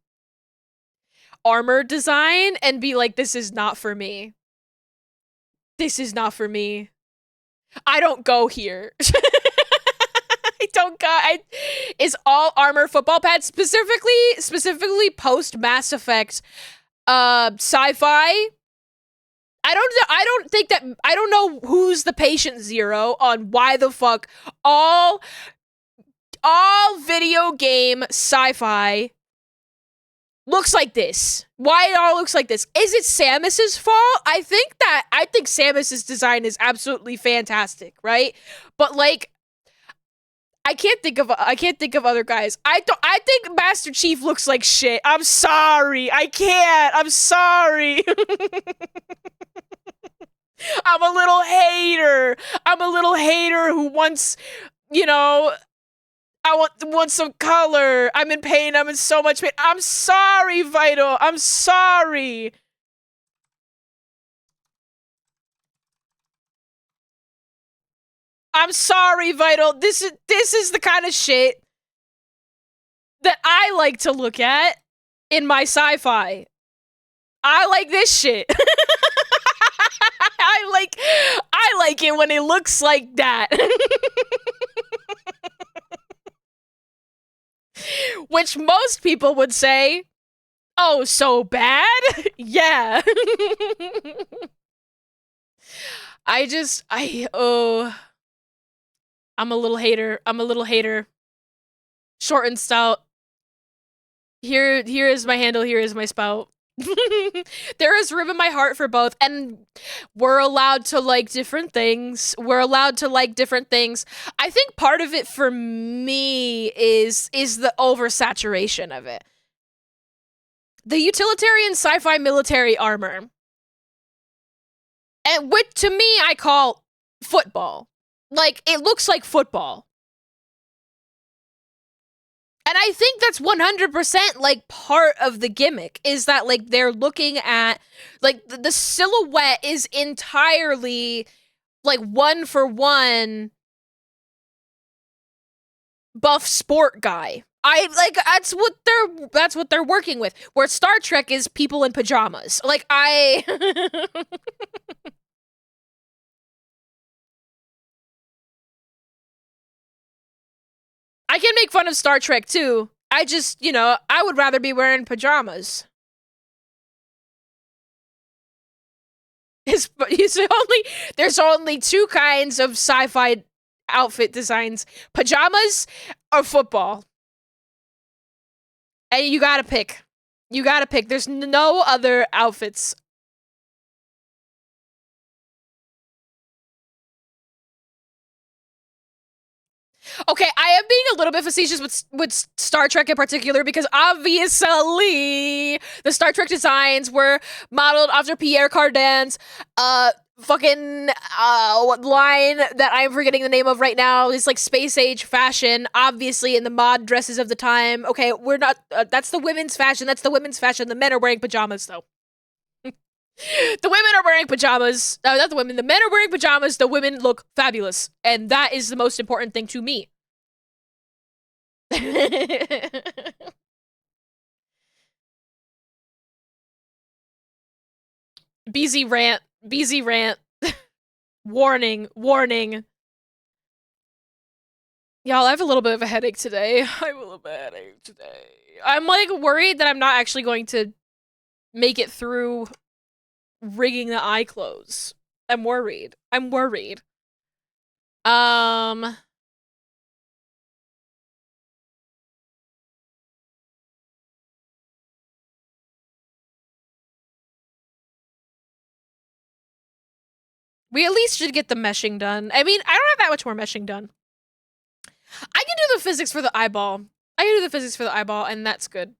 Speaker 1: armor design and be like, this is not for me. This is not for me. I don't go here. I don't go. Is all armor football pads specifically post Mass Effect sci-fi? I don't think that I don't know who's the patient zero on why the fuck all video game sci-fi looks like this. Why it all looks like this. Is it Samus's fault? I think Samus's design is absolutely fantastic, right? But like I can't think of other guys. I think Master Chief looks like shit. I'm sorry. I can't. I'm sorry. I'm a little hater. I'm a little hater who wants, you know, I want some color. I'm in pain. I'm in so much pain. I'm sorry, Vital. I'm sorry. I'm sorry, Vital. This is the kind of shit that I like to look at in my sci-fi. I like this shit. I like it when it looks like that. Which most people would say, oh, so bad? Yeah. I'm a little hater. I'm a little hater. Short and stout. Here is my handle, here is my spout. There is room in my heart for both, and we're allowed to like different things. I think part of it for me is the oversaturation of it. The utilitarian sci-fi military armor. And which to me I call football. Like, it looks like football. And I think that's 100% like part of the gimmick is that like they're looking at like the silhouette is entirely like one for one buff sport guy. I like that's what they're working with. Where Star Trek is people in pajamas. Like I I can make fun of Star Trek too. I just, I would rather be wearing pajamas. There's only two kinds of sci-fi outfit designs: pajamas or football. And you gotta pick. There's no other outfits. Okay, I am being a little bit facetious with Star Trek in particular because obviously the Star Trek designs were modeled after Pierre Cardin's fucking line that I'm forgetting the name of right now is like space age fashion, obviously in the mod dresses of the time. Okay, we're not that's the women's fashion. The men are wearing pajamas though. The women are wearing pajamas. Not the women. The men are wearing pajamas. The women look fabulous. And that is the most important thing to me. BZ rant. BZ rant. Warning. Warning. Y'all, I have a little bit of a headache today. I'm like worried that I'm not actually going to make it through rigging the eye close. I'm worried. We at least should get the meshing done. I mean, I don't have that much more meshing done. I can do the physics for the eyeball. I can do the physics for the eyeball, and that's good.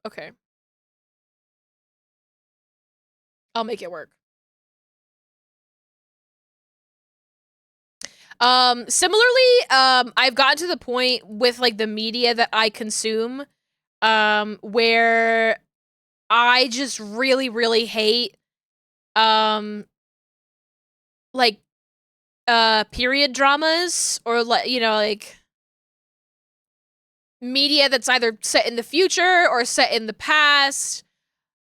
Speaker 1: Okay. I'll make it work. Similarly, I've gotten to the point with, like, the media that I consume, where I just really, really hate, like, period dramas or, like, you know, like, media that's either set in the future or set in the past,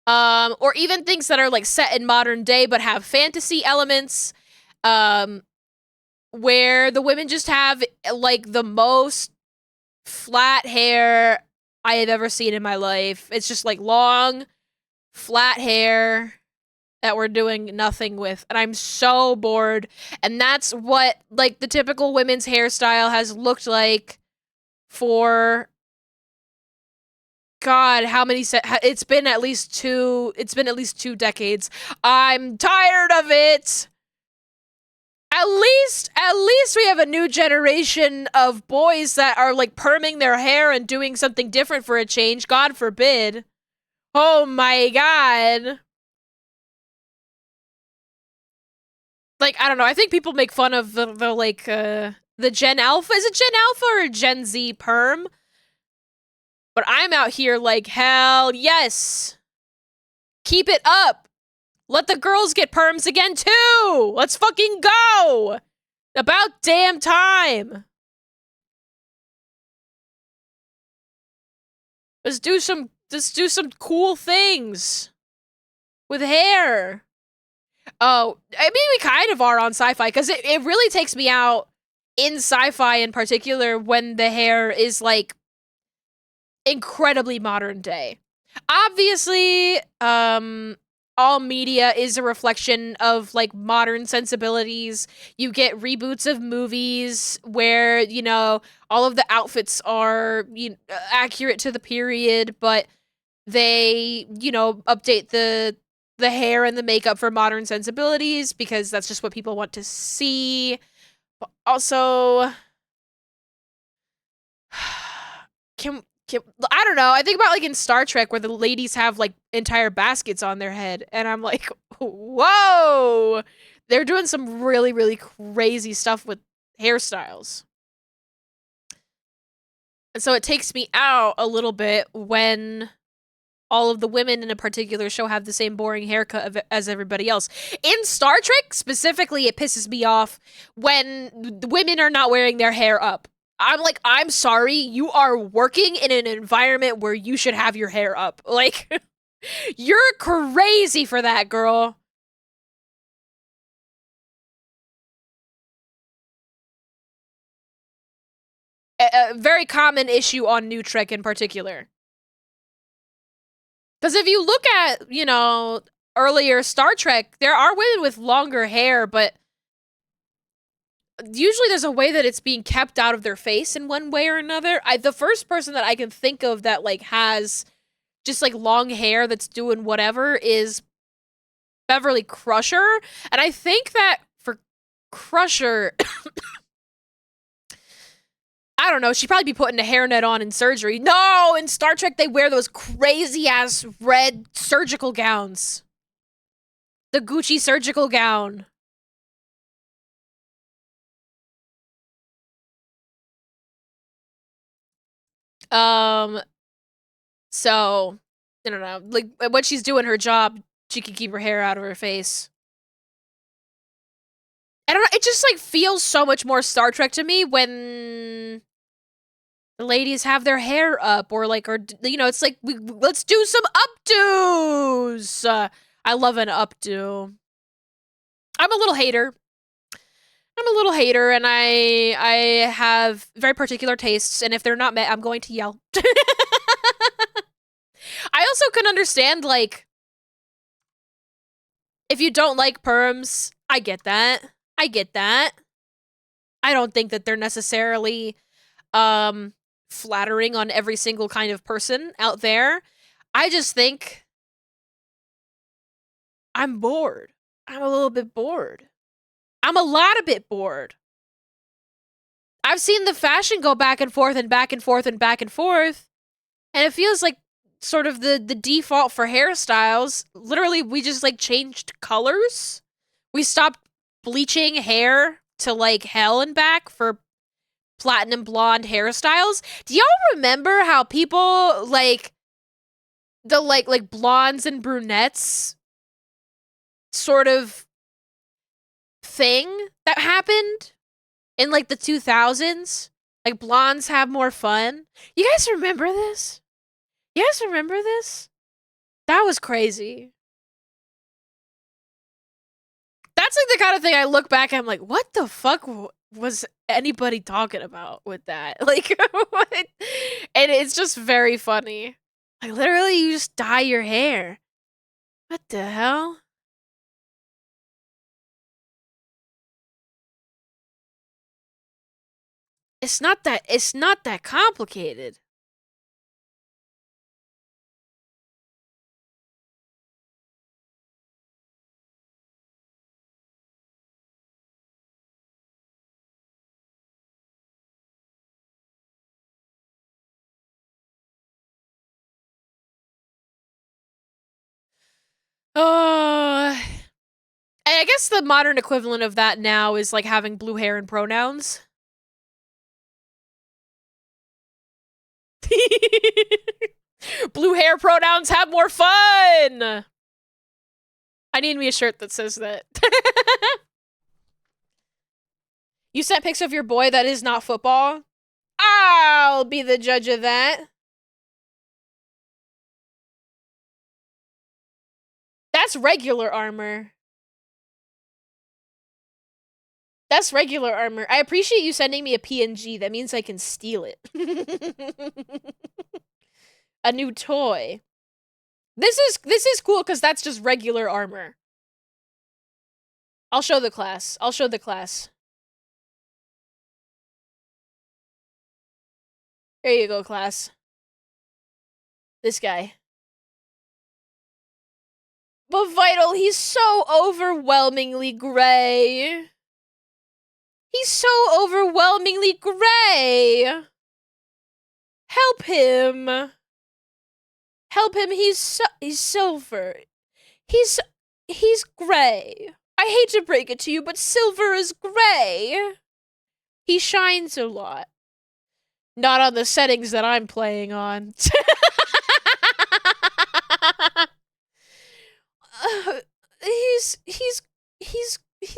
Speaker 1: or even things that are, like, set in modern day but have fantasy elements, where the women just have, like, the most flat hair I have ever seen in my life. It's just, like, long, flat hair that we're doing nothing with, and I'm so bored, and that's what, like, the typical women's hairstyle has looked like for, God, how many it's been at least 2 decades. I'm tired of it! At least we have a new generation of boys that are, like, perming their hair and doing something different for a change, God forbid. Oh my god. Like, I don't know, I think people make fun of the Gen Alpha. Is it Gen Alpha or Gen Z perm? But I'm out here like, hell yes! Keep it up! Let the girls get perms again, too! Let's fucking go! About damn time! Let's do some cool things with hair. Oh, I mean, we kind of are on sci-fi, because it really takes me out in sci-fi in particular when the hair is, like, incredibly modern day. Obviously, all media is a reflection of, like, modern sensibilities. You get reboots of movies where, you know, all of the outfits are accurate to the period, but they, you know, update the hair and the makeup for modern sensibilities because that's just what people want to see. But also, I don't know. I think about, like, in Star Trek where the ladies have, like, entire baskets on their head, and I'm like, whoa! They're doing some really, really crazy stuff with hairstyles. And so it takes me out a little bit when all of the women in a particular show have the same boring haircut as everybody else. In Star Trek, specifically, it pisses me off when women are not wearing their hair up. I'm like, I'm sorry, you are working in an environment where you should have your hair up. Like, you're crazy for that, girl. A very common issue on New Trek in particular. Because if you look at, you know, earlier Star Trek, there are women with longer hair, but usually there's a way that it's being kept out of their face in one way or another. The first person that I can think of that, like, has just, like, long hair that's doing whatever is Beverly Crusher. And I think that for Crusher, I don't know, she'd probably be putting a hairnet on in surgery. No, in Star Trek, they wear those crazy-ass red surgical gowns. The Gucci surgical gown. So, I don't know, like, when she's doing her job, she can keep her hair out of her face. I don't know, it just, like, feels so much more Star Trek to me when the ladies have their hair up, or, like, or, you know, it's like, let's do some updos! I love an updo. I'm a little hater. And I have very particular tastes, and if they're not met, I'm going to yell. I also can understand, like, if you don't like perms, I get that. I don't think that they're necessarily, flattering on every single kind of person out there. I just think I'm bored. I'm a little bit bored. I'm a lot a bit bored. I've seen the fashion go back and forth and back and forth and back and forth, and it feels like sort of the default for hairstyles. Literally, we just like changed colors. We stopped bleaching hair to like hell and back for platinum blonde hairstyles. Do y'all remember how people like the like blondes and brunettes sort of thing that happened in like the 2000s? Like blondes have more fun. You guys remember this? You guys remember this? That was crazy. That's like the kind of thing I look back and I'm like, what the fuck was anybody talking about with that? Like, what? And it's just very funny. Like, literally, you just dye your hair. What the hell? It's not that complicated. Oh, I guess the modern equivalent of that now is like having blue hair and pronouns. Blue hair pronouns have more fun. I need me a shirt that says that. You sent pics of your boy that is not football? I'll be the judge of that. That's regular armor. That's regular armor. I appreciate you sending me a PNG. That means I can steal it. A new toy. This is cool because that's just regular armor. I'll show the class. I'll show the class. There you go, class. This guy. But Vital, he's so overwhelmingly gray. He's so overwhelmingly gray. Help him. Help him, he's silver. He's gray. I hate to break it to you, but silver is gray. He shines a lot. Not on the settings that I'm playing on. He's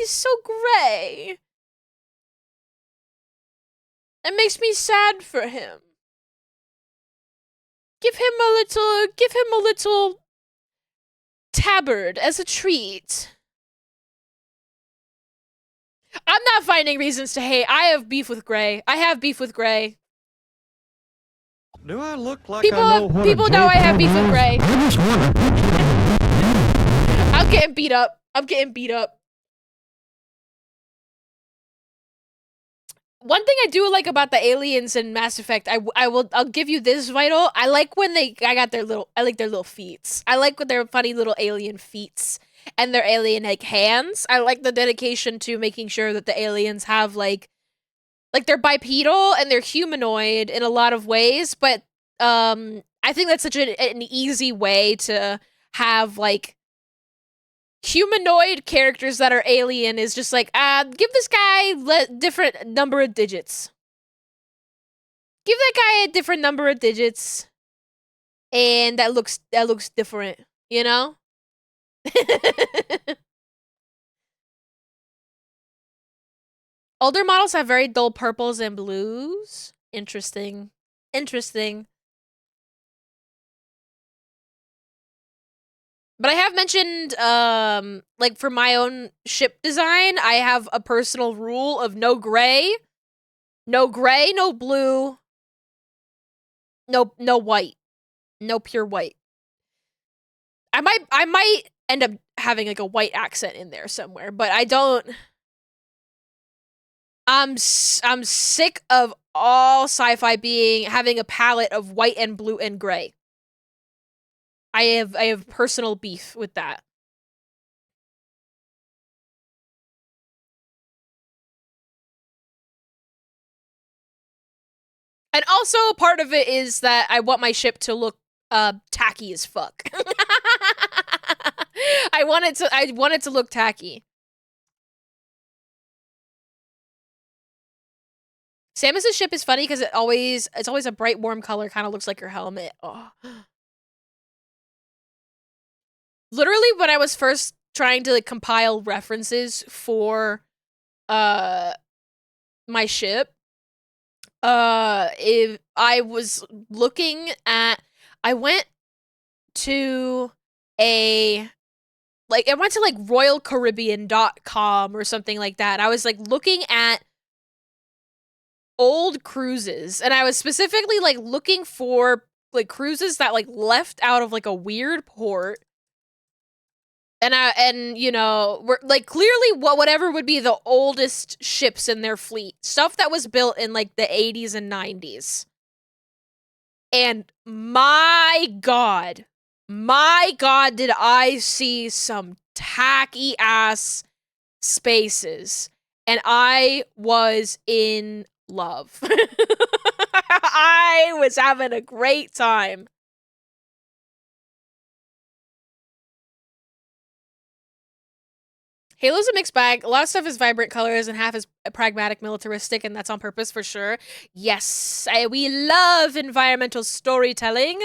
Speaker 1: so gray. It makes me sad for him. Give him a little tabard as a treat. I'm not finding reasons to hate. I have beef with Gray. I have beef with Gray.
Speaker 2: Do I look like
Speaker 1: People
Speaker 2: I know what
Speaker 1: people
Speaker 2: a
Speaker 1: know I have
Speaker 2: JPEG
Speaker 1: beef with
Speaker 2: is?
Speaker 1: Gray.
Speaker 2: I just want a picture.
Speaker 1: I'm getting beat up. I'm getting beat up. One thing I do like about the aliens in Mass Effect, I'll give you this, Vital. I like when I like their little feats. I like when their funny little alien feats and their alien like hands. I like the dedication to making sure that the aliens have like they're bipedal and they're humanoid in a lot of ways, but I think that's such an easy way to have like humanoid characters that are alien is just like, give this guy different number of digits. Give that guy a different number of digits. And that looks different, you know? Older models have very dull purples and blues. Interesting. Interesting. But I have mentioned, like for my own ship design, I have a personal rule of no gray, no blue, no white, no pure white. I might end up having like a white accent in there somewhere, but I don't. I'm sick of all sci-fi having a palette of white and blue and gray. I have personal beef with that. And also part of it is that I want my ship to look tacky as fuck. I want it to look tacky. Samus's ship is funny because it's always a bright warm color, kind of looks like your helmet. Oh. Literally when I was first trying to like compile references for my ship, if I was looking at, I went to a, like, I went to like royalcaribbean.com or something like that. I was like looking at old cruises, and I was specifically like looking for like cruises that like left out of like a weird port. And you know, we're like clearly whatever would be the oldest ships in their fleet, stuff that was built in like the 80s and 90s. And my god, did I see some tacky ass spaces, and I was in love. I was having a great time. Halo's a mixed bag. A lot of stuff is vibrant colors and half is pragmatic, militaristic, and that's on purpose for sure. Yes, we love environmental storytelling.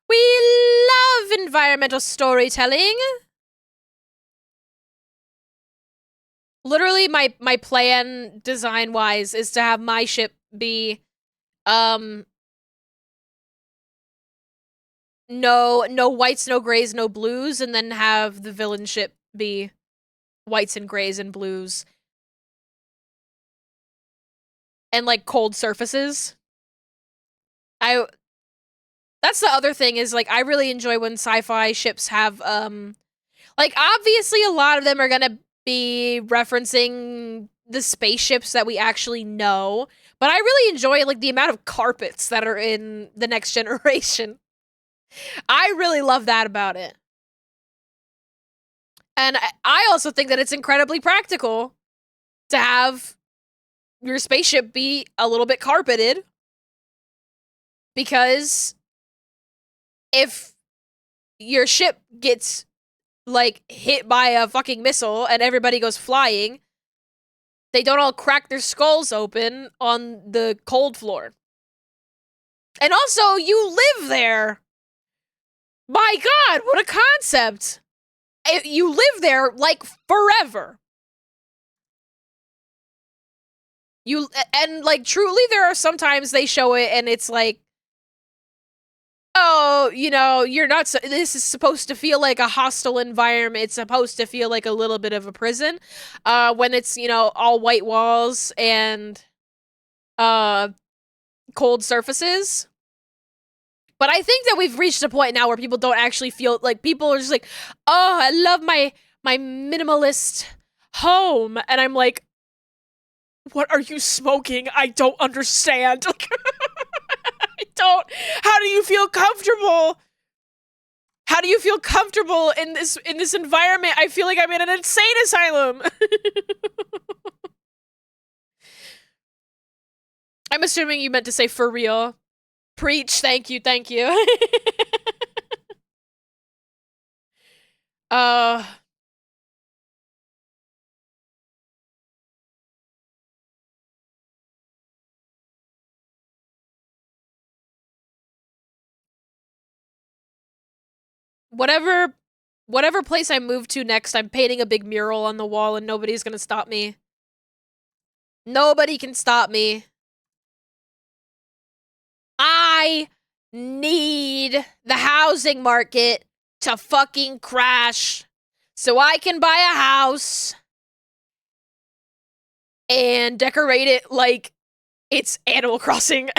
Speaker 1: We love environmental storytelling. Literally, my plan design-wise is to have my ship be, no whites, no grays, no blues, and then have the villain ship be whites and grays and blues. And, like, cold surfaces. That's the other thing is, like, I really enjoy when sci-fi ships have, like, obviously a lot of them are gonna be referencing the spaceships that we actually know, but I really enjoy, like, the amount of carpets that are in the Next Generation. I really love that about it. And I also think that it's incredibly practical to have your spaceship be a little bit carpeted, because if your ship gets, like, hit by a fucking missile and everybody goes flying, they don't all crack their skulls open on the cold floor. And also, you live there! My god, what a concept! You live there, like, forever. And, like, truly, there are sometimes they show it and it's like, oh, you know, you're not, this is supposed to feel like a hostile environment. It's supposed to feel like a little bit of a prison. When it's, you know, all white walls and, cold surfaces. But I think that we've reached a point now where people don't actually feel, like, people are just like, oh, I love my minimalist home. And I'm like, what are you smoking? I don't understand. I don't. How do you feel comfortable? How do you feel comfortable in this environment? I feel like I'm in an insane asylum. I'm assuming you meant to say for real. Preach. Thank you. Thank you. Whatever place I move to next, I'm painting a big mural on the wall and nobody's gonna stop me. Nobody can stop me. I need the housing market to fucking crash so I can buy a house and decorate it like it's Animal Crossing.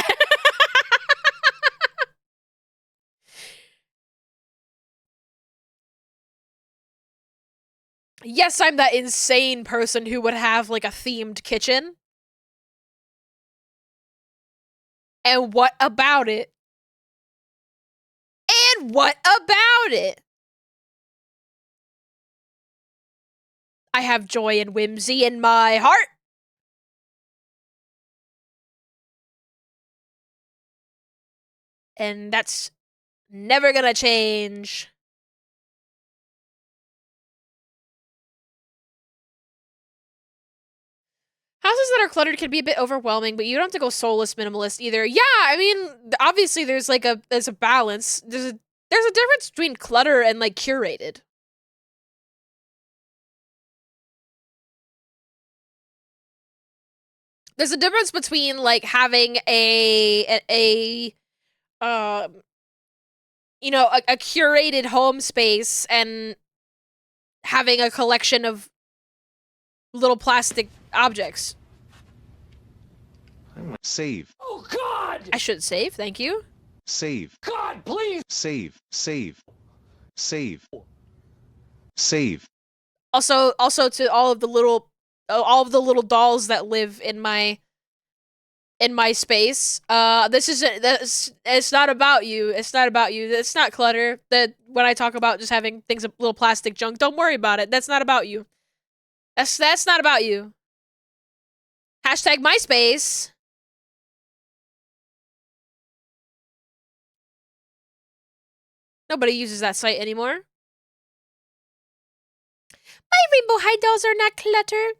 Speaker 1: Yes, I'm that insane person who would have, like, a themed kitchen. And what about it? And what about it? I have joy and whimsy in my heart. And that's never gonna change. Houses that are cluttered can be a bit overwhelming, but you don't have to go soulless minimalist either. Yeah, I mean, obviously there's like there's a balance. There's a difference between clutter and like curated. There's a difference between like having you know, a curated home space and having a collection of little plastic objects.
Speaker 5: Save.
Speaker 6: Oh God!
Speaker 1: I should save, thank you.
Speaker 5: Save.
Speaker 6: God, please!
Speaker 5: Save. Save. Save. Save.
Speaker 1: Also to all of the little dolls that live in my space. It's not about you. It's not about you. It's not clutter. That when I talk about just having things of little plastic junk, don't worry about it. That's not about you. That's not about you. Hashtag MySpace. Nobody uses that site anymore. My rainbow high dolls are not clutter.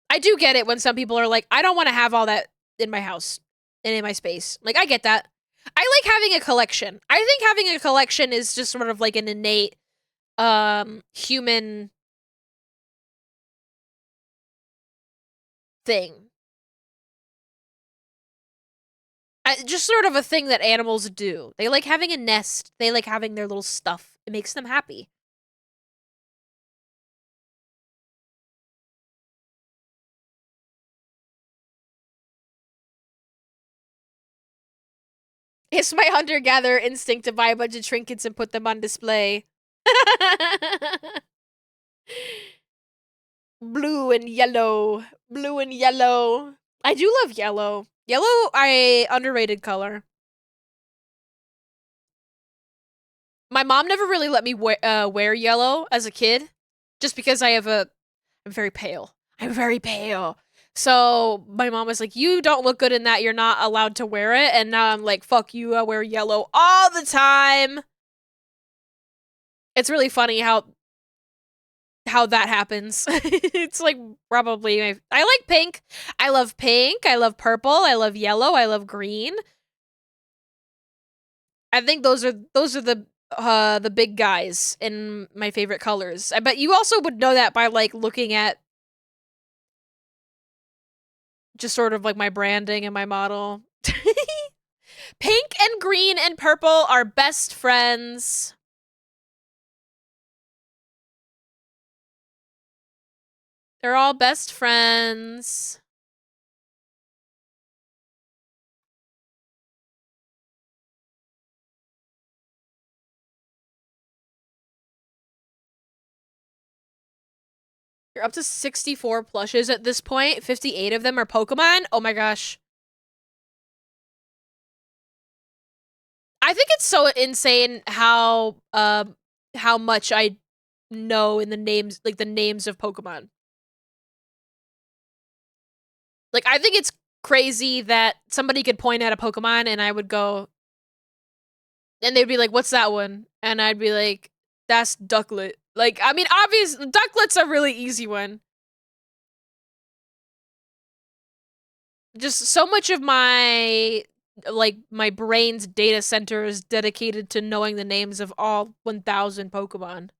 Speaker 1: I do get it when some people are like, I don't want to have all that in my house and in my space. Like, I get that. I like having a collection. I think having a collection is just sort of like an innate human thing. Just sort of a thing that animals do. They like having a nest. They like having their little stuff. It makes them happy. It's my hunter-gatherer instinct to buy a bunch of trinkets and put them on display. Blue and yellow. Blue and yellow. I do love yellow. Yellow, underrated color. My mom never really let me wear yellow as a kid, just because I'm very pale. I'm very pale. So my mom was like, you don't look good in that, you're not allowed to wear it. And now I'm like, fuck you, I wear yellow all the time. It's really funny how that happens. It's like probably I like pink. I love pink. I love purple. I love yellow. I love green. I think those are the big guys in my favorite colors. I bet you also would know that by like looking at just sort of like my branding and my model. Pink and green and purple are best friends. They're all best friends. You're up to 64 plushes at this point. 58 of them are Pokemon. Oh my gosh. I think it's so insane how much I know in the names, like the names of Pokemon. Like, I think it's crazy that somebody could point at a Pokemon and I would go, and they'd be like, what's that one? And I'd be like, that's Ducklet. Like, I mean, obviously, Ducklet's a really easy one. Just so much of my, like, my brain's data center is dedicated to knowing the names of all 1,000 Pokemon.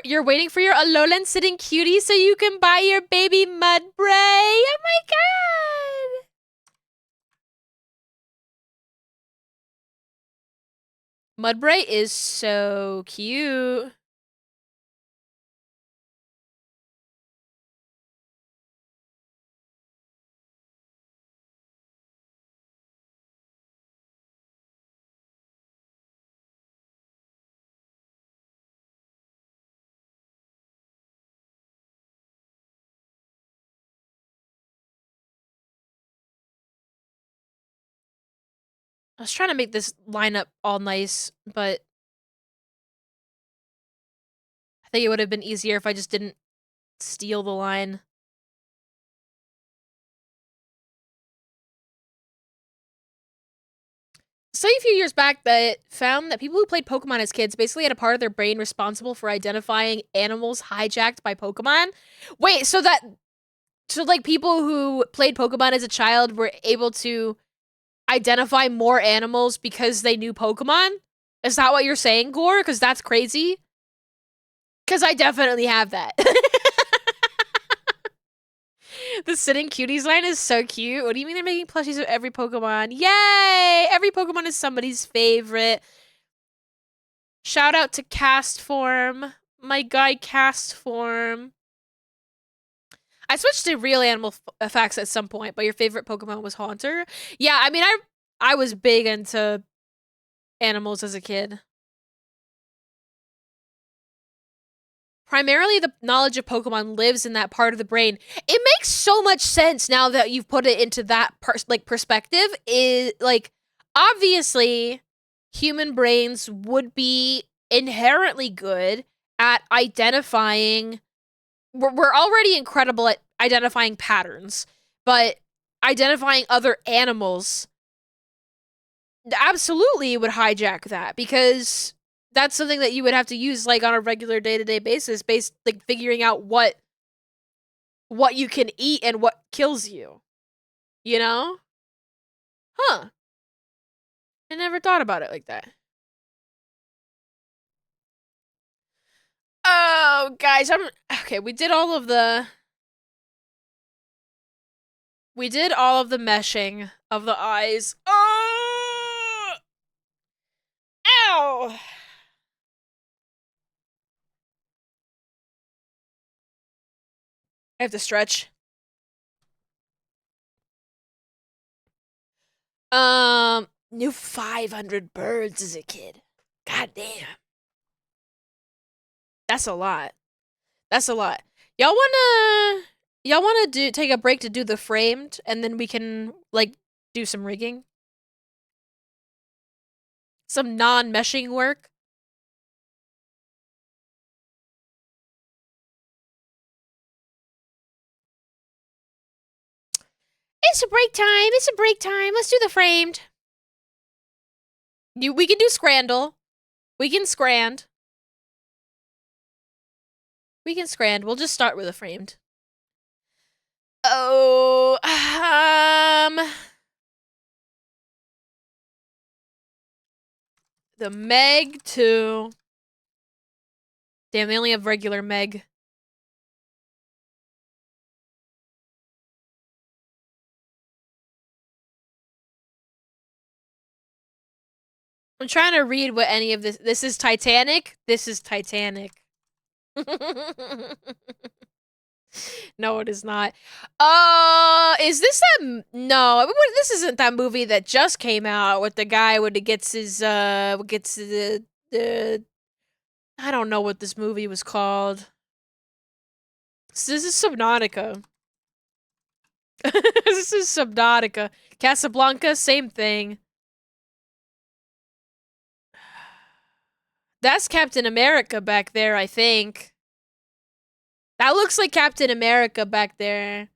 Speaker 1: You're waiting for your Alolan sitting cutie so you can buy your baby Mudbray? Oh my god! Mudbray is so cute. I was trying to make this lineup all nice, but I think it would have been easier if I just didn't steal the line. Study a few years back that found that people who played Pokemon as kids basically had a part of their brain responsible for identifying animals hijacked by Pokemon. Wait, so like people who played Pokemon as a child were able to identify more animals because they knew Pokemon? Is that what you're saying, Gore? Because that's crazy. Because I definitely have that. The sitting cuties line is so cute. What do you mean they're making plushies of every Pokemon? Yay! Every Pokemon is somebody's favorite. Shout out to Castform. My guy Castform. I switched to real animal facts at some point, but your favorite Pokemon was Haunter? Yeah, I mean, I was big into animals as a kid. Primarily, the knowledge of Pokemon lives in that part of the brain. It makes so much sense now that you've put it into that perspective. Is like, obviously, human brains would be inherently good at identifying. We're already incredible at identifying patterns, but identifying other animals absolutely would hijack that, because that's something that you would have to use like on a regular day-to-day basis, based like figuring out what you can eat and what kills you. You know? Huh. I never thought about it like that. Oh, guys, okay, we did all of the meshing of the eyes. Oh! Ow! I have to stretch. Knew 500 birds as a kid. God damn. That's a lot. That's a lot. Y'all wanna take a break to do the framed, and then we can like do some rigging? Some non-meshing work? It's a break time. It's a break time. Let's do the framed. We can do Scrandle. We can Scrand. We can Scrand. We'll just start with a framed. Oh, the Meg 2. Damn, they only have regular Meg. I'm trying to read what any of this. This is Titanic. This is Titanic. No, it is not. Is this that? No, this isn't that movie that just came out with the guy when he gets his gets the. I don't know what this movie was called. This is Subnautica. This is Subnautica. Casablanca, same thing. That's Captain America back there, I think. That looks like Captain America back there.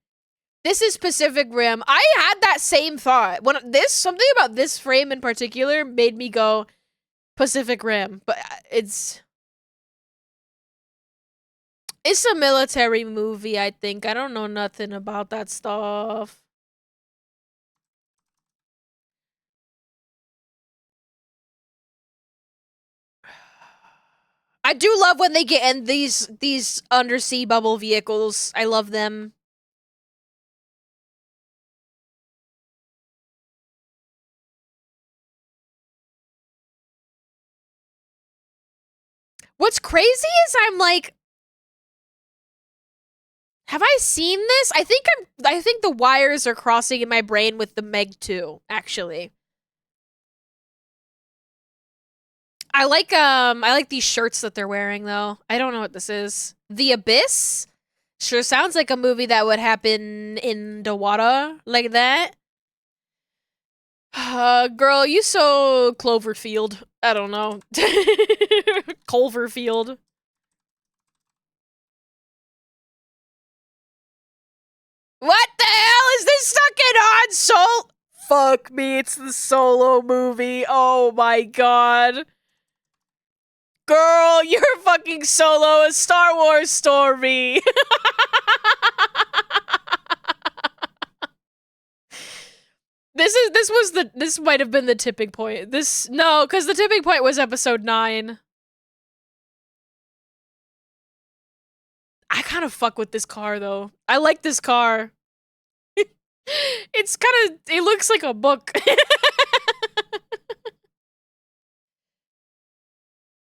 Speaker 1: This is Pacific Rim. I had that same thought. Something about this frame in particular made me go Pacific Rim, but it's a military movie, I think. I don't know nothing about that stuff. I do love when they get in these undersea bubble vehicles. I love them. What's crazy is I'm like, have I seen this? I think the wires are crossing in my brain with the Meg 2, actually. I like these shirts that they're wearing though. I don't know what this is. The Abyss? Sure sounds like a movie that would happen in the water like that. Girl, you so Cloverfield. I don't know. Culverfield. What the hell is this fucking Han Solo? Fuck me, it's the Solo movie. Oh my god. Girl, you're fucking Solo a Star Wars story. This might have been the tipping point. No, because the tipping point was episode 9. I kind of fuck with this car though. I like this car. It looks like a book.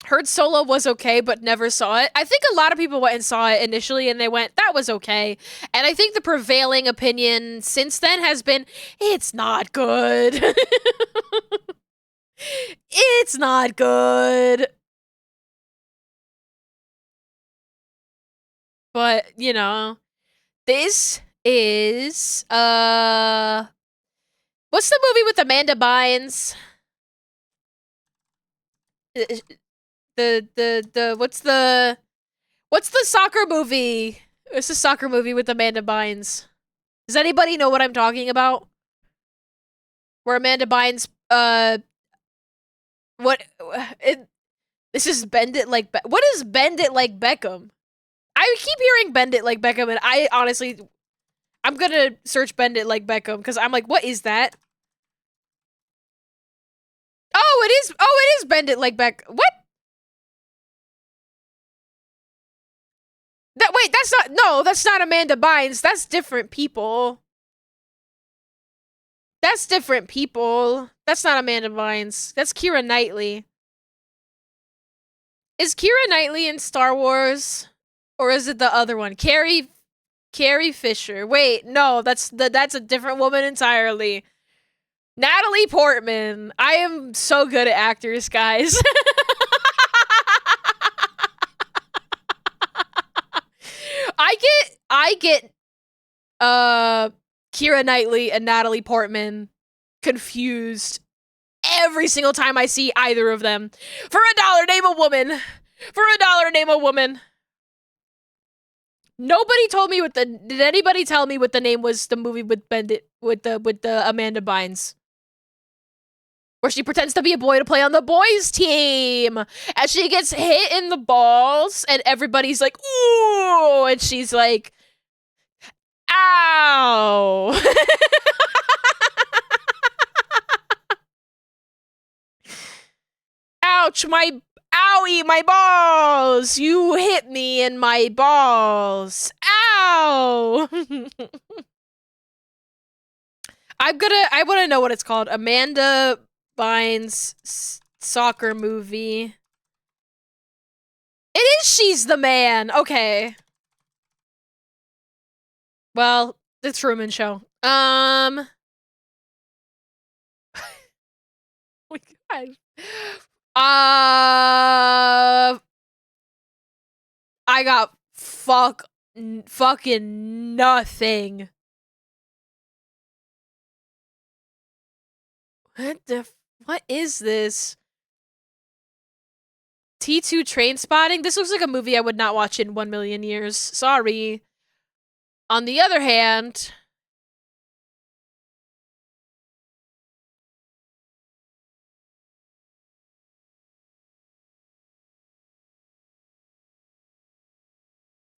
Speaker 1: Heard Solo was okay, but never saw it. I think a lot of people went and saw it initially and they went, that was okay. And I think the prevailing opinion since then has been, it's not good. It's not good. But, you know, this is, what's the movie with Amanda Bynes? What's the soccer movie? It's the soccer movie with Amanda Bynes. Does anybody know what I'm talking about? Where Amanda Bynes, this is Bend It Like what is Bend It Like Beckham? I keep hearing Bend It Like Beckham, and I honestly, I'm gonna search Bend It Like Beckham, because I'm like, what is that? Oh, it is Bend It Like what? Wait, that's not Amanda Bynes. That's different people. That's different people. That's not Amanda Bynes. That's Keira Knightley. Is Keira Knightley in Star Wars? Or is it the other one? Carrie Fisher. Wait, no, that's a different woman entirely. Natalie Portman. I am so good at actors, guys. I get Keira Knightley and Natalie Portman confused every single time I see either of them. For $1, name a woman. For $1, name a woman. Nobody told me did anybody tell me what the name was, the movie with the Amanda Bynes? Where she pretends to be a boy to play on the boys' team. And she gets hit in the balls, and everybody's like, ooh! And she's like, ow! Ouch, owie, my balls! You hit me in my balls. Ow! I want to know what it's called. Amanda Bynes soccer movie. It is She's the Man. Okay. Well, the Truman Show. Oh my god. I got fucking nothing. What is this? T2 Train Spotting? This looks like a movie I would not watch in 1,000,000 years. Sorry. On the other hand,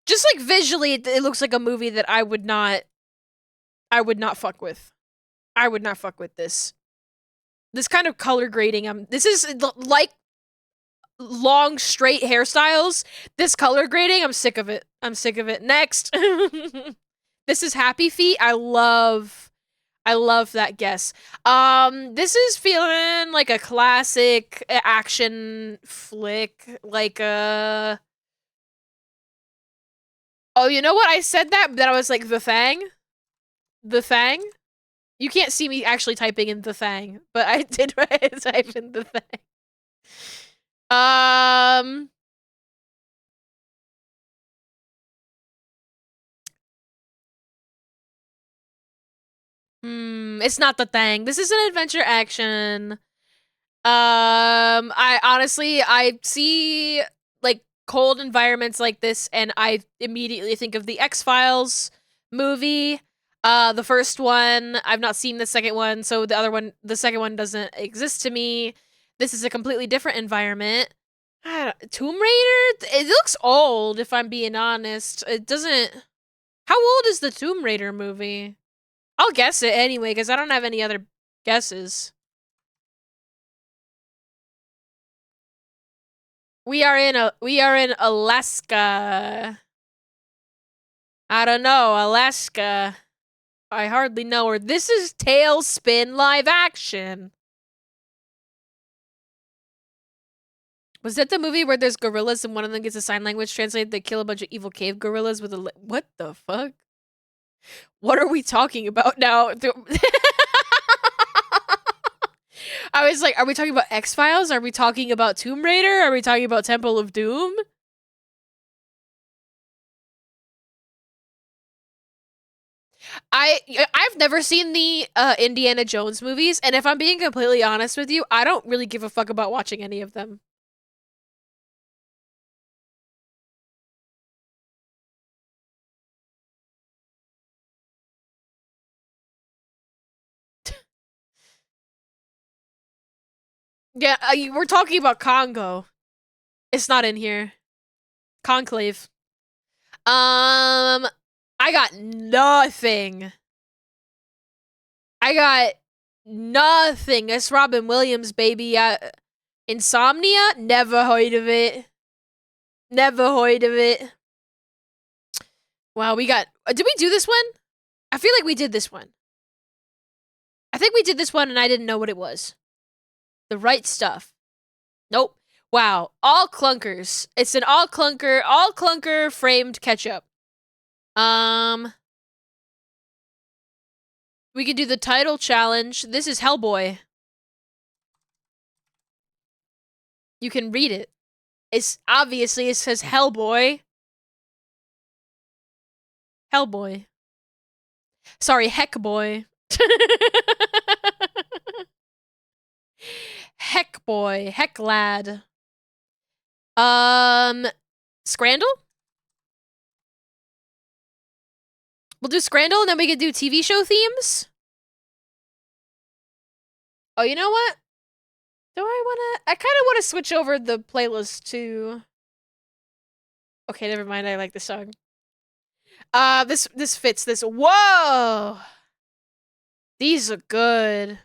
Speaker 1: just like visually, it looks like a movie that I would not fuck with. I would not fuck with this. This kind of color grading, this is like long straight hairstyles. This color grading, I'm sick of it. I'm sick of it. Next. This is Happy Feet. I love that guess. This is feeling like a classic action flick, like oh, you know what? I said that I was like, The Thang? The Thang? You can't see me actually typing in The Thang, but I did type in The Thang. It's not The Thang. This is an adventure action. I see like cold environments like this and I immediately think of the X-Files movie. The first one, I've not seen the second one, so the second one doesn't exist to me. This is a completely different environment. Tomb Raider? It looks old, if I'm being honest. It doesn't... How old is the Tomb Raider movie? I'll guess it anyway, because I don't have any other guesses. We are in Alaska. I don't know, Alaska. I hardly know her. This is Tailspin live action. Was that the movie where there's gorillas and one of them gets a sign language translated to kill a bunch of evil cave gorillas with a what the fuck? What are we talking about now? I was like, are we talking about X-Files? Are we talking about Tomb Raider? Are we talking about Temple of Doom? I've never seen the Indiana Jones movies, and if I'm being completely honest with you, I don't really give a fuck about watching any of them. Yeah, we're talking about Congo. It's not in here. Conclave. I got nothing. I got nothing. It's Robin Williams, baby. Insomnia? Never heard of it. Never heard of it. Wow, we got... did we do this one? I feel like we did this one. I think we did this one and I didn't know what it was. The Right Stuff. Nope. Wow. All clunkers. It's an all clunker framed ketchup. We could do the title challenge. This is Hellboy. You can read it. It's obviously it says Hellboy. Hellboy. Sorry, Heckboy. Heckboy. Hecklad. Scrandle? We'll do Scrandle and then we can do TV show themes. Oh, you know what? I kind of want to switch over the playlist to... Okay, never mind. I like this song. This fits this. Whoa! These are good.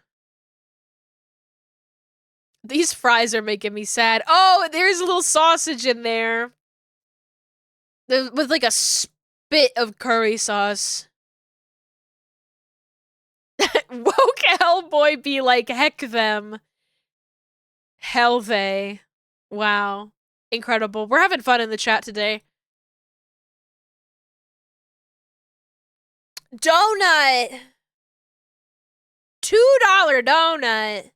Speaker 1: These fries are making me sad. Oh, there's a little sausage in there. With like a spit of curry sauce. Woke Hellboy be like, heck them. Hell they. Wow. Incredible. We're having fun in the chat today. Donut. $2 donut.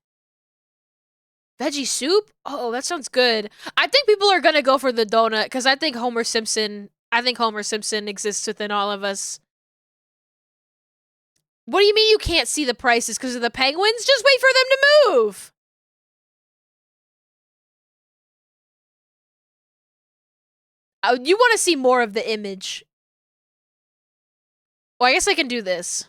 Speaker 1: Veggie soup? Oh, that sounds good. I think people are gonna go for the donut because I think Homer Simpson exists within all of us. What do you mean you can't see the prices because of the penguins? Just wait for them to move. You want to see more of the image. Well, I guess I can do this.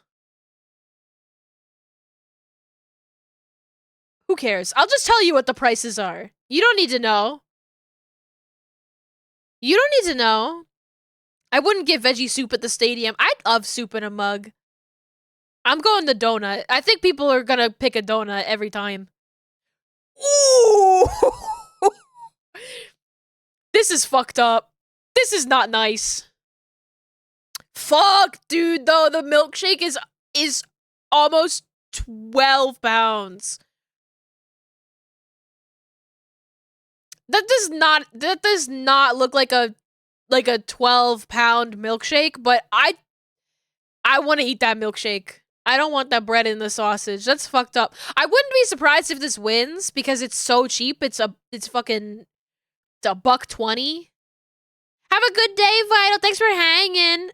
Speaker 1: Who cares? I'll just tell you what the prices are. You don't need to know. You don't need to know. I wouldn't get veggie soup at the stadium. I'd love soup in a mug. I'm going the donut. I think people are gonna pick a donut every time. Ooh! This is fucked up. This is not nice. Fuck, dude, though. The milkshake is almost 12 pounds. That does not look like a 12-pound milkshake, but I want to eat that milkshake. I don't want that bread in the sausage. That's fucked up. I wouldn't be surprised if this wins because it's so cheap. It's $1.20. Have a good day, Vital. Thanks for hanging.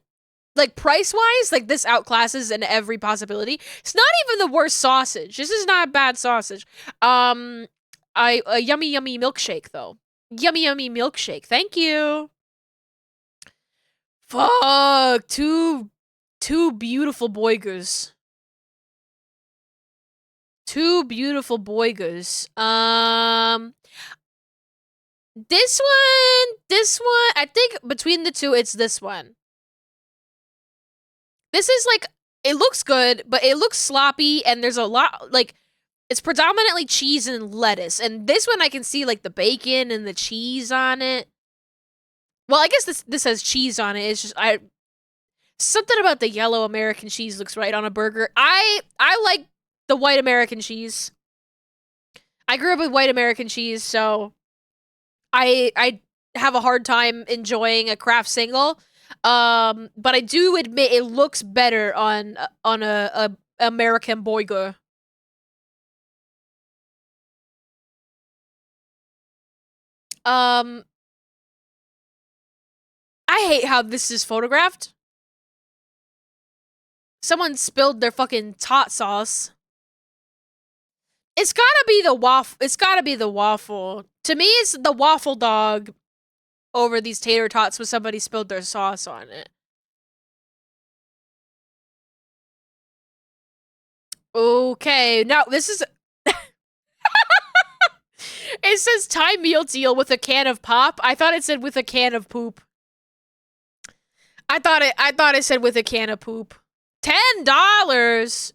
Speaker 1: Like, price-wise, like, this outclasses in every possibility. It's not even the worst sausage. This is not a bad sausage. A yummy, yummy milkshake, though. Yummy, yummy milkshake. Thank you. Fuck. $2 two beautiful boygers. Two beautiful boygers. This one, I think between the two, it's this one. This is like, it looks good, but it looks sloppy, and there's a lot, like, it's predominantly cheese and lettuce. And this one, I can see, like, the bacon and the cheese on it. Well, I guess this has cheese on it. It's just, something about the yellow American cheese looks right on a burger. I like the white American cheese. I grew up with white American cheese, so I have a hard time enjoying a Kraft single. But I do admit it looks better on a American burger. I hate how this is photographed. Someone spilled their fucking tot sauce. It's gotta be the waffle. It's gotta be the waffle. To me, it's the waffle dog over these tater tots with somebody spilled their sauce on it. Okay, now this is... It says Thai meal deal with a can of pop. I thought it said with a can of poop. I thought it said with a can of poop. $10!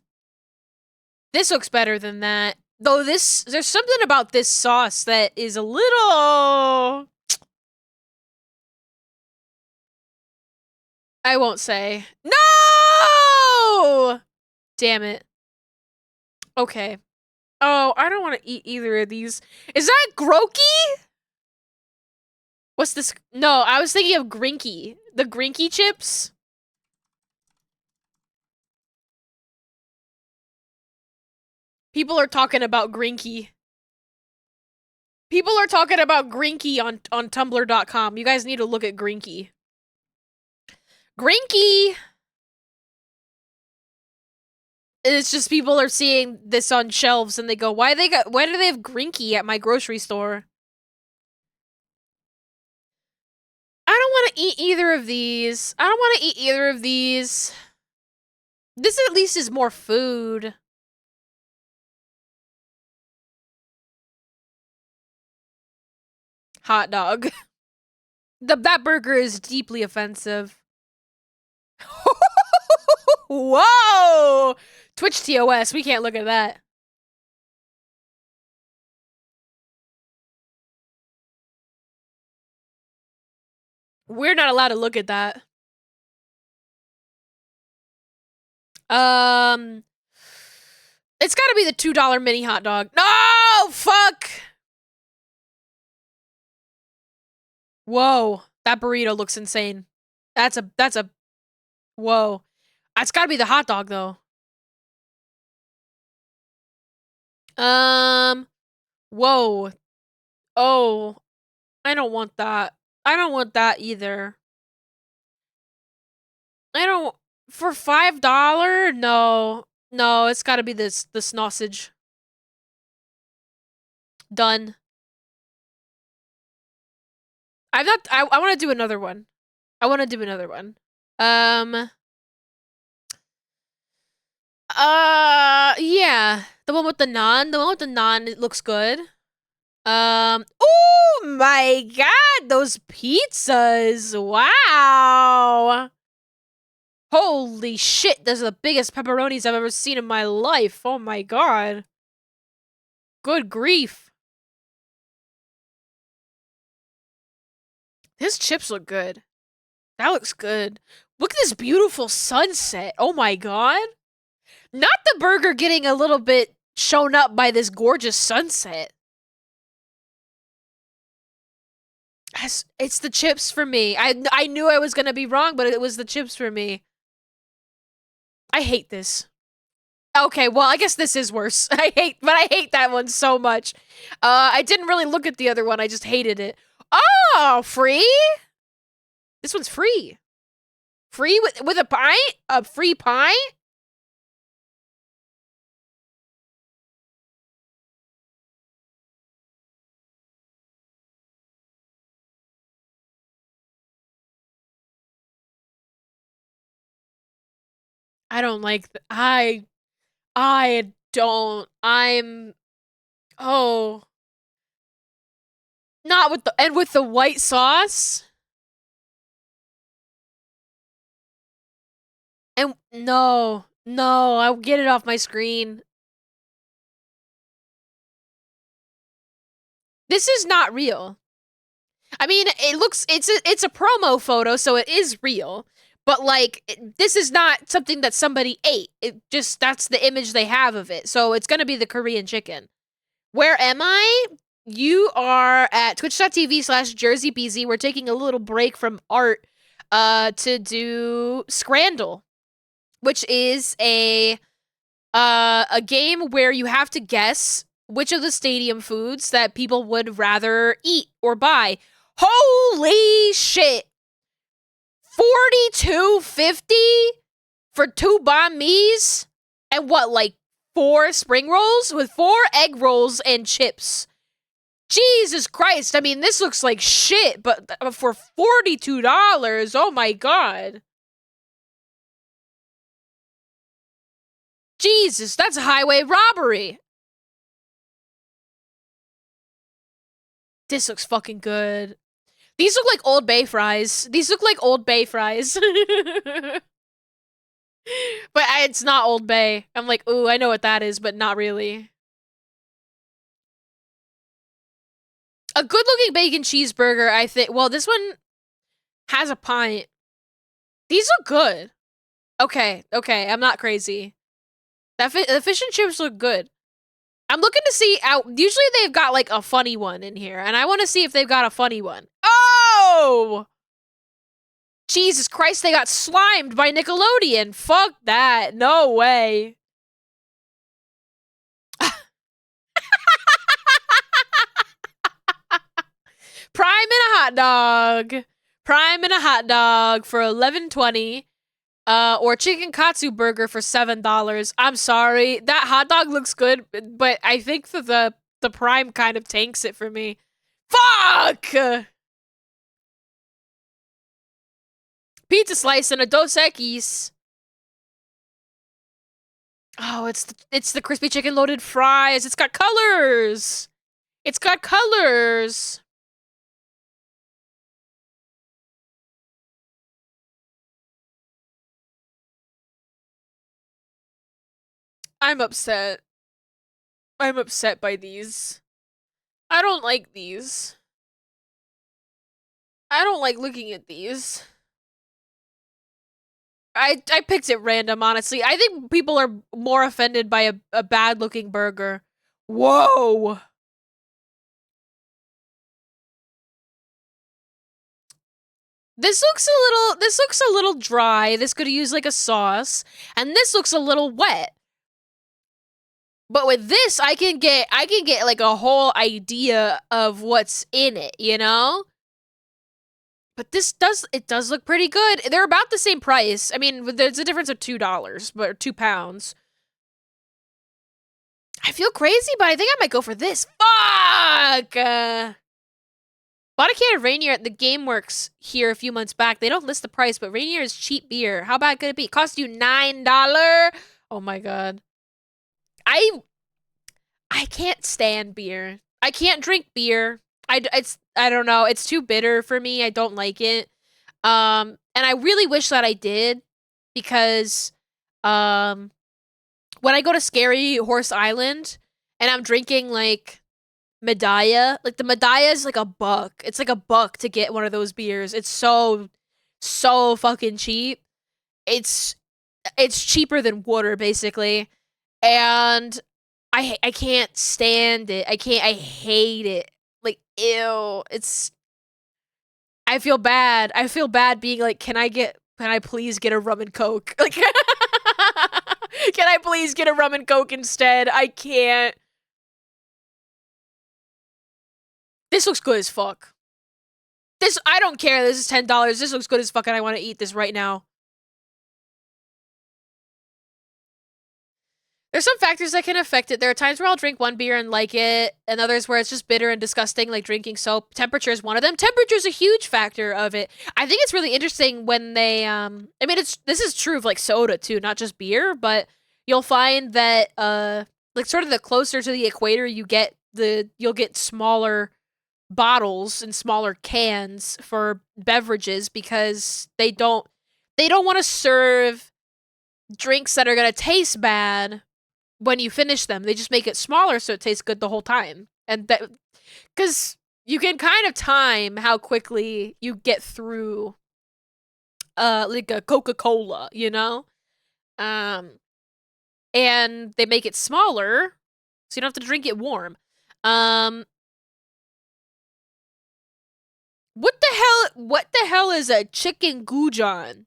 Speaker 1: This looks better than that. Though there's something about this sauce that is a little... I won't say. No! Damn it. Okay. Oh, I don't want to eat either of these. Is that Grokey? What's this? No, I was thinking of Grinky. The Grinky chips? People are talking about Grinky. People are talking about Grinky on Tumblr.com. You guys need to look at Grinky. Grinky! It's just people are seeing this on shelves and they go, why do they have Grinky at my grocery store? I don't want to eat either of these. I don't want to eat either of these. This at least is more food. Hot dog. That burger is deeply offensive. Whoa! Twitch TOS, we can't look at that. We're not allowed to look at that. It's gotta be the $2 mini hot dog. No! Fuck! Whoa. That burrito looks insane. That's a... Whoa. It's gotta be the hot dog, though. Whoa. Oh. I don't want that. I don't want that either. I don't... For $5? No. No, it's gotta be the sausage. Done. I want to do another one. I want to do another one. Yeah. The one with the naan. The one with the naan, it looks good. Oh my god, those pizzas. Wow. Holy shit, those are the biggest pepperonis I've ever seen in my life. Oh my god. Good grief. His chips look good. That looks good. Look at this beautiful sunset. Oh my god. Not the burger getting a little bit shown up by this gorgeous sunset. It's the chips for me. I knew I was gonna be wrong, but it was the chips for me. I hate this. Okay, well, I guess this is worse. I hate that one so much. I didn't really look at the other one. I just hated it. Oh, free? This one's free. Free with a pie? A free pie? I don't like I don't. Oh, not with the white sauce. And no, I'll get it off my screen. This is not real. I mean, it's a promo photo, so it is real. But like, this is not something that somebody ate. That's the image they have of it. So it's gonna be the Korean chicken. Where am I? You are at twitch.tv/JerseyBZ. We're taking a little break from art to do Scrandle, which is a game where you have to guess which of the stadium foods that people would rather eat or buy. Holy shit. 42.50 for 2 banh mi's and what, like 4 spring rolls with 4 egg rolls and chips. Jesus Christ. I mean, this looks like shit, but for $42, oh my god. Jesus, that's a highway robbery. This looks fucking good. These look like Old Bay fries. These look like Old Bay fries. But it's not Old Bay. I'm like, ooh, I know what that is, but not really. A good-looking bacon cheeseburger, I think. Well, this one has a pint. These look good. Okay, I'm not crazy. The fish and chips look good. I'm looking to see out. Usually they've got like a funny one in here, and I want to see if they've got a funny one. Oh! Jesus Christ, they got slimed by Nickelodeon. Fuck that. No way. Prime and a hot dog. Prime and a hot dog for $11.20. Or chicken katsu burger for $7. I'm sorry. That hot dog looks good, but I think that the prime kind of tanks it for me. Fuck! Pizza slice and a Dos Equis. Oh, it's the crispy chicken loaded fries. It's got colors. It's got colors. I'm upset. I'm upset by these. I don't like these. I don't like looking at these. I picked it random, honestly. I think people are more offended by a bad-looking burger. Whoa! This looks a little dry. This could use like a sauce. And this looks a little wet. But with this, I can get like a whole idea of what's in it, you know? But it does look pretty good. They're about the same price. I mean, there's a difference of $2, but £2. I feel crazy, but I think I might go for this. Fuck! Bought a can of Rainier at the GameWorks here a few months back. They don't list the price, but Rainier is cheap beer. How bad could it be? It cost you $9. Oh my god. I can't stand beer. I can't drink beer. I don't know. It's too bitter for me. I don't like it. And I really wish that I did because when I go to Scary Horse Island and I'm drinking like Medaya, like the Medaya is like $1. It's like $1 to get one of those beers. It's so fucking cheap. It's cheaper than water basically. And I can't stand it. I hate it. Like, ew. I feel bad. I feel bad being like, can I please get a rum and coke? Like, can I please get a rum and coke instead? I can't. This looks good as fuck. I don't care. This is $10. This looks good as fuck and I want to eat this right now. There's some factors that can affect it. There are times where I'll drink one beer and like it, and others where it's just bitter and disgusting, like drinking soap. Temperature is one of them. Temperature is a huge factor of it. I think it's really interesting when they, I mean, this is true of like soda too, not just beer, but you'll find that, like sort of the closer to the equator you get, you'll get smaller bottles and smaller cans for beverages because they don't want to serve drinks that are going to taste bad when you finish them. They just make it smaller so it tastes good the whole time. And that, because you can kind of time how quickly you get through like a Coca-Cola, you know? And they make it smaller so you don't have to drink it warm. What the hell is a chicken goujon?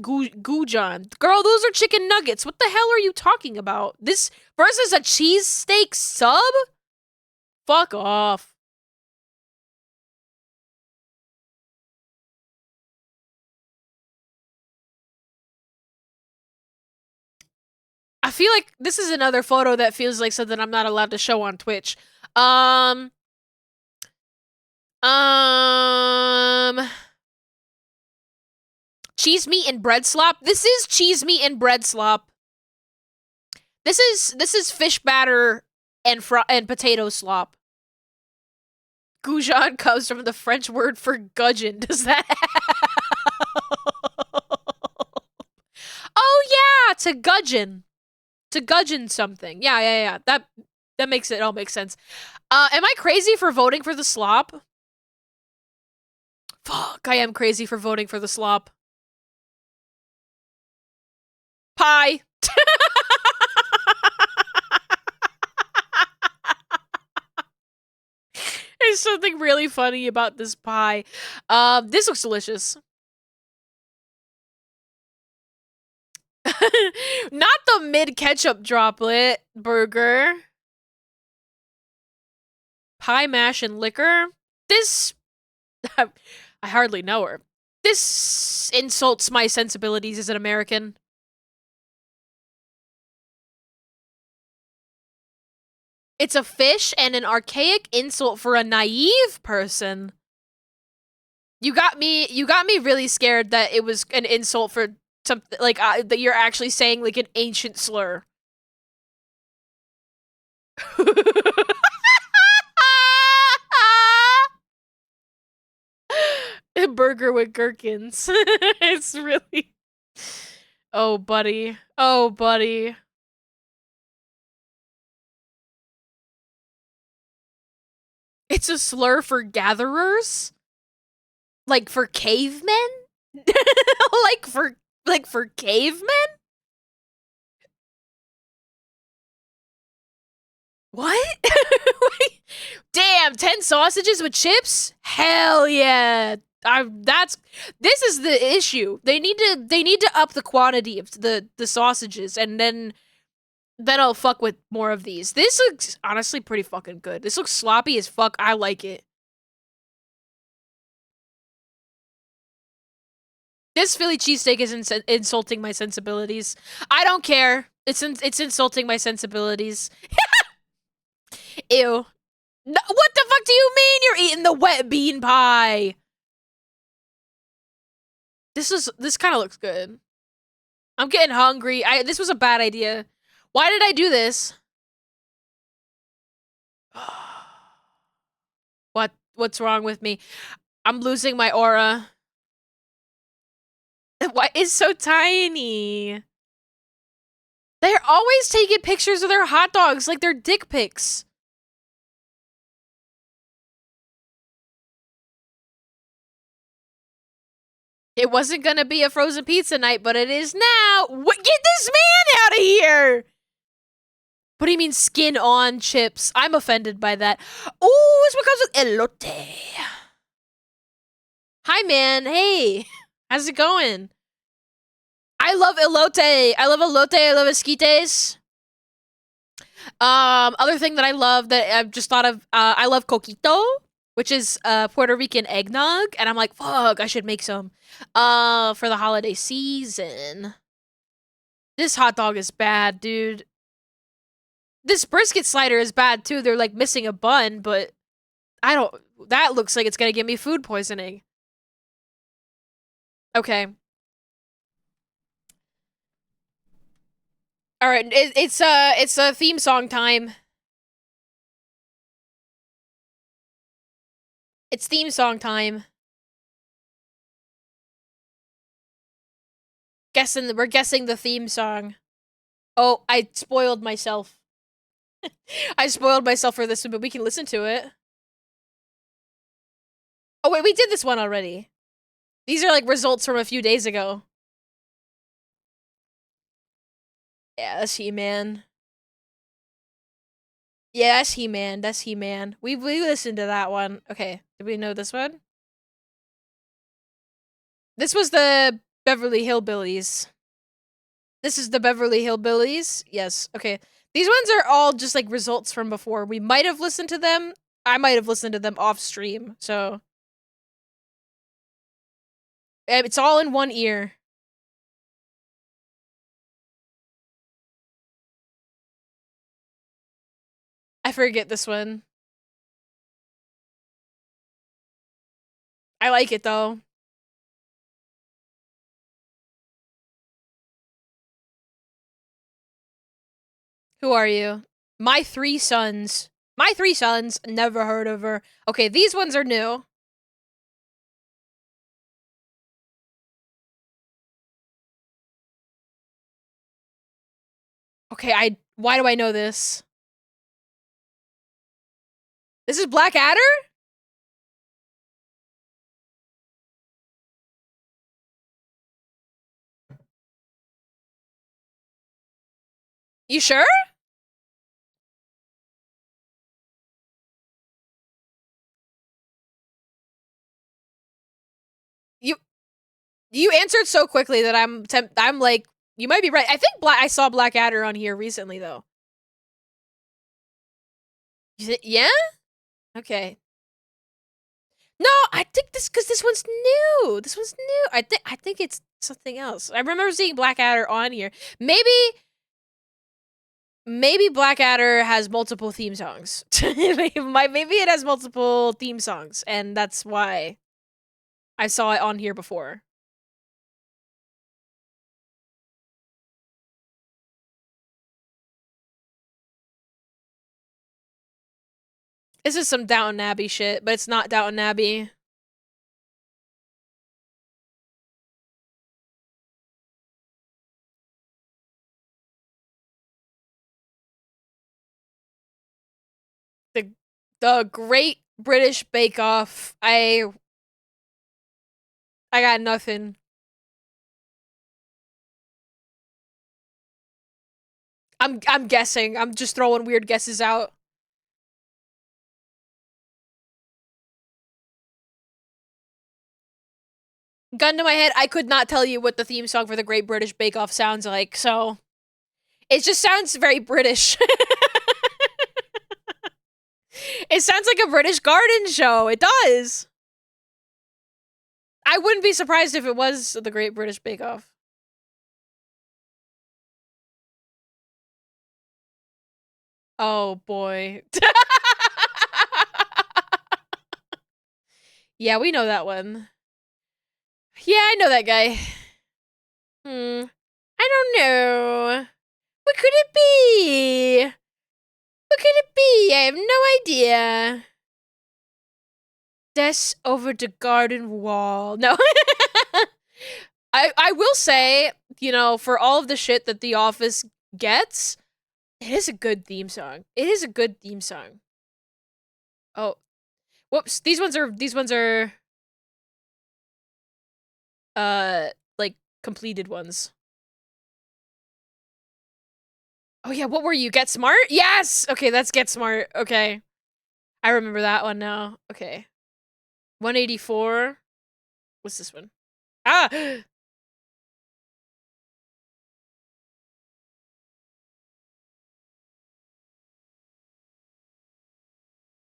Speaker 1: Goujon. Girl, those are chicken nuggets. What the hell are you talking about? This versus a cheesesteak sub? Fuck off. I feel like this is another photo that feels like something I'm not allowed to show on Twitch. Cheese meat and bread slop. This is cheese meat and bread slop. This is fish batter and potato slop. Goujon comes from the French word for gudgeon. Does that? Oh yeah, to gudgeon something. Yeah. That makes it all make sense. Am I crazy for voting for the slop? Fuck, I am crazy for voting for the slop. Pie. There's something really funny about this pie. This looks delicious. Not the mid ketchup droplet burger. Pie mash and liquor. This I hardly know her. This insults my sensibilities as an American. It's a fish and an archaic insult for a naive person. You got me really scared that it was an insult for something like that you're actually saying like an ancient slur. A burger with gherkins. It's really... Oh, buddy. Oh, buddy. It's a slur for gatherers? Like for cavemen? like for cavemen? What? Damn, 10 sausages with chips? Hell yeah. This is the issue. They need to up the quantity of the sausages, and then I'll fuck with more of these. This looks honestly pretty fucking good. This looks sloppy as fuck. I like it. This Philly cheesesteak is insulting my sensibilities. I don't care. It's insulting my sensibilities. Ew. No, what the fuck do you mean you're eating the wet bean pie? This kind of looks good. I'm getting hungry. This was a bad idea. Why did I do this? What's wrong with me? I'm losing my aura. Why is so tiny? They're always taking pictures of their hot dogs like they're dick pics. It wasn't gonna be a frozen pizza night, but it is now. What? Get this man out of here! What do you mean skin on chips? I'm offended by that. Ooh, it's because of elote. Hi, man. Hey, how's it going? I love elote. I love elote. I love esquites. Other thing that I love that I've just thought of, I love coquito, which is Puerto Rican eggnog, and I'm like, fuck, I should make some for the holiday season. This hot dog is bad, dude. This brisket slider is bad too. They're like missing a bun, but I don't. That looks like it's gonna give me food poisoning. Okay. All right. It's a theme song time. It's theme song time. We're guessing the theme song. Oh, I spoiled myself. I spoiled myself for this one, but we can listen to it. Oh wait, we did this one already. These are like results from a few days ago. Yeah, that's He-Man. Yeah, that's He-Man. That's He-Man. We listened to that one. Okay, did we know this one? This was the Beverly Hillbillies. This is the Beverly Hillbillies. Yes. Okay. These ones are all just like results from before. We might have listened to them. I might have listened to them off stream. So it's all in one ear. I forget this one. I like it though. Who are you? My Three Sons. My Three Sons. Never heard of her. Okay, these ones are new. Okay, why do I know this? This is Black Adder? You sure? You answered so quickly that I'm like, you might be right. I think I saw Black Adder on here recently though. Yeah? Okay. No, I think because this one's new. This one's new. I think it's something else. I remember seeing Black Adder on here. Maybe Black Adder has multiple theme songs. Maybe it has multiple theme songs, and that's why I saw it on here before. This is some Downton Abbey shit, but it's not Downton Abbey. The Great British Bake Off. I got nothing. I'm guessing. I'm just throwing weird guesses out. Gun to my head, I could not tell you what the theme song for the Great British Bake Off sounds like, so it just sounds very British. It sounds like a British garden show. It does. I wouldn't be surprised if it was the Great British Bake Off. Oh boy. Yeah, we know that one. Yeah, I know that guy. I don't know. What could it be? What could it be? I have no idea. Deaths over the garden wall. No. I will say, you know, for all of the shit that The Office gets, it is a good theme song. It is a good theme song. Oh. Whoops. These ones are like completed ones. Oh yeah, what were you? Get Smart? Yes! Okay, that's Get Smart. Okay. I remember that one now. Okay. 184. What's this one? Ah!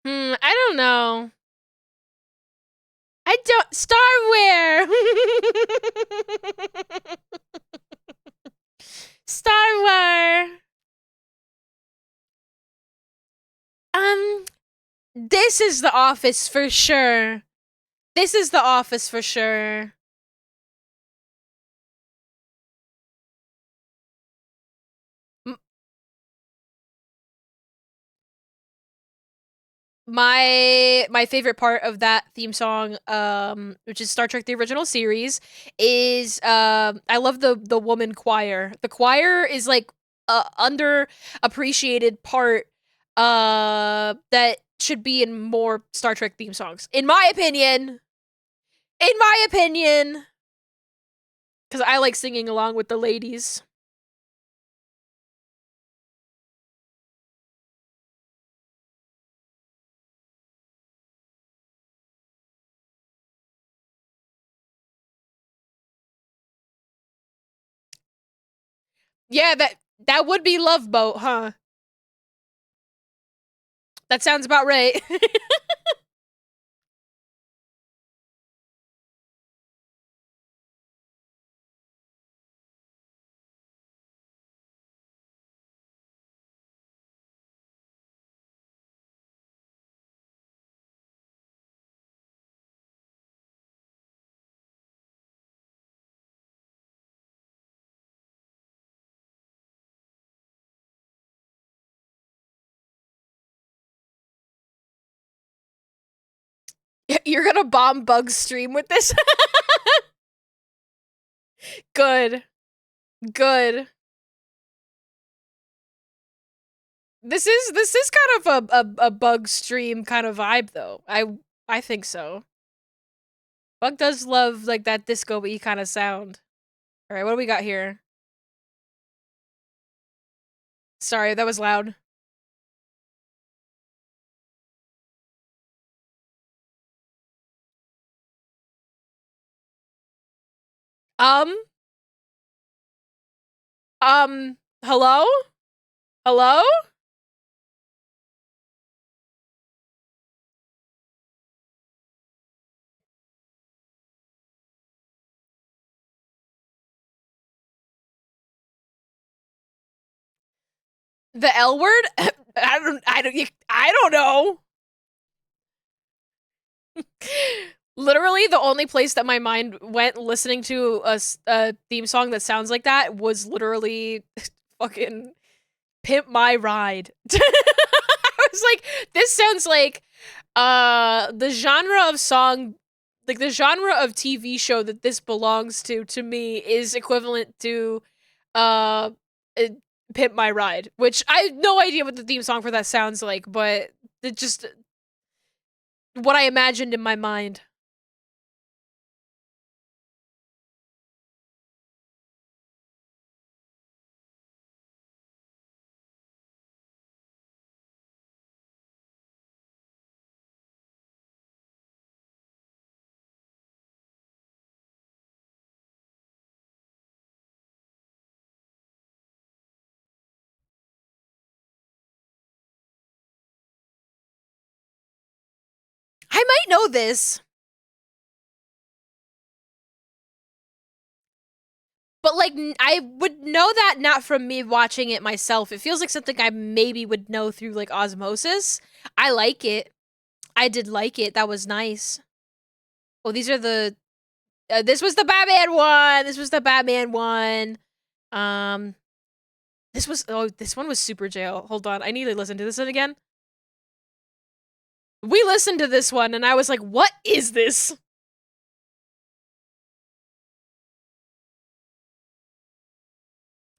Speaker 1: I don't know. I don't Starware. Star Wars. This is the office for sure. This is the office for sure. My favorite part of that theme song, which is Star Trek the original series, is I love the woman choir. The choir is like a underappreciated part that should be in more Star Trek theme songs, in my opinion. In my opinion, because I like singing along with the ladies. Yeah, that would be Love Boat, huh? That sounds about right. You're gonna bomb Bug's stream with this? Good. Good. This is kind of a Bug stream kind of vibe though. I think so. Bug does love like that disco-y kind of sound. All right, what do we got here? Sorry, that was loud. Um, hello? Hello? The L word? I don't know. Literally, the only place that my mind went listening to a theme song that sounds like that was literally fucking Pimp My Ride. I was like, this sounds like the genre of song, like the genre of TV show that this belongs to me is equivalent to uh uh, Pimp My Ride, which I have no idea what the theme song for that sounds like, but it just what I imagined in my mind. I might know this. But like I would know that not from me watching it myself. It feels like something I maybe would know through like osmosis. I like it. I did like it. That was nice. Oh, these are the this was the Batman one. This was the Batman one. Um this one was Super Jail. Hold on. I need to listen to this one again. We listened to this one and I was like, "What is this?"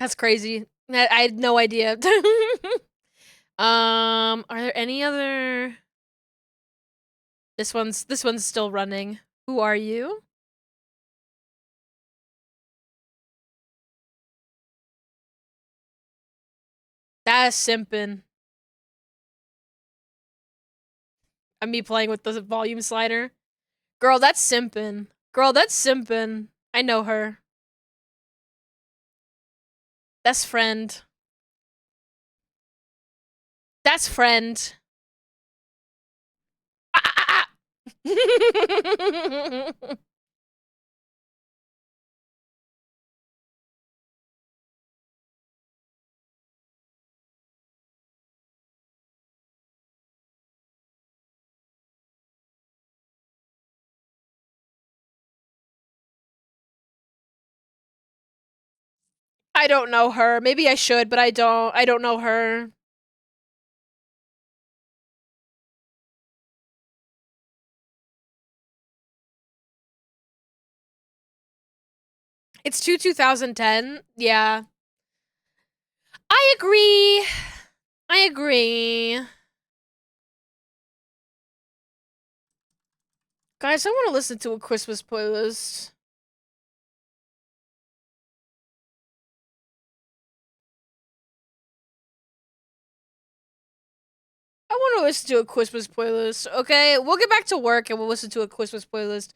Speaker 1: That's crazy. I had no idea. Are there any other this one's still running. Who are you? That's simpin'. I'm me playing with the volume slider. Girl, that's simpin'. Girl, that's simpin'. I know her. That's friend. That's friend. Ah, ah, ah. I don't know her. Maybe I should, but I don't. I don't know her. It's 2010. Yeah. I agree. I agree. Guys, I want to listen to a Christmas playlist. I want to listen to a Christmas playlist. Okay, we'll get back to work and we'll listen to a Christmas playlist.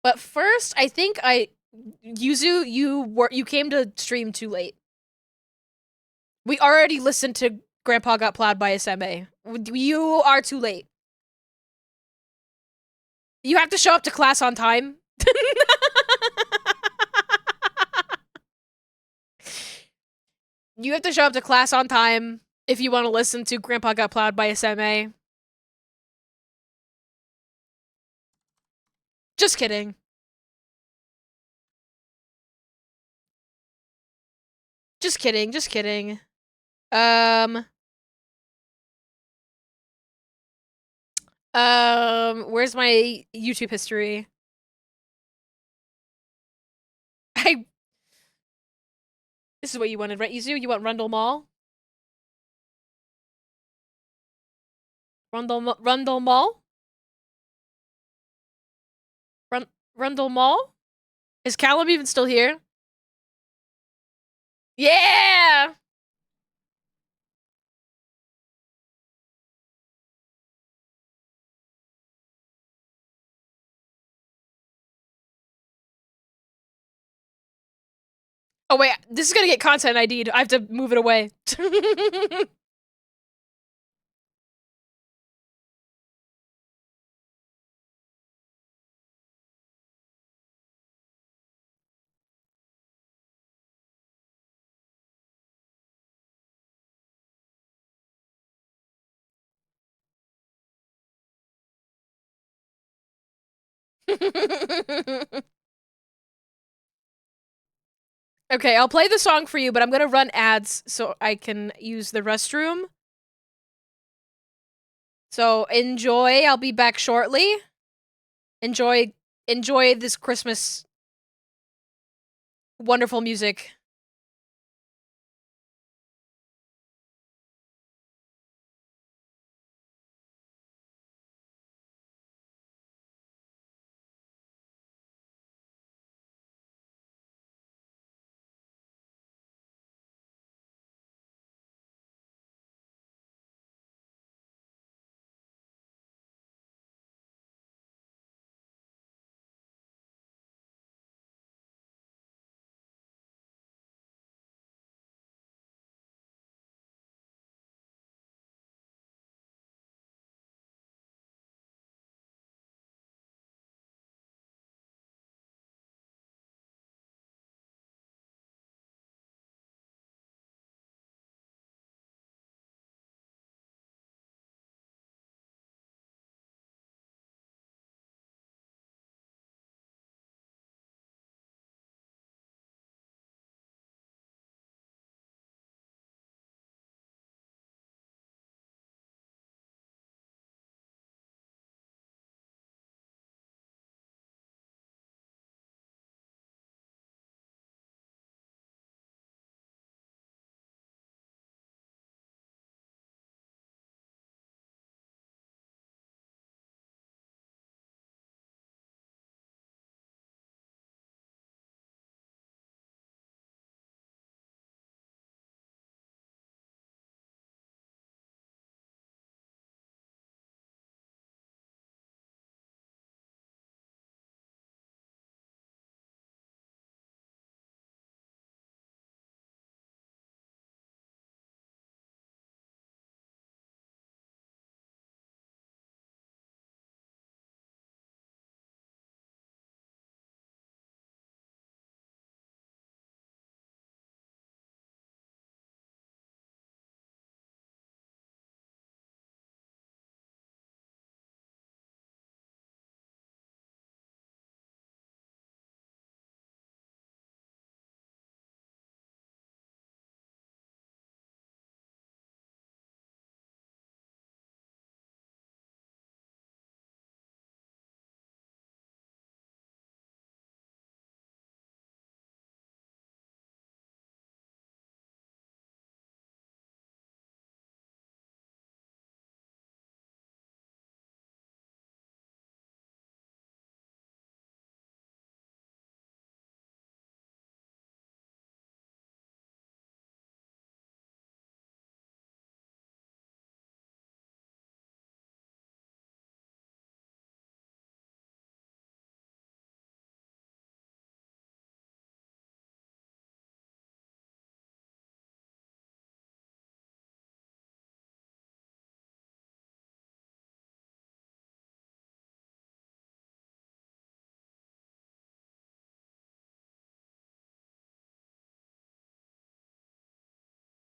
Speaker 1: But first, I think Yuzu, you came to stream too late. We already listened to Grandpa Got Plowed by a Seme. You are too late. You have to show up to class on time. You have to show up to class on time if you want to listen to Grandpa Got Plowed by a Seme. Just kidding. Just kidding. Just kidding. Where's my YouTube history? This is what you wanted, right, Yuzu? You want Rundle Mall? Rundle Mall? Rundle Mall? Is Callum even still here? Yeah! Oh wait, this is gonna get content ID'd. I have to move it away. Okay, I'll play the song for you, but I'm gonna run ads so I can use the restroom. So enjoy. I'll be back shortly. Enjoy this Christmas wonderful music.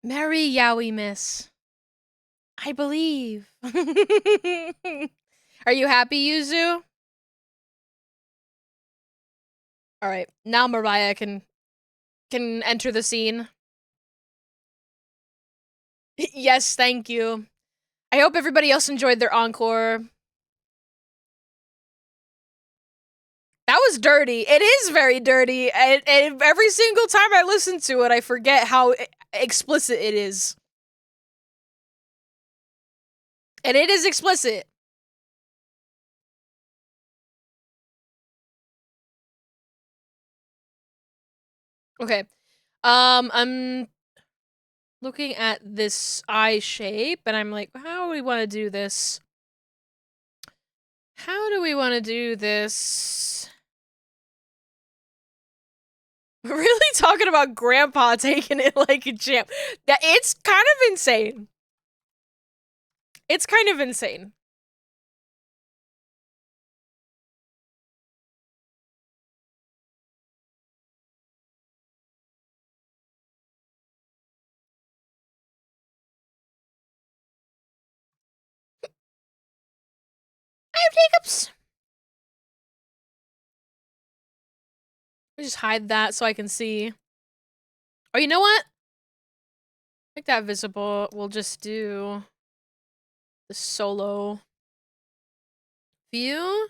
Speaker 1: Merry Yowie Miss. I believe. Are you happy, Yuzu? Alright, now Mariah can enter the scene. Yes, thank you. I hope everybody else enjoyed their encore. That was dirty. It is very dirty. And every single time I listen to it, I forget how explicit it is. And it is explicit. Okay. I'm looking at this eye shape, and I'm like, how do we want to do this? How do we want to do this? We're really talking about Grandpa taking it like a champ. That it's kind of insane. It's kind of insane. I have hiccups. Just hide that so I can see. Oh, you know what? Make that visible. We'll just do the solo view.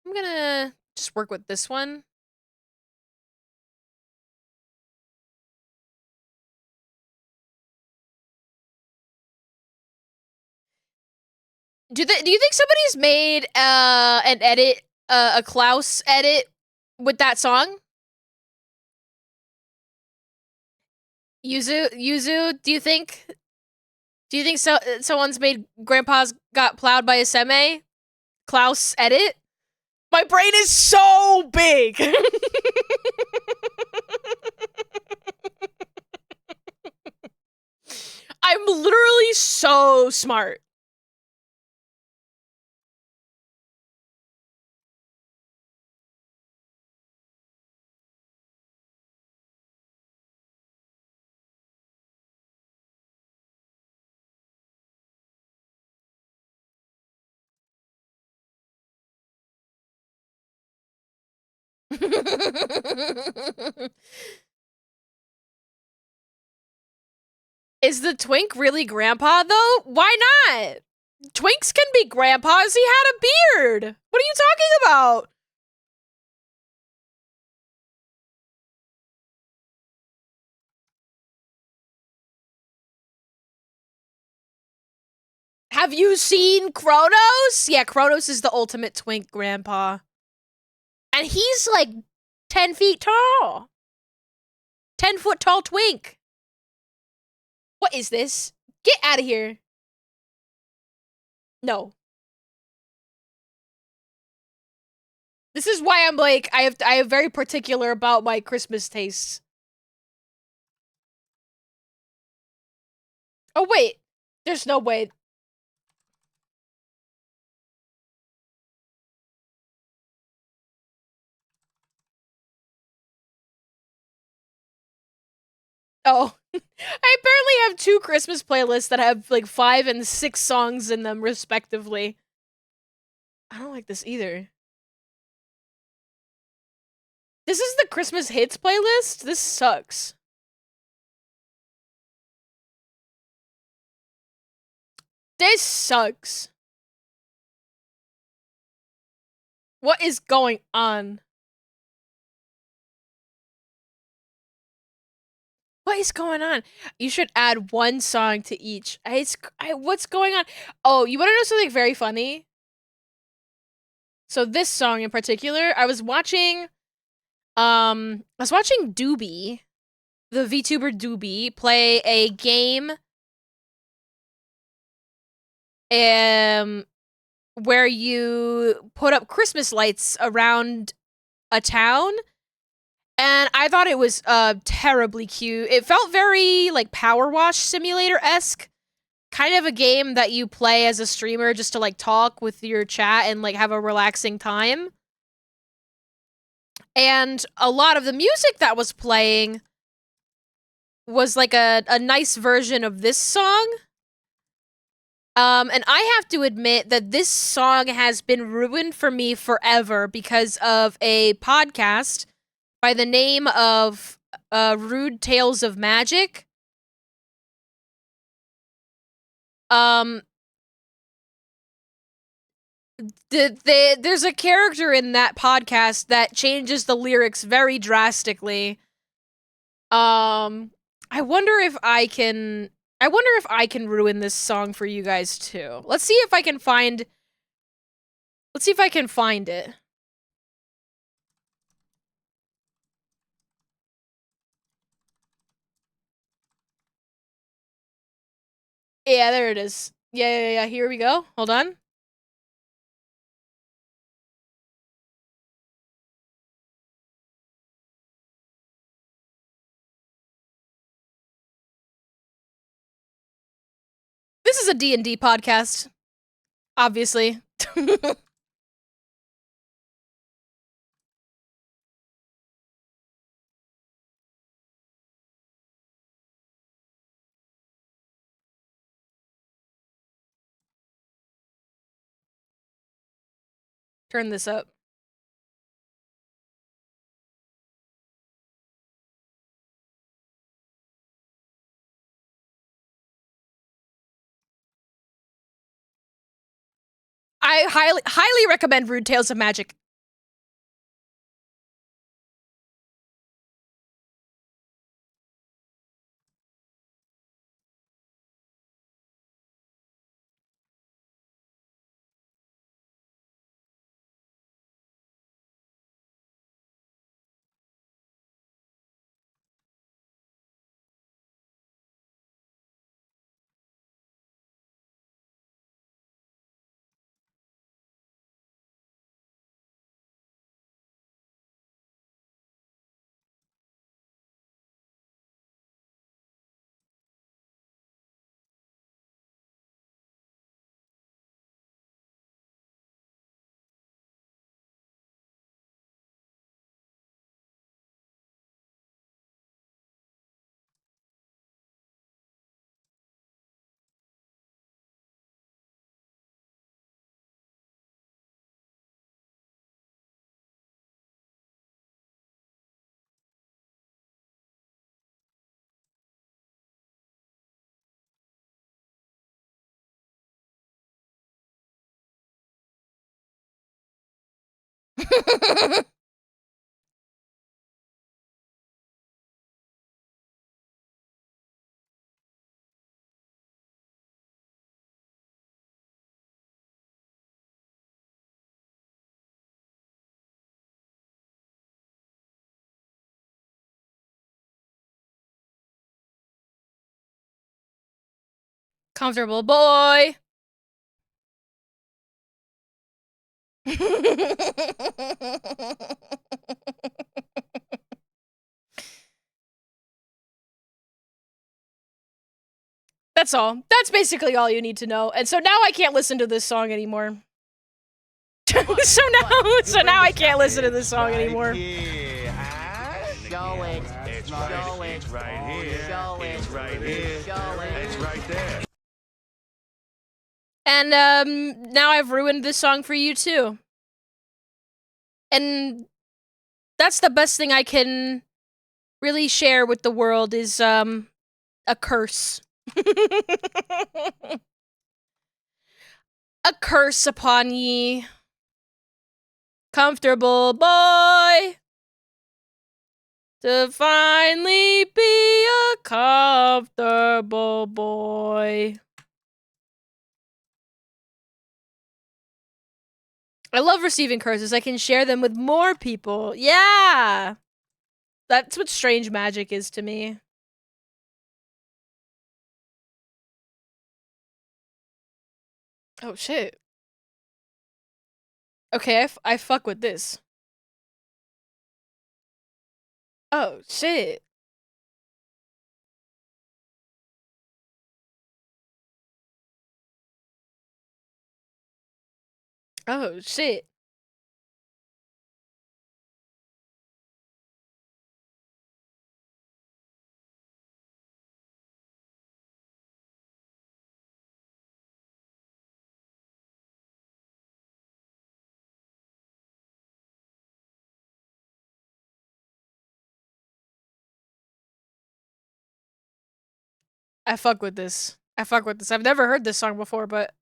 Speaker 1: I'm gonna just work with this one. Do you think somebody's made an edit, a Klaus edit with that song? Yuzu, do you think someone's made Grandpa's got plowed by a semi? Klaus edit? My brain is so big. I'm literally so smart. Is the twink really Grandpa, though? Why not? Twinks can be grandpas. He had a beard. What are you talking about? Have you seen Kronos? Yeah, Kronos is the ultimate twink grandpa. And he's like 10 feet tall. 10-foot tall twink. What is this? Get out of here. No. This is why I'm like, I am very particular about my Christmas tastes. Oh wait, there's no way. Oh. I apparently have 2 Christmas playlists that have like 5 and 6 songs in them respectively. I don't like this either. This is the Christmas hits playlist? This sucks. This sucks. What is going on? What is going on? You should add 1 song to each. What's going on? Oh, you want to know something very funny? So this song in particular, I was watching Doobie, the VTuber Doobie, play a game where you put up Christmas lights around a town. And I thought it was terribly cute. It felt very like Power Wash Simulator-esque. kind of a game that you play as a streamer just to like talk with your chat and like have a relaxing time. And a lot of the music that was playing was like a nice version of this song. And I have to admit that this song has been ruined for me forever because of a podcast by the name of Rude Tales of Magic. There's a character in that podcast that changes the lyrics very drastically. I wonder if I can ruin this song for you guys too. Let's see if I can find it. Yeah, there it is. Yeah, here we go. Hold on. This is a D&D podcast. Obviously. Turn this up. I highly recommend Rude Tales of Magic. Comfortable boy. That's all. That's basically all you need to know. And so now I can't listen to this song anymore. so now I can't listen to this song anymore.
Speaker 6: Show it.
Speaker 7: It's right here.
Speaker 6: Show it.
Speaker 7: It's right here.
Speaker 6: Show it.
Speaker 7: It's right there.
Speaker 1: And now I've ruined this song for you too. And that's the best thing I can really share with the world is a curse. A curse upon ye. Comfortable boy. To finally be a comfortable boy. I love receiving curses. I can share them with more people. Yeah! That's what strange magic is to me. Oh, shit. Okay, I fuck with this. Oh, shit. Oh, shit. I fuck with this. I fuck with this. I've never heard this song before, but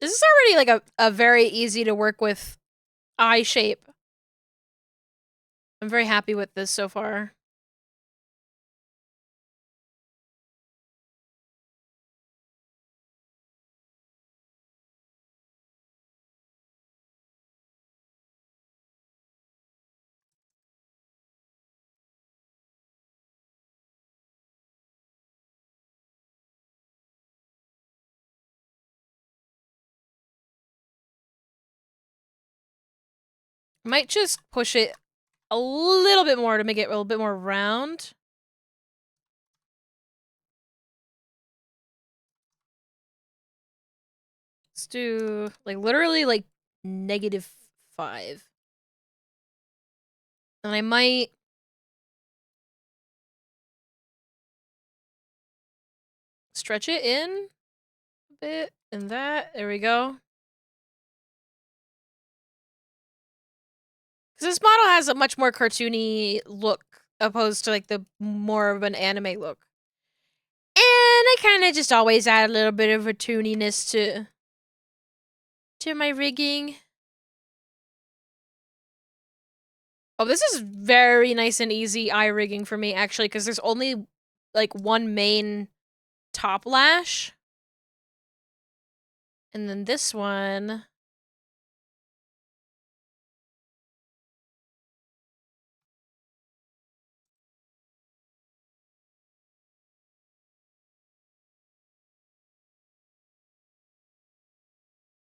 Speaker 1: this is already like a very easy to work with eye shape. I'm very happy with this so far. Might just push it a little bit more to make it a little bit more round. Let's do like literally like -5. And I might stretch it in a bit and that. There we go. Because this model has a much more cartoony look opposed to like the more of an anime look. And I kind of just always add a little bit of a tooniness to my rigging. Oh, this is very nice and easy eye rigging for me, actually, because there's only, like, one main top lash. And then this one...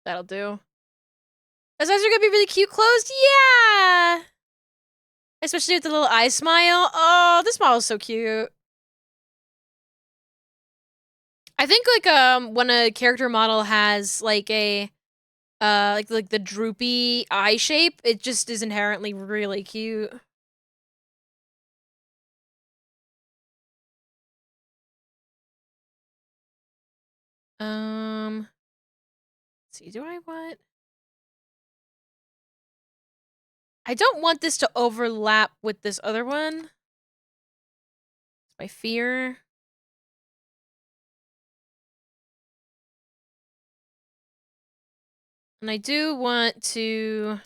Speaker 1: That'll do. Those eyes are gonna be really cute closed? Yeah! Especially with the little eye smile. Oh, this model's so cute. I think, like, when a character model has, like, a, like the droopy eye shape, it just is inherently really cute. Let's see, do I want... I don't want this to overlap with this other one. It's my fear. And I do want to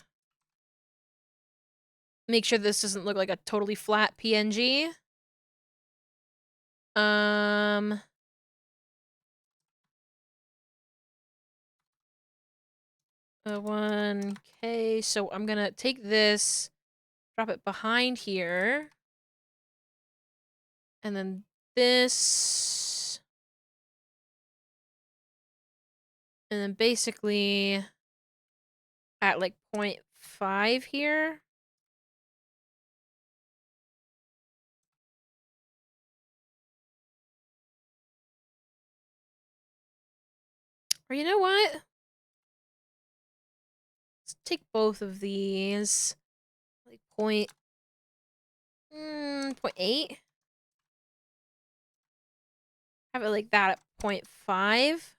Speaker 1: make sure this doesn't look like a totally flat PNG. 1K. So I'm gonna take this, drop it behind here. And then this. And then basically at like 0.5 here. Or you know what? Let's take both of these. Like 0.8. Have it like that at 0.5.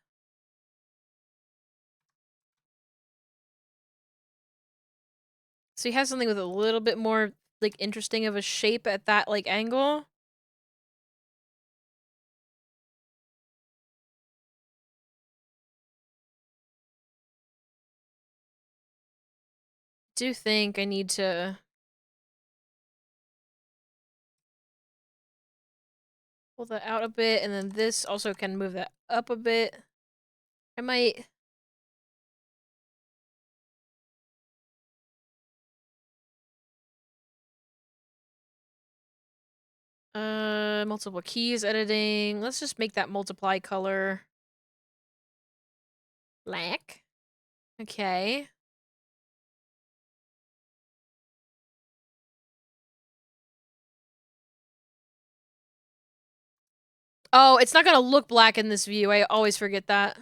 Speaker 1: So you have something with a little bit more like interesting of a shape at that like angle. Do think I need to pull that out a bit, and then this also can move that up a bit. I might... Multiple keys editing. Let's just make that multiply color black. Okay. Oh, it's not gonna look black in this view. I always forget that.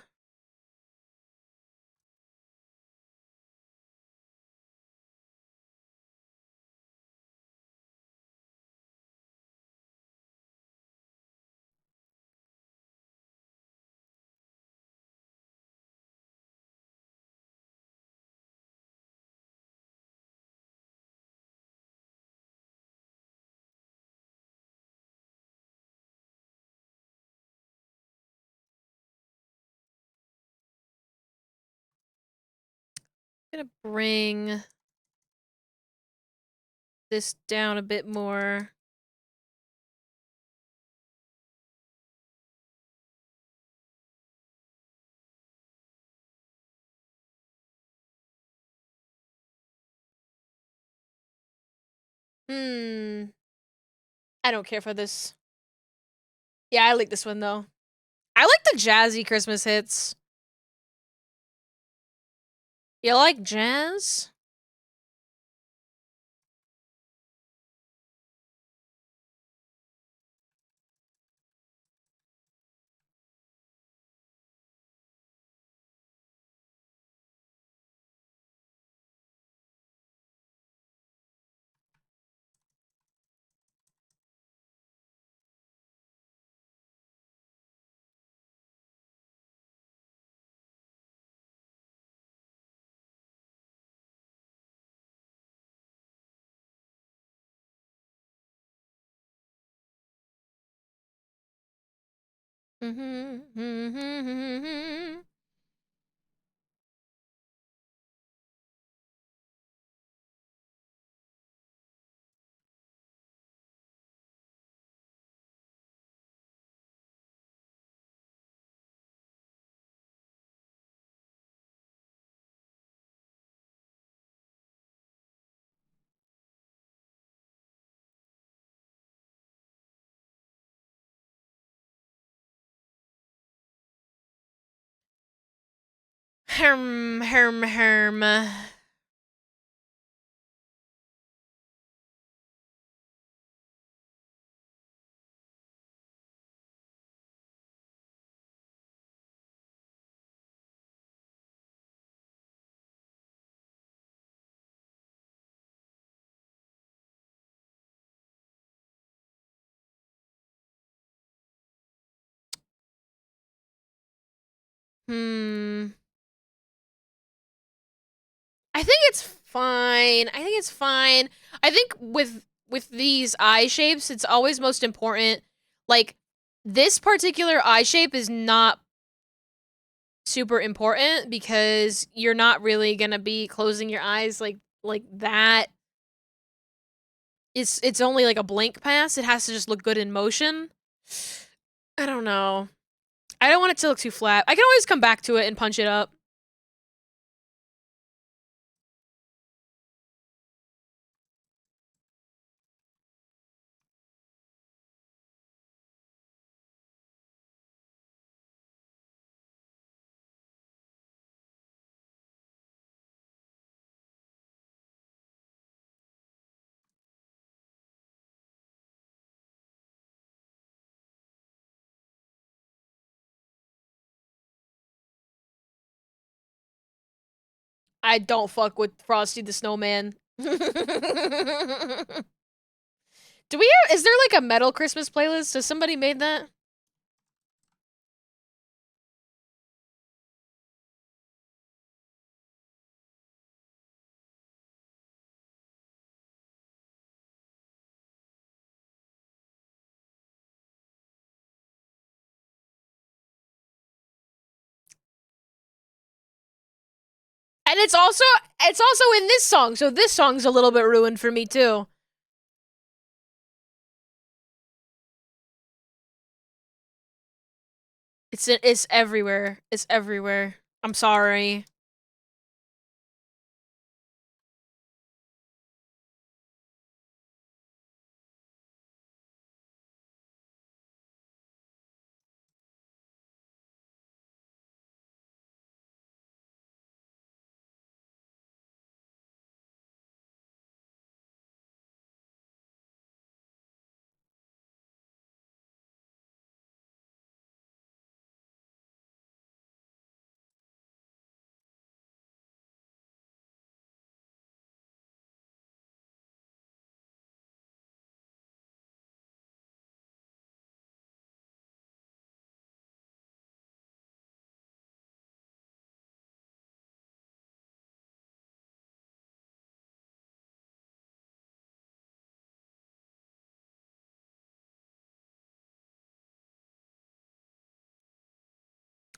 Speaker 1: I'm gonna bring this down a bit more. Hmm. I don't care for this. Yeah, I like this one though. I like the jazzy Christmas hits. You like jazz? Herm. Hmm. I think it's fine. I think it's fine. I think with these eye shapes, it's always most important. Like this particular eye shape is not super important because you're not really gonna be closing your eyes like that. It's only like a blink pass. It has to just look good in motion. I don't know. I don't want it to look too flat. I can always come back to it and punch it up. I don't fuck with Frosty the Snowman. Do we is there like a metal Christmas playlist? Has somebody made that? And it's also in this song, so this song's a little bit ruined for me too. It's everywhere. It's everywhere. I'm sorry.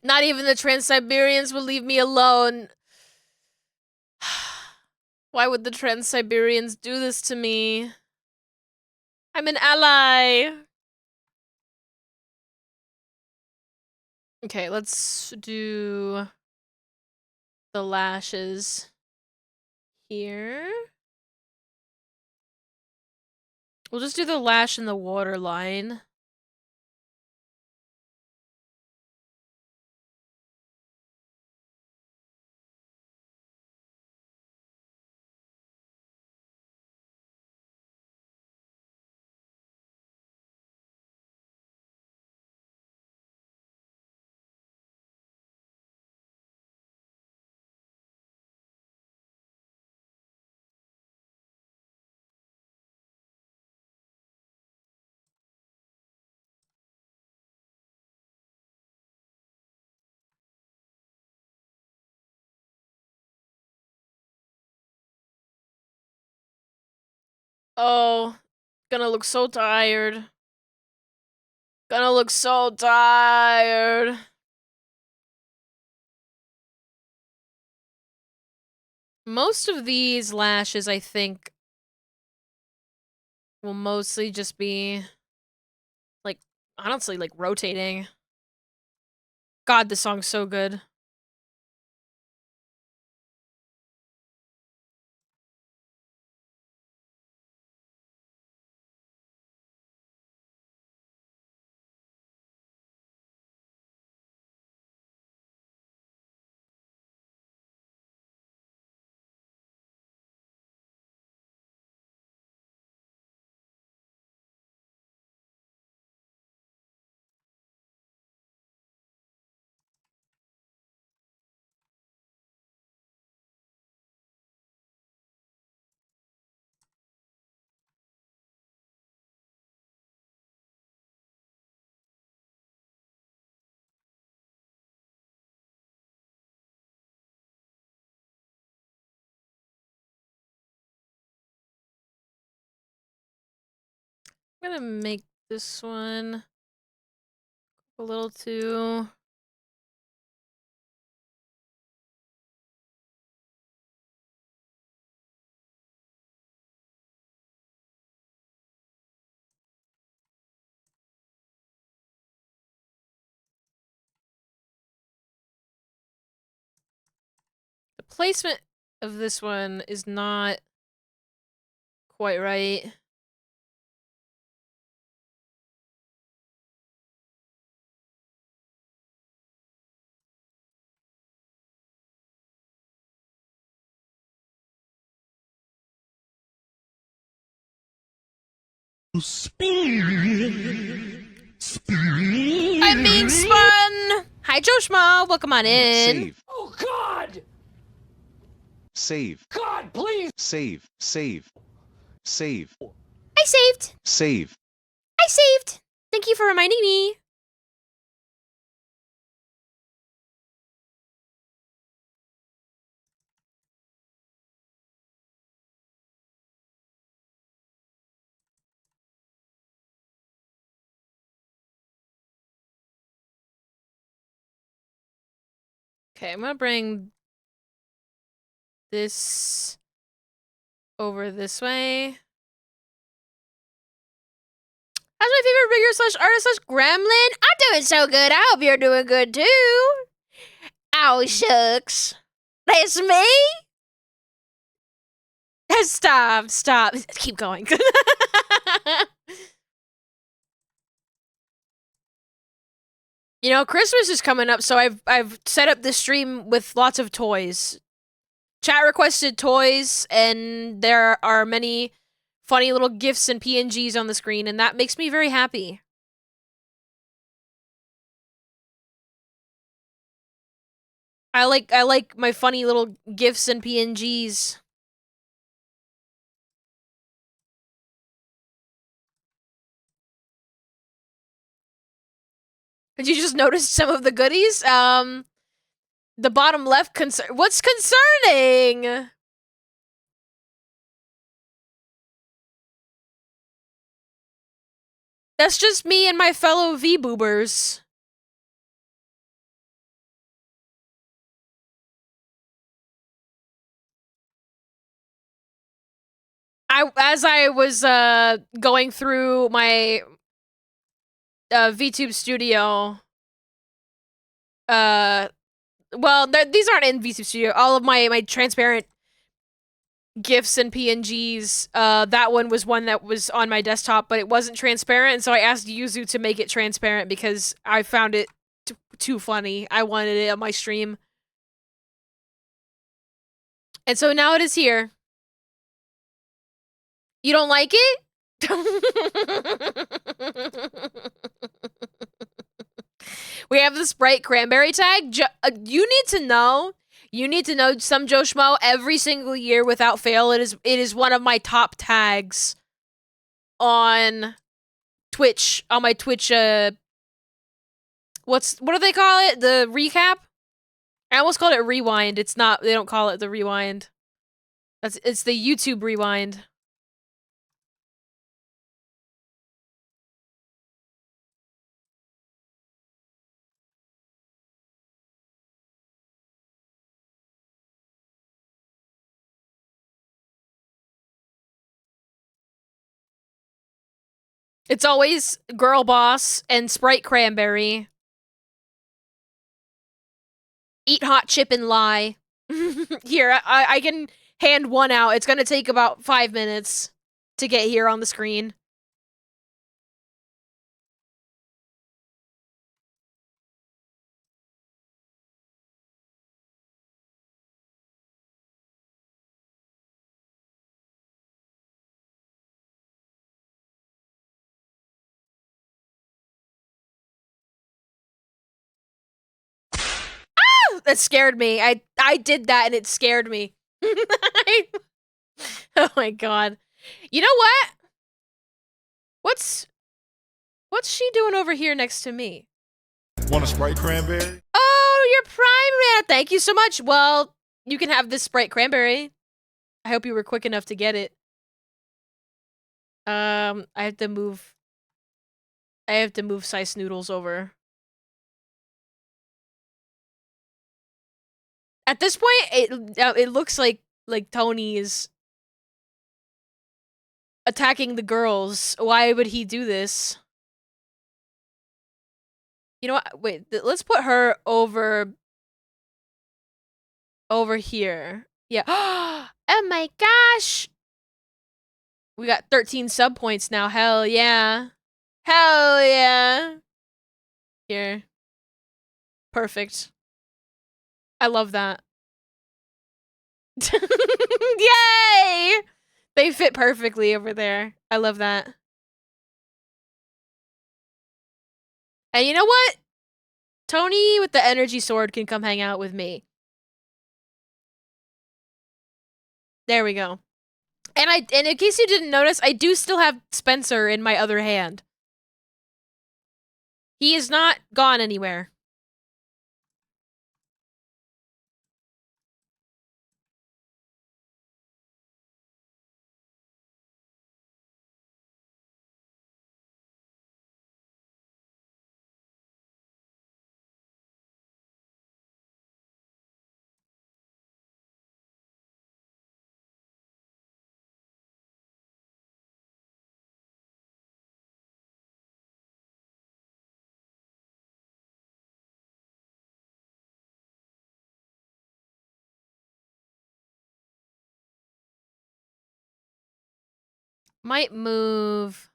Speaker 1: Not even the Trans-Siberians will leave me alone. Why would the Trans-Siberians do this to me? I'm an ally. Okay, let's do the lashes here. We'll just do the lash in the waterline. Oh, gonna look so tired. Gonna look so tired. Most of these lashes, I think, will mostly just be, like, honestly, like, rotating. God, this song's so good. I'm gonna make this one a little too... The placement of this one is not quite right. I'm being spun! Hi, Joshma! Welcome on in.
Speaker 5: Save.
Speaker 2: Oh, God!
Speaker 5: Save.
Speaker 2: God, please!
Speaker 5: Save. Save. Save.
Speaker 1: I saved!
Speaker 5: Save.
Speaker 1: I saved! Thank you for reminding me. Okay, I'm gonna bring this over this way. That's my favorite rigger slash artist slash gremlin. I'm doing so good. I hope you're doing good too. Ow, shucks. That's me? Stop, stop. Keep going. You know, Christmas is coming up, so I've set up this stream with lots of toys. Chat requested toys, and there are many funny little GIFs and PNGs on the screen, and that makes me very happy. I like my funny little GIFs and PNGs. Did you just notice some of the goodies? The bottom left what's concerning? That's just me and my fellow V-boobers. as I was going through my VTube Studio, well, these aren't in VTube Studio. All of my transparent GIFs and PNGs, that one was one that was on my desktop, but it wasn't transparent, so I asked Yuzu to make it transparent because I found it too funny. I wanted it on my stream. And so now it is here. You don't like it? We have the Sprite Cranberry tag. You need to know. You need to know, some Joe Schmo, every single year without fail, it is one of my top tags on Twitch, on my Twitch, what do they call it? The recap? I almost called it rewind. It's not, they don't call it the rewind. It's the YouTube rewind. It's always Girl Boss and Sprite Cranberry. Eat hot chip and lie. Here, I can hand one out. It's gonna take about 5 minutes to get here on the screen. That scared me. I did that and it scared me. Oh my god. You know what? What's she doing over here next to me?
Speaker 6: Want a Sprite Cranberry?
Speaker 1: Oh, you're Prime Man. Thank you so much. Well, you can have this Sprite Cranberry. I hope you were quick enough to get it. I have to move Sice Noodles over. At this point, it looks like Tony is attacking the girls. Why would he do this? You know what? Wait, let's put her over here. Yeah. Oh my gosh! We got 13 sub points now. Hell yeah. Hell yeah. Here. Perfect. I love that. Yay! They fit perfectly over there. I love that. And you know what? Tony with the energy sword can come hang out with me. There we go. And in case you didn't notice, I do still have Spencer in my other hand. He is not gone anywhere. Might move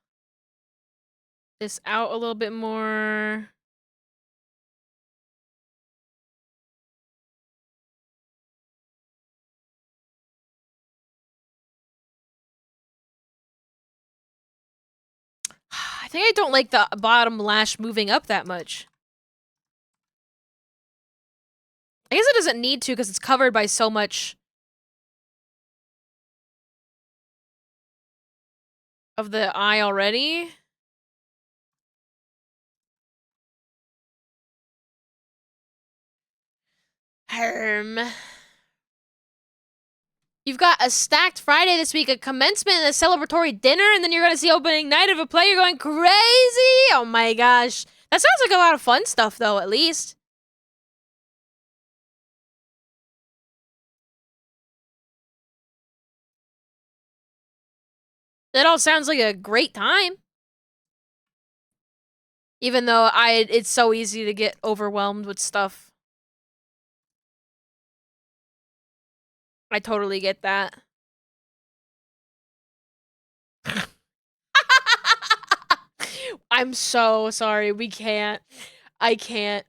Speaker 1: this out a little bit more. I think I don't like the bottom lash moving up that much. I guess it doesn't need to because it's covered by so much of the eye already. You've got a stacked Friday this week, a commencement and a celebratory dinner, and then you're going to see opening night of a play. You're going crazy! Oh my gosh. That sounds like a lot of fun stuff, though, at least. That all sounds like a great time. Even though it's so easy to get overwhelmed with stuff. I totally get that. I'm so sorry. We can't. I can't.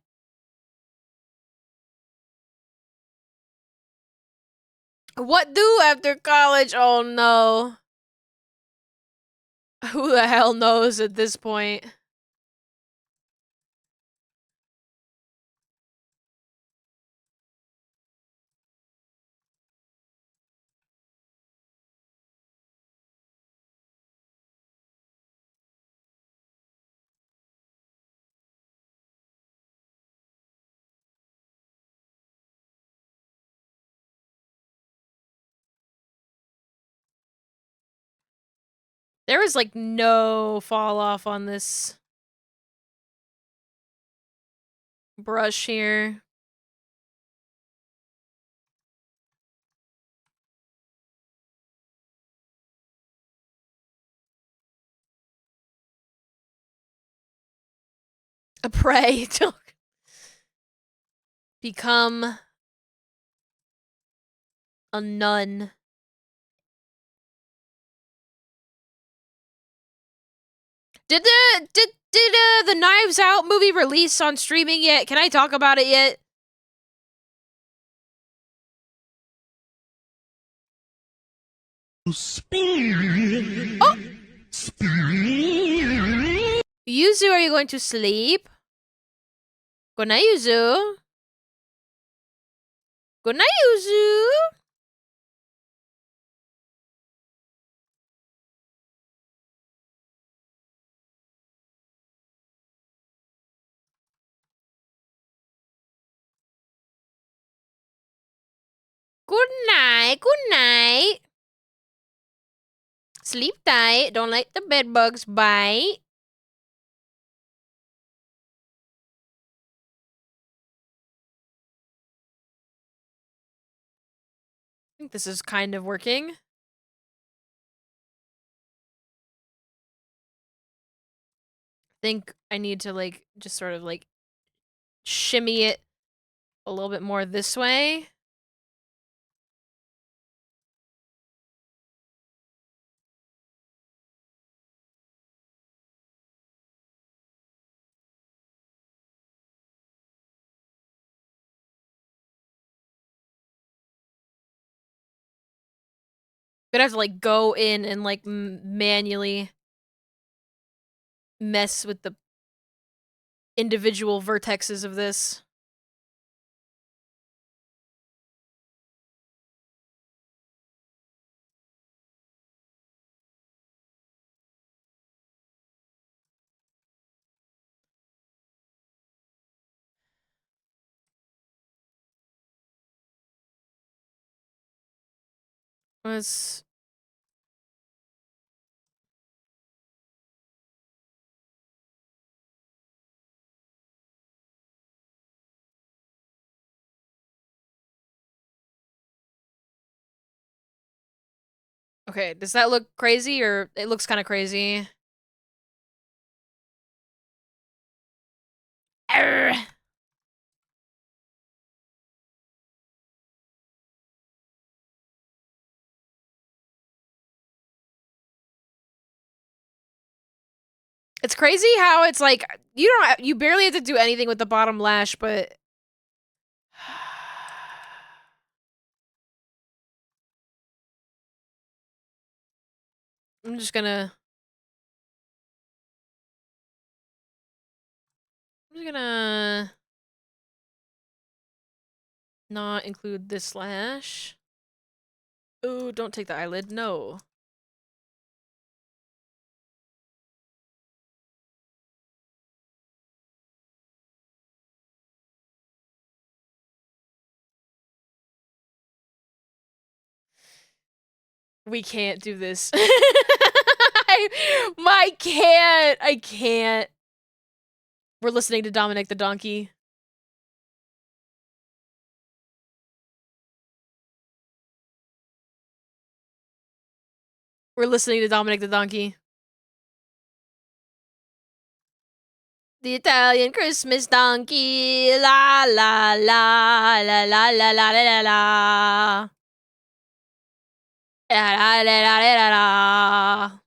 Speaker 1: What do after college? Oh no. Who the hell knows at this point? There is like no fall off on this brush here. A prey to become a nun. Did the Knives Out movie release on streaming yet? Can I talk about it yet? Oh! Yuzu, are you going to sleep? Good night, Yuzu. Good night, Yuzu. Good night. Good night. Sleep tight. Don't let the bed bugs bite. I think this is kind of working. I think I need to like just sort of like shimmy it a little bit more this way. Gonna have to like go in and like manually mess with the individual vertexes of this. Let's Okay, does that look crazy or it looks kind of crazy? Arr. It's crazy how it's like you barely have to do anything with the bottom lash, but I'm just gonna not include this lash. Ooh, don't take the eyelid. No. We can't do this. I can't. We're listening to Dominic the Donkey. We're listening to Dominic the Donkey. The Italian Christmas donkey, la la la la la la la la la. La la la la la la.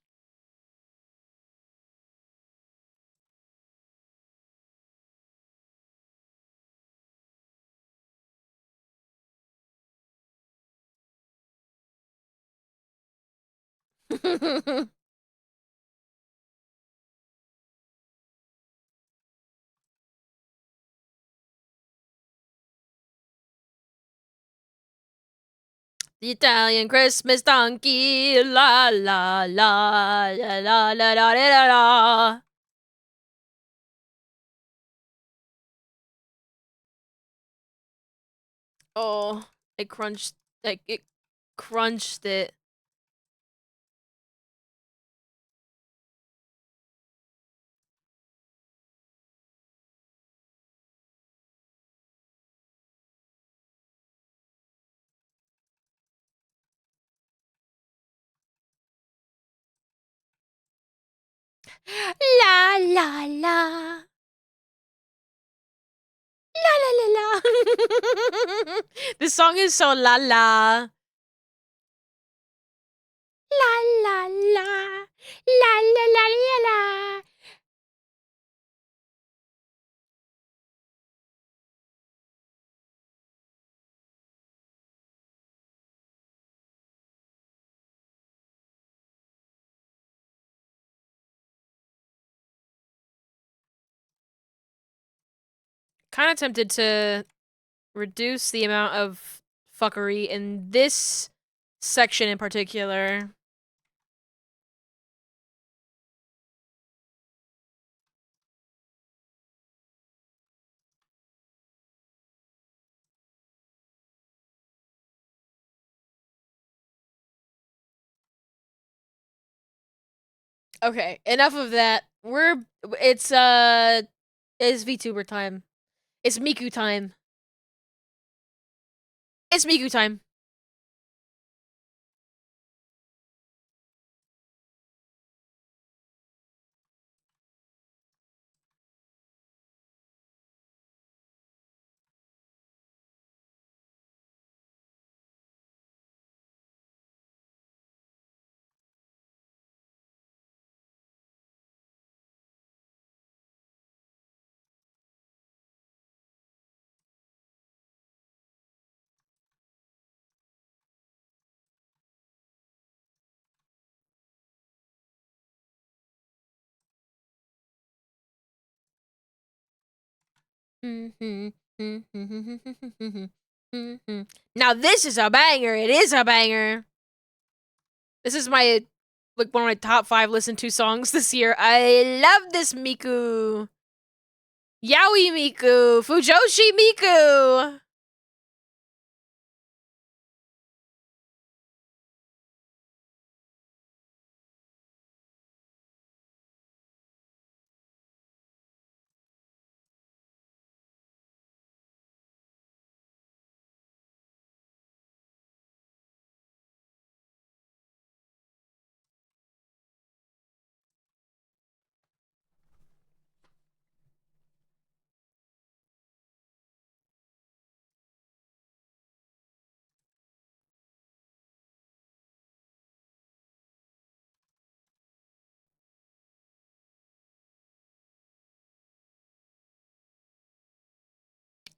Speaker 1: The Italian Christmas donkey, la la la la la la la la la. Oh, it crunched. Like it crunched it. La la la. La la la la. This song is so la la. La la la. La la la la la. Kind of tempted to reduce the amount of fuckery in this section in particular. Okay, enough of that. It's VTuber time. It's Miku time. It's Miku time. Now this is a banger. It is a banger. This is my one of my top 5 listened to songs this year. I love this Miku. Yaoi Miku. Fujoshi Miku.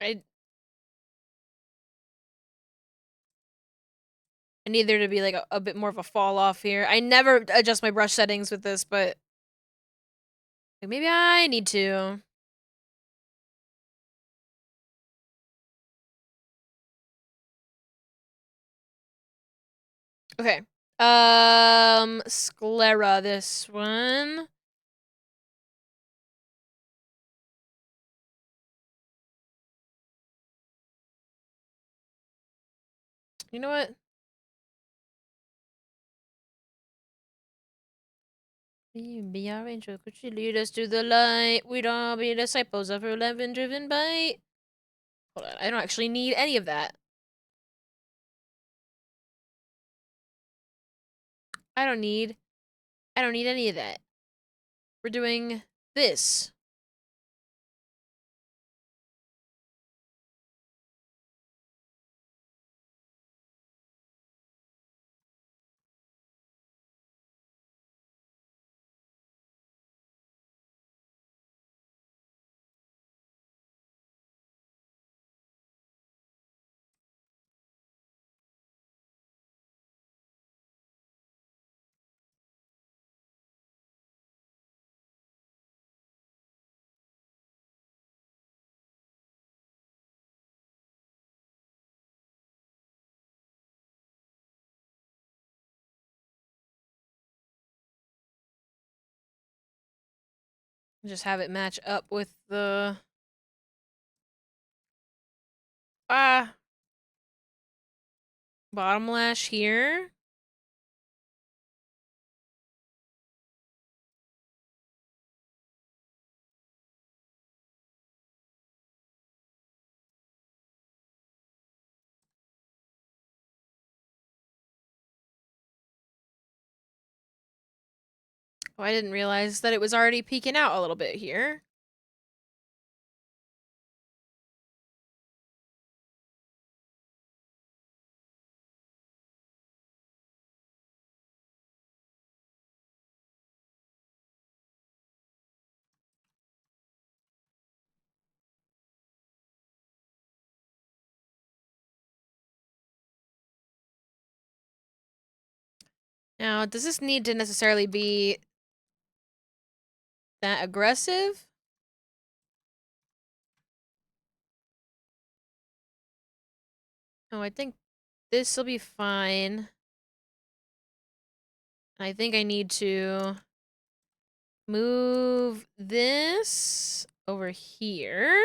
Speaker 1: I need there to be like a bit more of a fall off here. I never adjust my brush settings with this, but maybe I need to. Okay. Sclera, this one. You know what? Be our angel, could you lead us to the light? We'd all be disciples of her love and driven by. Hold on, I don't actually need any of that. I don't need any of that. We're doing this. Just have it match up with the bottom lash here. Oh, I didn't realize that it was already peeking out a little bit here. Now, does this need to necessarily be that aggressive? Oh, I think this will be fine. I think I need to move this over here.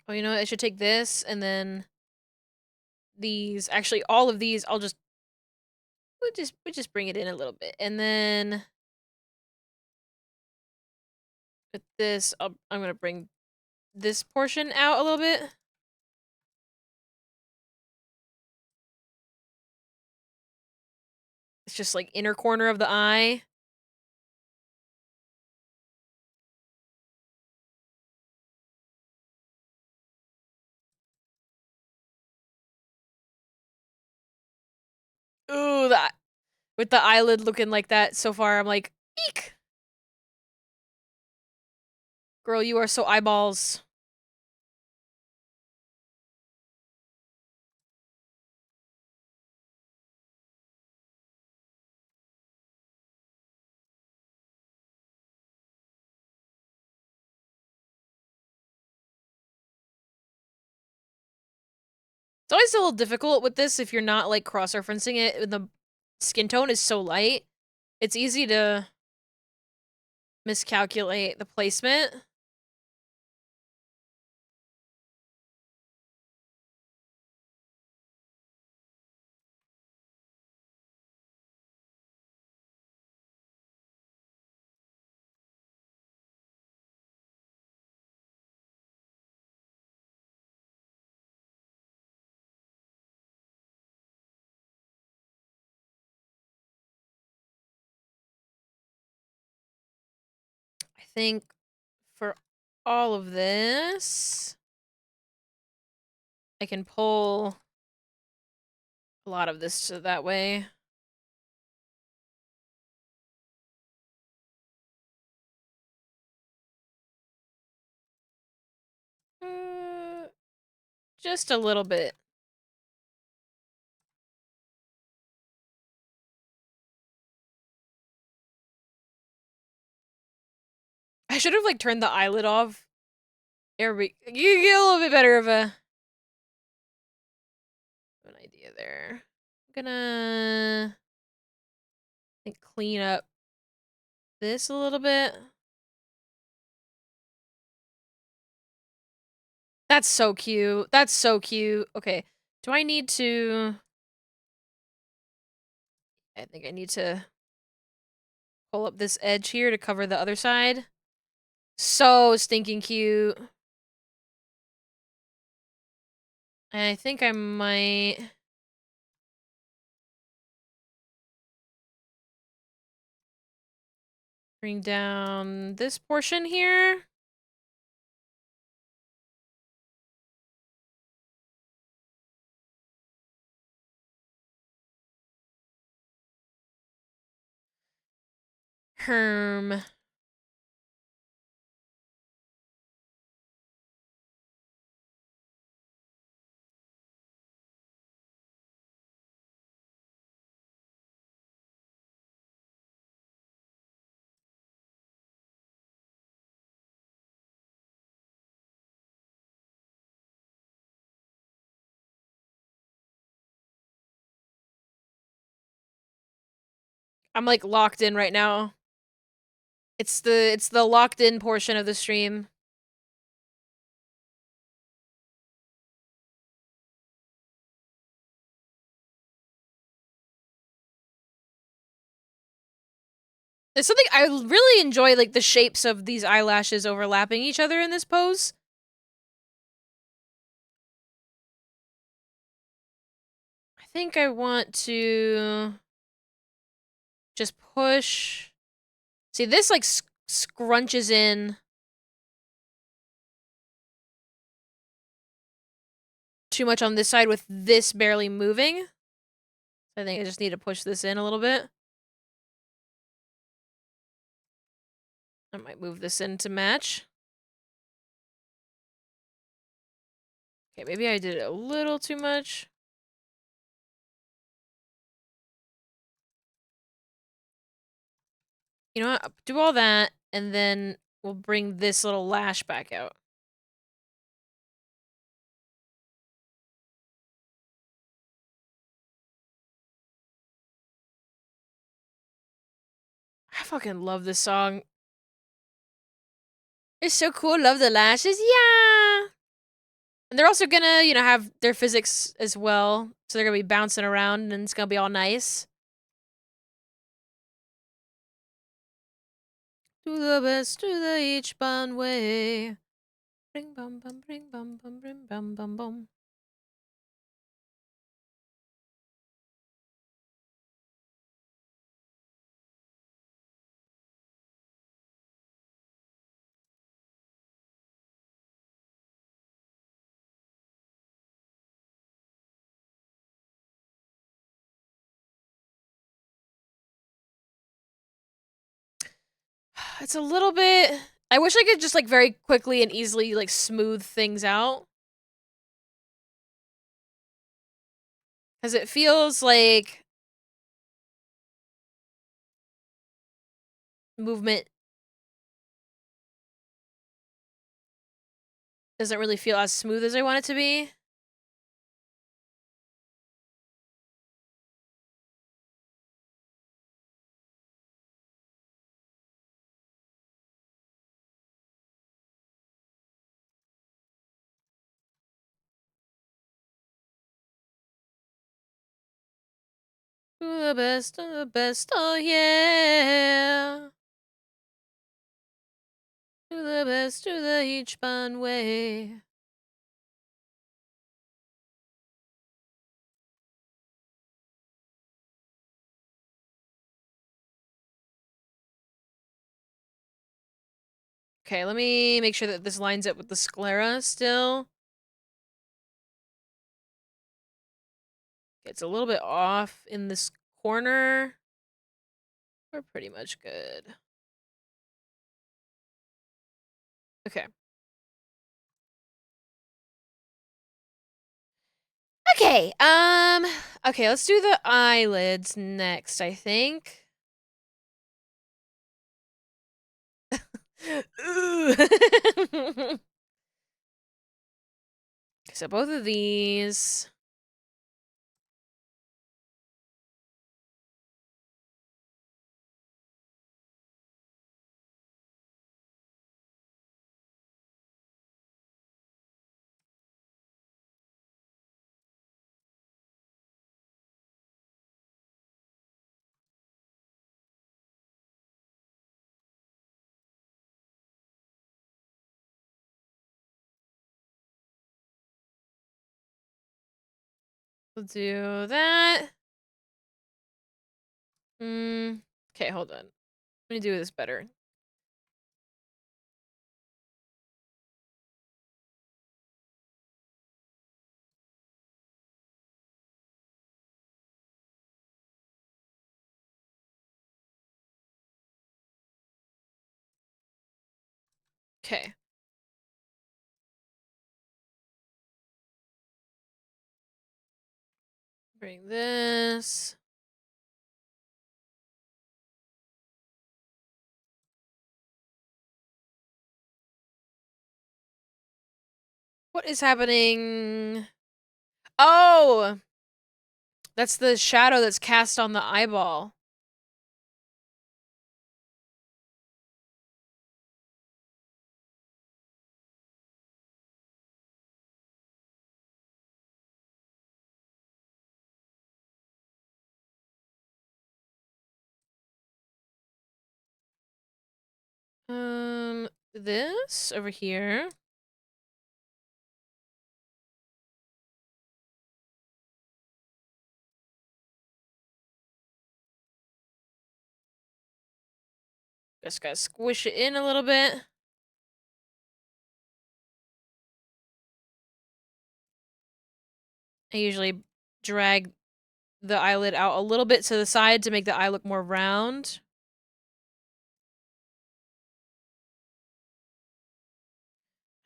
Speaker 1: Oh, you know what? I should take this and then these. Actually, all of these, we'll just bring it in a little bit. And then with this, I'm going to bring this portion out a little bit. It's just like inner corner of the eye. Ooh, that with the eyelid looking like that so far, I'm like, eek. Girl, you are so eyeballs. It's always a little difficult with this if you're not like cross-referencing it. The skin tone is so light. It's easy to miscalculate the placement. I think for all of this, I can pull a lot of this to that way. Just a little bit. I should have like turned the eyelid off. There we you get a little bit better of an idea there. I'm gonna clean up this a little bit. That's so cute. That's so cute. Okay. Do I need to I think I need to pull up this edge here to cover the other side. So stinking cute. And I think I might... bring down this portion here. Herm. I'm like locked in right now. It's the locked in portion of the stream. It's something I really enjoy, like the shapes of these eyelashes overlapping each other in this pose. I think I want to just push. See, this like scrunches in too much on this side with this barely moving. I think I just need to push this in a little bit. I might move this in to match. Okay, maybe I did it a little too much. You know what? Do all that, and then we'll bring this little lash back out. I fucking love this song. It's so cool. Love the lashes. Yeah. And they're also gonna, you know, have their physics as well. So they're gonna be bouncing around and it's gonna be all nice. Do the best, do the each bun way. Bring bum bum, bring bum bum, bring bum bum bum. It's a little bit... I wish I could just, like, very quickly and easily, like, smooth things out. Because it feels like... movement doesn't really feel as smooth as I want it to be. Do the best, oh yeah. Do the best, do the each bun way. Okay, let me make sure that this lines up with the sclera still. It's a little bit off in this corner. We're pretty much good. Okay. Okay, okay, let's do the eyelids next, I think. Ooh. So both of these. We'll do that. Okay, hold on. Let me do this better. Okay. Bring this. What is happening? Oh! That's the shadow that's cast on the eyeball. This over here. Just gotta squish it in a little bit. I usually drag the eyelid out a little bit to the side to make the eye look more round.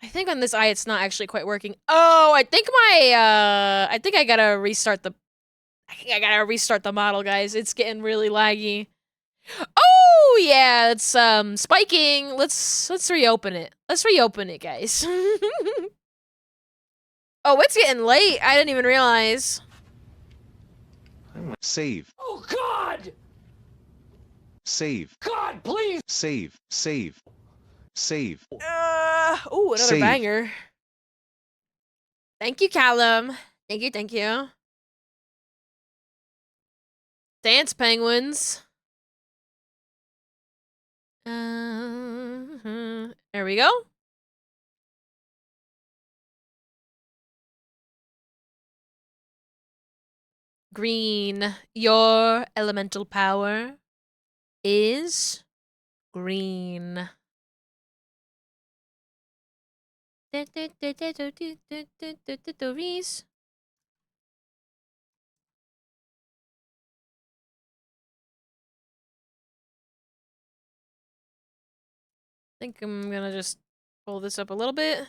Speaker 1: I think on this eye it's not actually quite working. Oh, I think I think I gotta restart the model, guys. It's getting really laggy. Oh yeah, it's spiking. Let's reopen it. Let's reopen it, guys. Oh, it's getting late. I didn't even realize.
Speaker 5: Save.
Speaker 2: Oh, God!
Speaker 5: Save.
Speaker 2: God, please!
Speaker 5: Save. Save. Save.
Speaker 1: Ooh, another
Speaker 5: Save.
Speaker 1: banger. Thank you, Callum. Thank you, thank you. Dance penguins. There we go. Green. Your elemental power is green. Reese. I think I'm gonna just pull this up a little bit.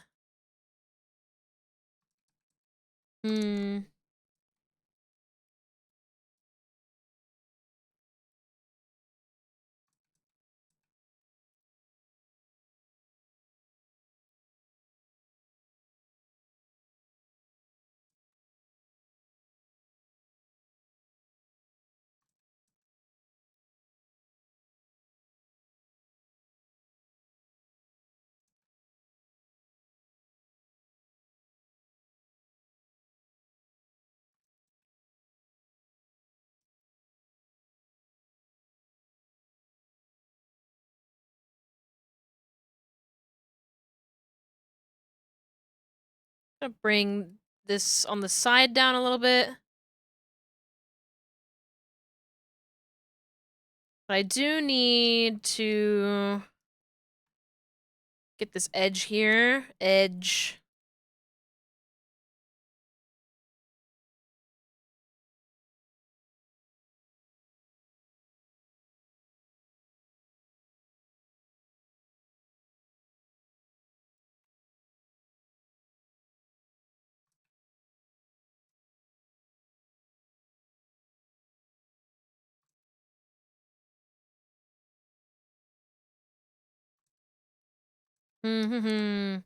Speaker 1: Gonna bring this on the side down a little bit. But I do need to get this edge here. Edge. Maybe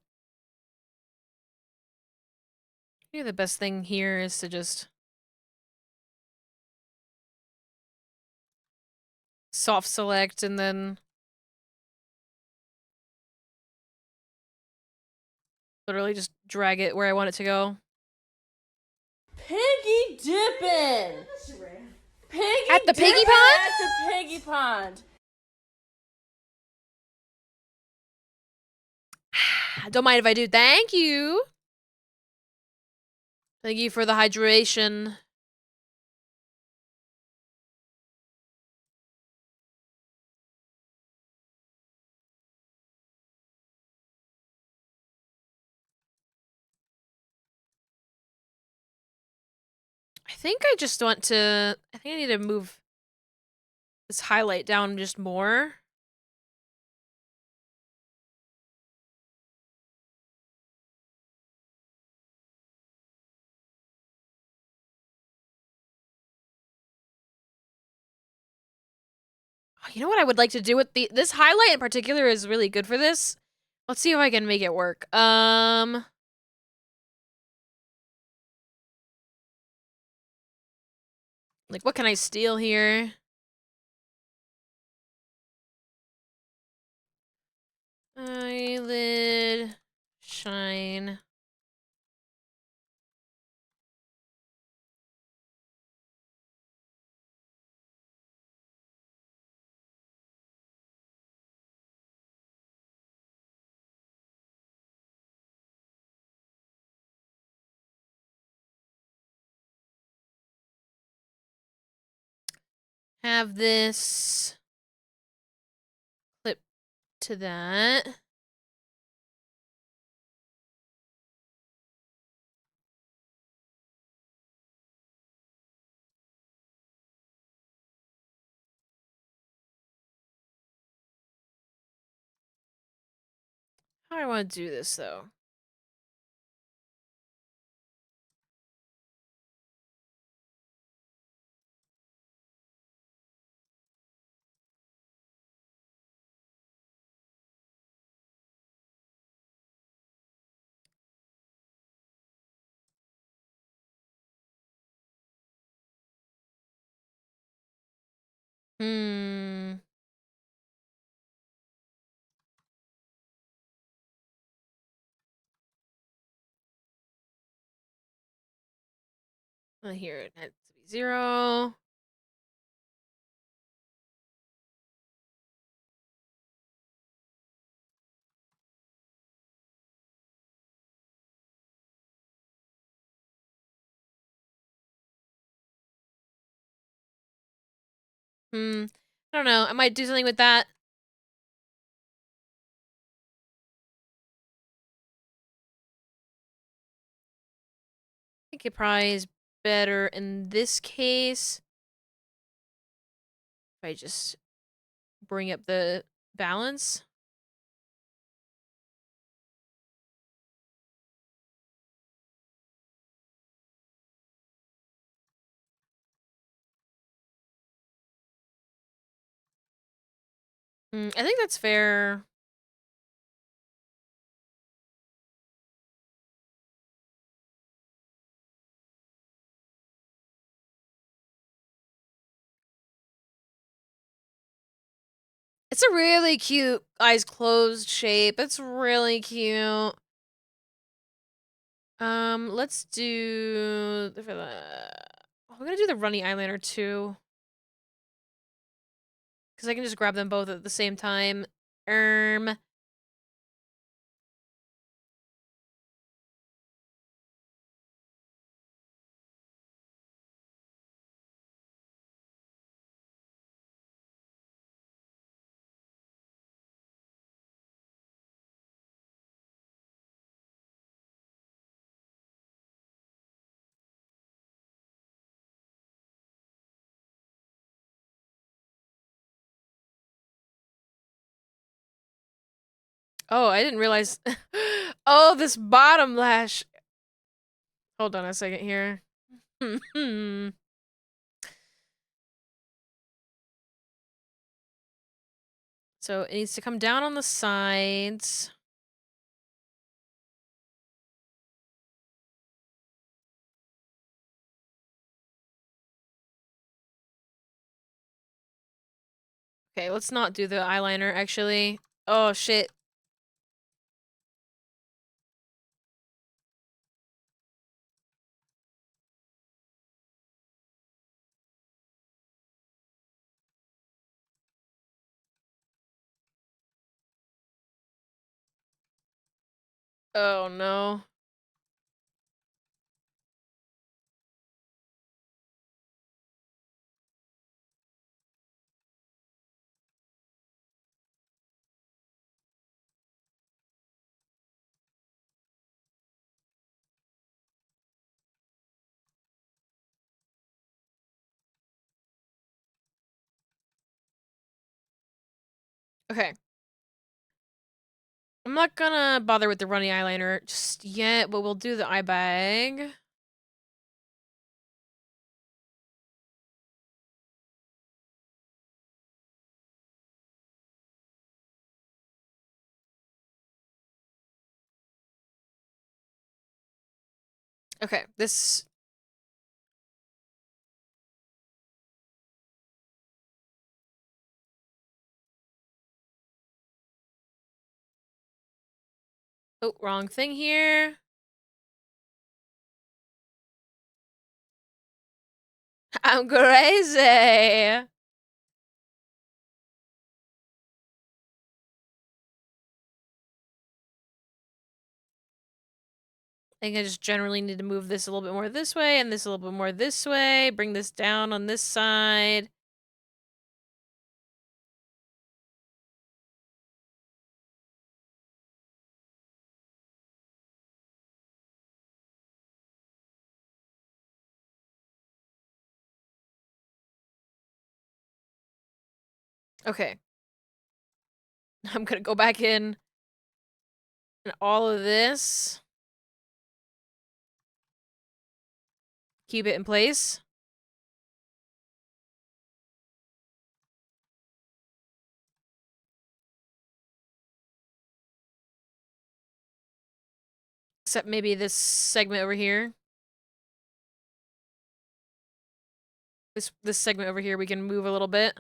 Speaker 1: the best thing here is to just soft select and then literally just drag it where I want it to go.
Speaker 4: Piggy dipping. Piggy
Speaker 1: At the piggy
Speaker 4: dipping
Speaker 1: pond?
Speaker 4: At the piggy pond.
Speaker 1: Don't mind if I do. Thank you. Thank you for the hydration. think I just want to... I think I need to move this highlight down just more. You know what I would like to do with this highlight in particular is really good for this. Let's see if I can make it work. Like, what can I steal here? Eyelid, shine. Have this clip to that. How do I want to do this, though? Hmm. Here it has to be 0. I don't know. I might do something with that. I think it probably is better in this case if I just bring up the balance. I think that's fair. It's a really cute eyes closed shape. It's really cute. Let's do we're gonna do the runny eyeliner too. Because I can just grab them both at the same time. Um, oh, I didn't realize. Oh, this bottom lash. Hold on a second here. So it needs to come down on the sides. Okay, let's not do the eyeliner, actually. Oh, shit. Oh, no. Okay. I'm not gonna bother with the runny eyeliner just yet, but we'll do the eye bag. Okay, this... Oh, wrong thing here. I'm crazy! I think I just generally need to move this a little bit more this way, and this a little bit more this way. Bring this down on this side. Okay. I'm gonna go back in and all of this. Keep it in place. Except maybe this segment over here. This segment over here we can move a little bit.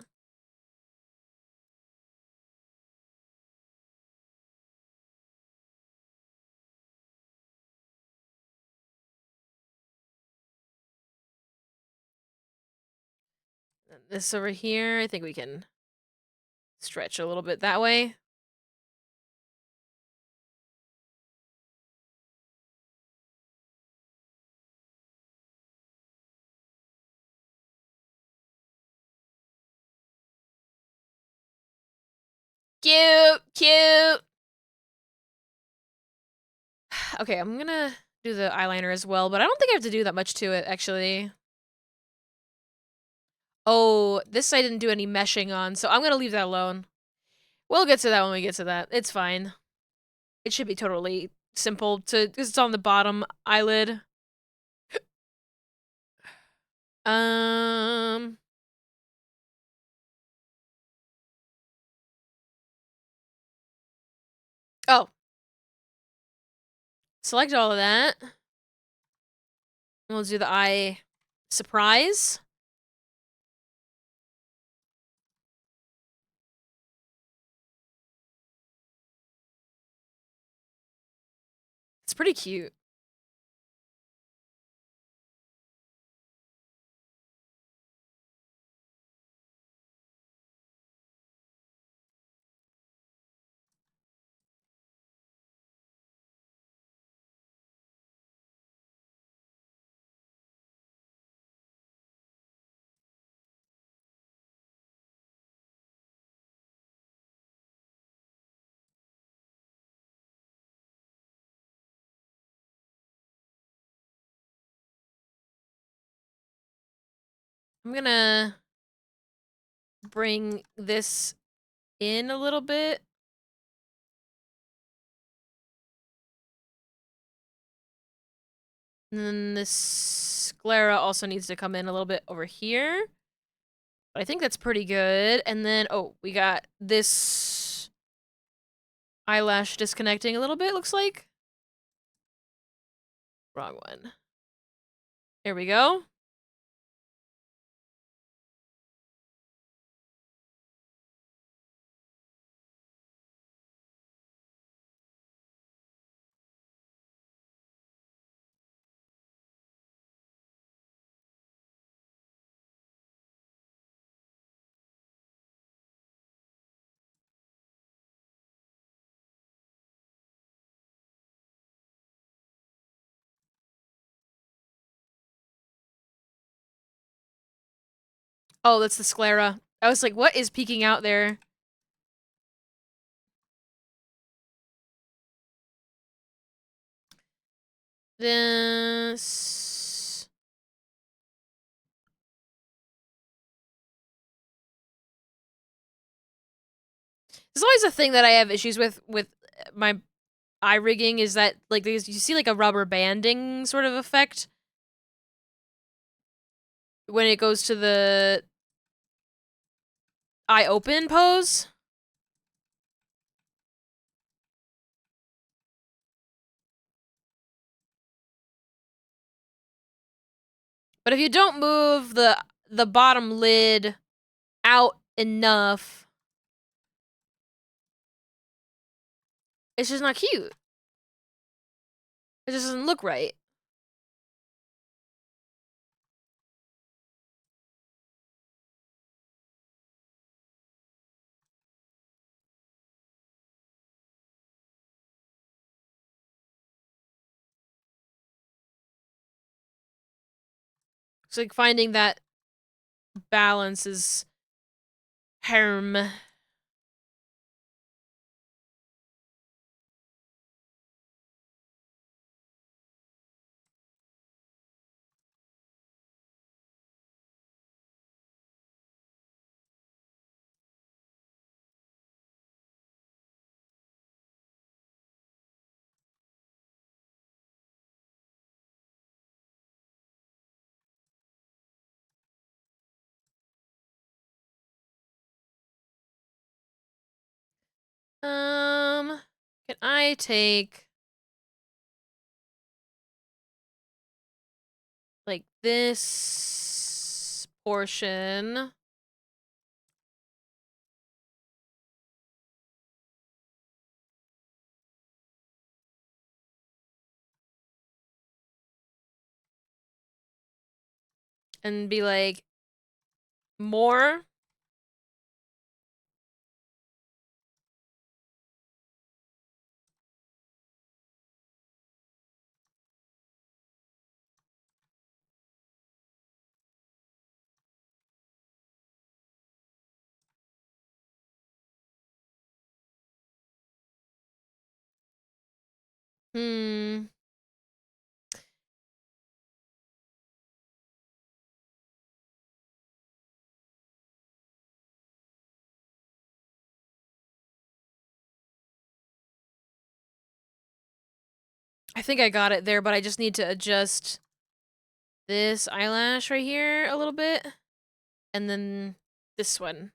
Speaker 1: And this over here, I think we can stretch a little bit that way. Cute, cute. Okay, I'm gonna do the eyeliner as well, but I don't think I have to do that much to it, actually. Oh, this I didn't do any meshing on, so I'm gonna leave that alone. We'll get to that when we get to that. It's fine. It should be totally simple to, because it's on the bottom eyelid. Um... Oh. Select all of that. We'll do the eye surprise. It's pretty cute. I'm gonna bring this in a little bit. And then this sclera also needs to come in a little bit over here. But I think that's pretty good. And then, oh, we got this eyelash disconnecting a little bit, looks like. Wrong one. There we go. Oh, that's the sclera. I was like, what is peeking out there? This... There's always a thing that I have issues with my eye rigging is that like you see like a rubber banding sort of effect when it goes to the eye open pose. But if you don't move the bottom lid out enough, it's just not cute. It just doesn't look right. It's like finding that balance is harm. Can I take like this portion and be like more? Hmm. I think I got it there, but I just need to adjust this eyelash right here a little bit. And then this one.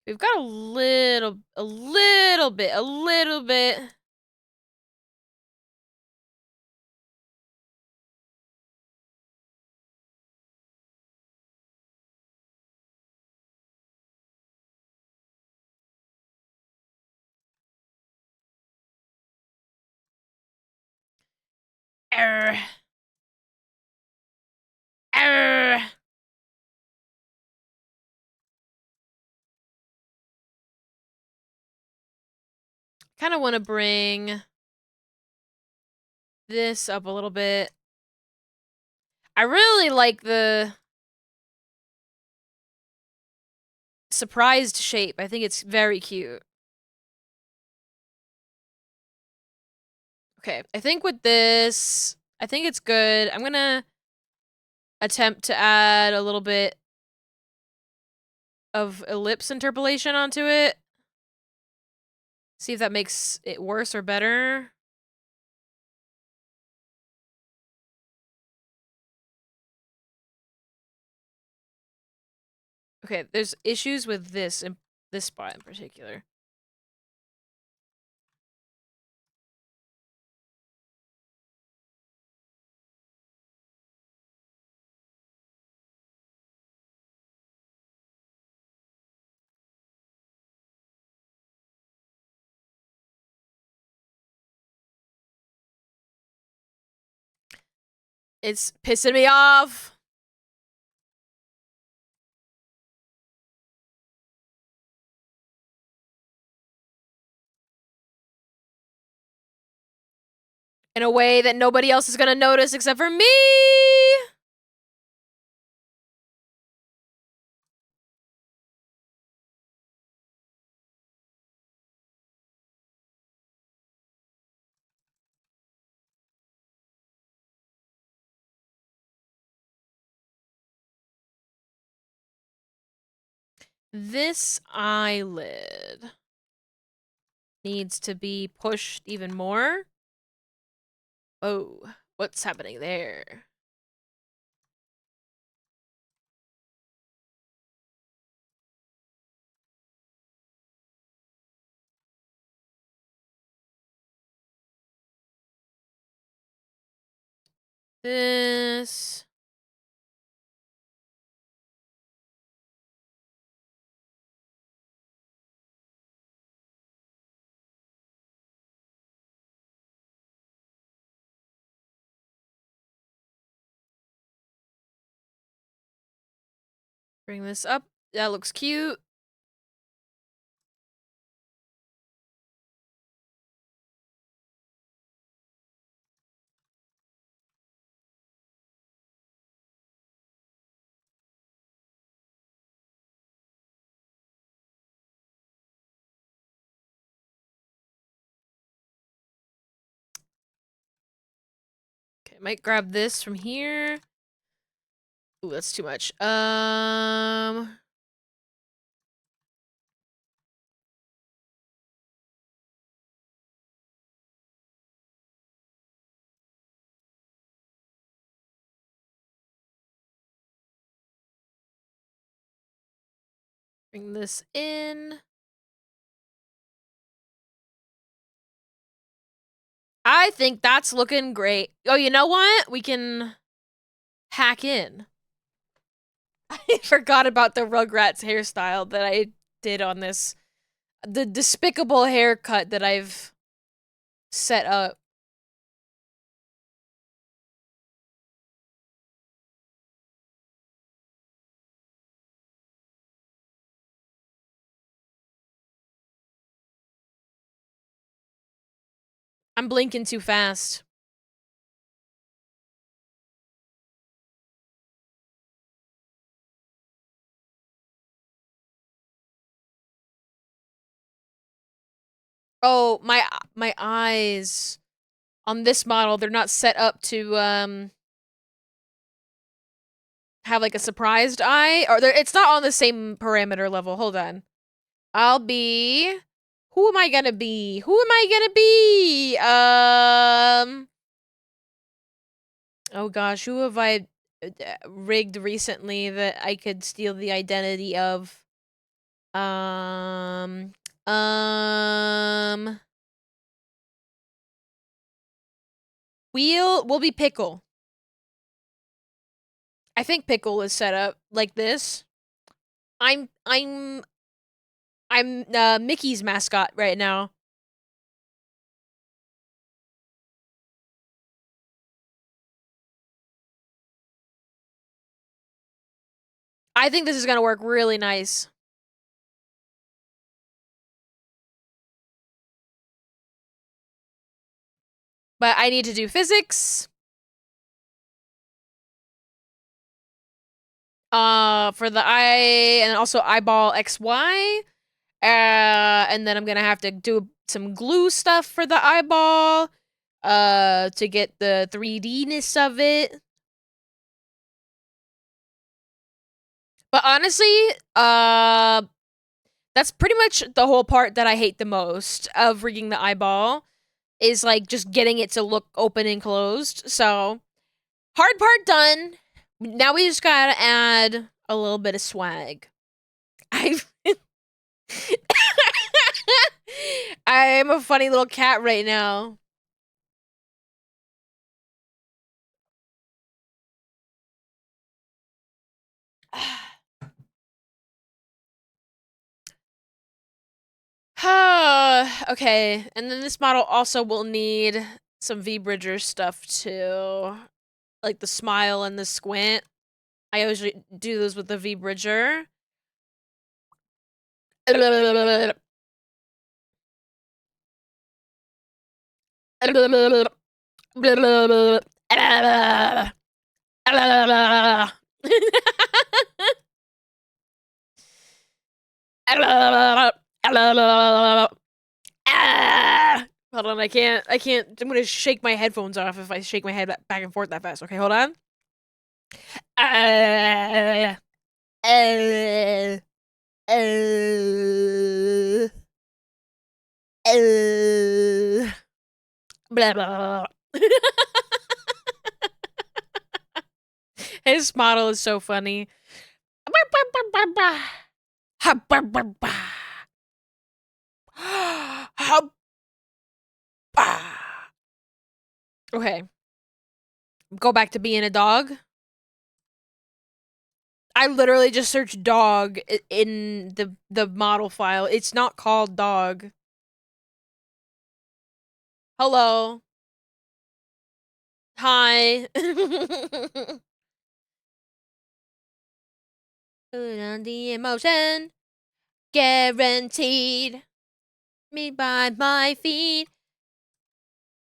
Speaker 1: We've got a little bit. Err. Err. Kind of want to bring this up a little bit. I really like the surprised shape. I think it's very cute. Okay, I think with this, I think it's good. I'm gonna attempt to add a little bit of ellipse interpolation onto it. See if that makes it worse or better. Okay, there's issues with this spot in particular. It's pissing me off. In a way that nobody else is gonna notice except for me. this eyelid needs to be pushed even more. Oh, what's happening there? This. Bring this up. That looks cute. Okay, might grab this from here. Ooh, that's too much. Bring this in. I think that's looking great. Oh, you know what? We can hack in. I forgot about the Rugrats hairstyle that I did on this. The despicable haircut that I've set up. I'm blinking too fast. Oh, my eyes on this model, they're not set up to have like a surprised eye, or it's not on the same parameter level. Hold on. I'll be. Who am I gonna be? Who am I gonna be? Oh gosh, who have I rigged recently that I could steal the identity of? Um. Um. We'll be Pickle. I think Pickle is set up like this. I'm Mickey's mascot right now. I think this is gonna work really nice. But I need to do physics. For the eye, and also eyeball XY. And then I'm gonna have to do some glue stuff for the eyeball. To get the 3D-ness of it. But honestly, that's pretty much the whole part that I hate the most of rigging the eyeball. Is like just getting it to look open and closed. So, hard part done. Now we just gotta add a little bit of swag. I'm a funny little cat right now. Okay, and then this model also will need some V-Bridger stuff too. Like the smile and the squint. I usually do those with the V-Bridger. Hold on, I can't, I'm gonna shake my headphones off if I shake my head back and forth that fast. Okay, hold on. Blah, blah. His model is so funny. Okay. Go back to being a dog. I literally just searched dog in the model file. It's not called dog. Hello. Hi. Put on the emotion. Guaranteed. Me by my feet.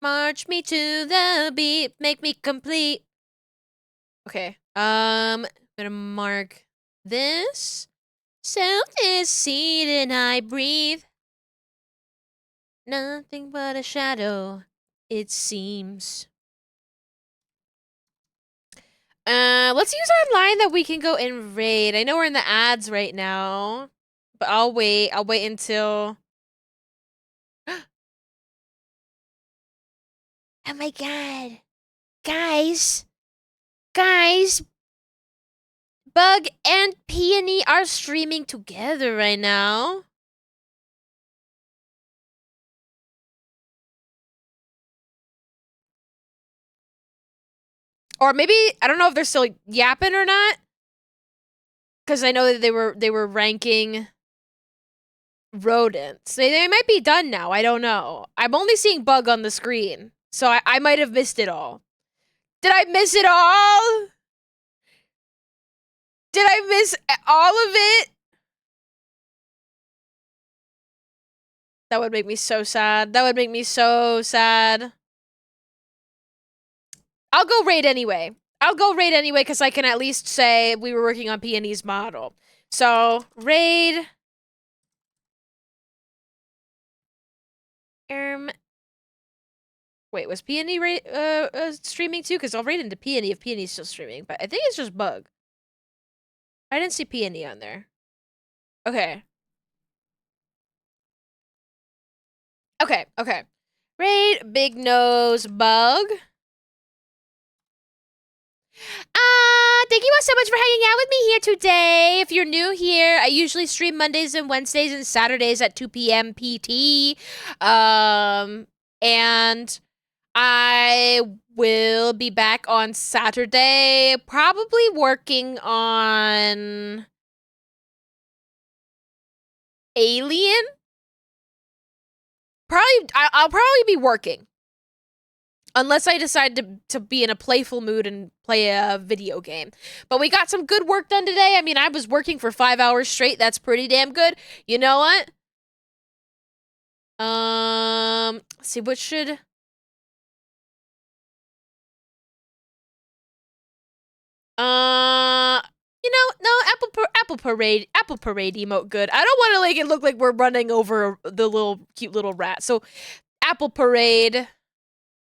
Speaker 1: March me to the beat. Make me complete. Okay. Gonna mark this. Self is seed and I breathe. Nothing but a shadow, it seems. Let's use our line that we can go and raid. I know we're in the ads right now, but I'll wait. I'll wait until... Oh my god. Guys. Guys. Bug and Peony are streaming together right now. Or maybe, I don't know if they're still yapping or not. Because I know that they were ranking rodents. They might be done now. I don't know. I'm only seeing Bug on the screen. So I might have missed it all. Did I miss it all? Did I miss all of it? That would make me so sad. That would make me so sad. I'll go raid anyway. I'll go raid anyway because I can at least say we were working on Peony's model. So, raid. Wait, was Peony streaming too? Because I'll raid into Peony if Peony's still streaming. But I think it's just Bug. I didn't see Peony on there. Okay. Okay, okay. Raid, Big Nose, Bug. Thank you all so much for hanging out with me here today. If you're new here, I usually stream Mondays and Wednesdays and Saturdays at 2 p.m. PT. And I will be back on Saturday, probably working on Alien. I'll probably be working. Unless I decide to be in a playful mood and play a video game. But we got some good work done today. I mean, I was working for 5 hours straight. That's pretty damn good. You know what? Let's see, what should... You know, no, Apple Parade emote good. I don't want to make it look like we're running over the cute little rat. So, Apple Parade...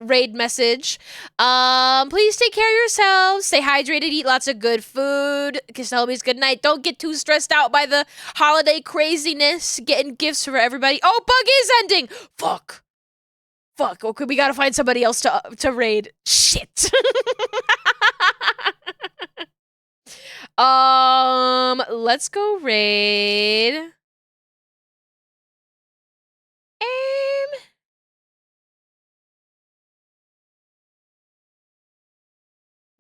Speaker 1: raid message. Please take care of yourselves. Stay hydrated. Eat lots of good food. Kiss the homies good night. Don't get too stressed out by the holiday craziness. Getting gifts for everybody. Oh, Bug is ending. Fuck. Okay, we gotta find somebody else to raid. Shit. Let's go raid.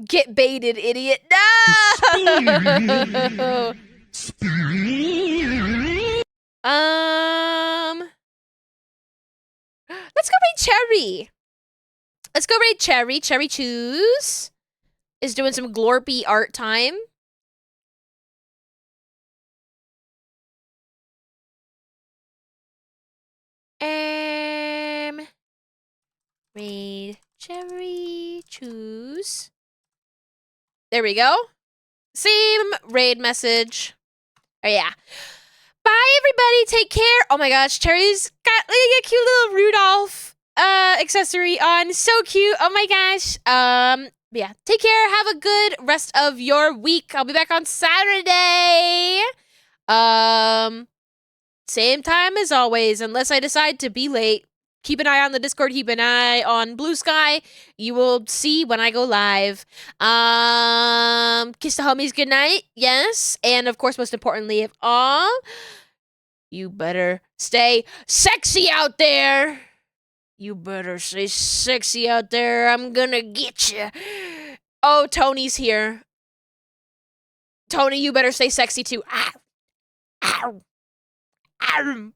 Speaker 1: Get baited, idiot. No! Let's go raid Cherry. Let's go raid Cherry. Cherry Choose is doing some glorpy art time. Raid Cherry Choose. There we go. Same raid message. Oh, yeah. Bye, everybody. Take care. Oh, my gosh. Cherry's got like a cute little Rudolph accessory on. So cute. Oh, my gosh. Yeah. Take care. Have a good rest of your week. I'll be back on Saturday. Same time as always, unless I decide to be late. Keep an eye on the Discord, keep an eye on Blue Sky. You will see when I go live. Kiss the homies goodnight, yes. And of course, most importantly of all, you better stay sexy out there. You better stay sexy out there. I'm gonna get you. Oh, Tony's here. Tony, you better stay sexy too. Ow. Ow. Ow.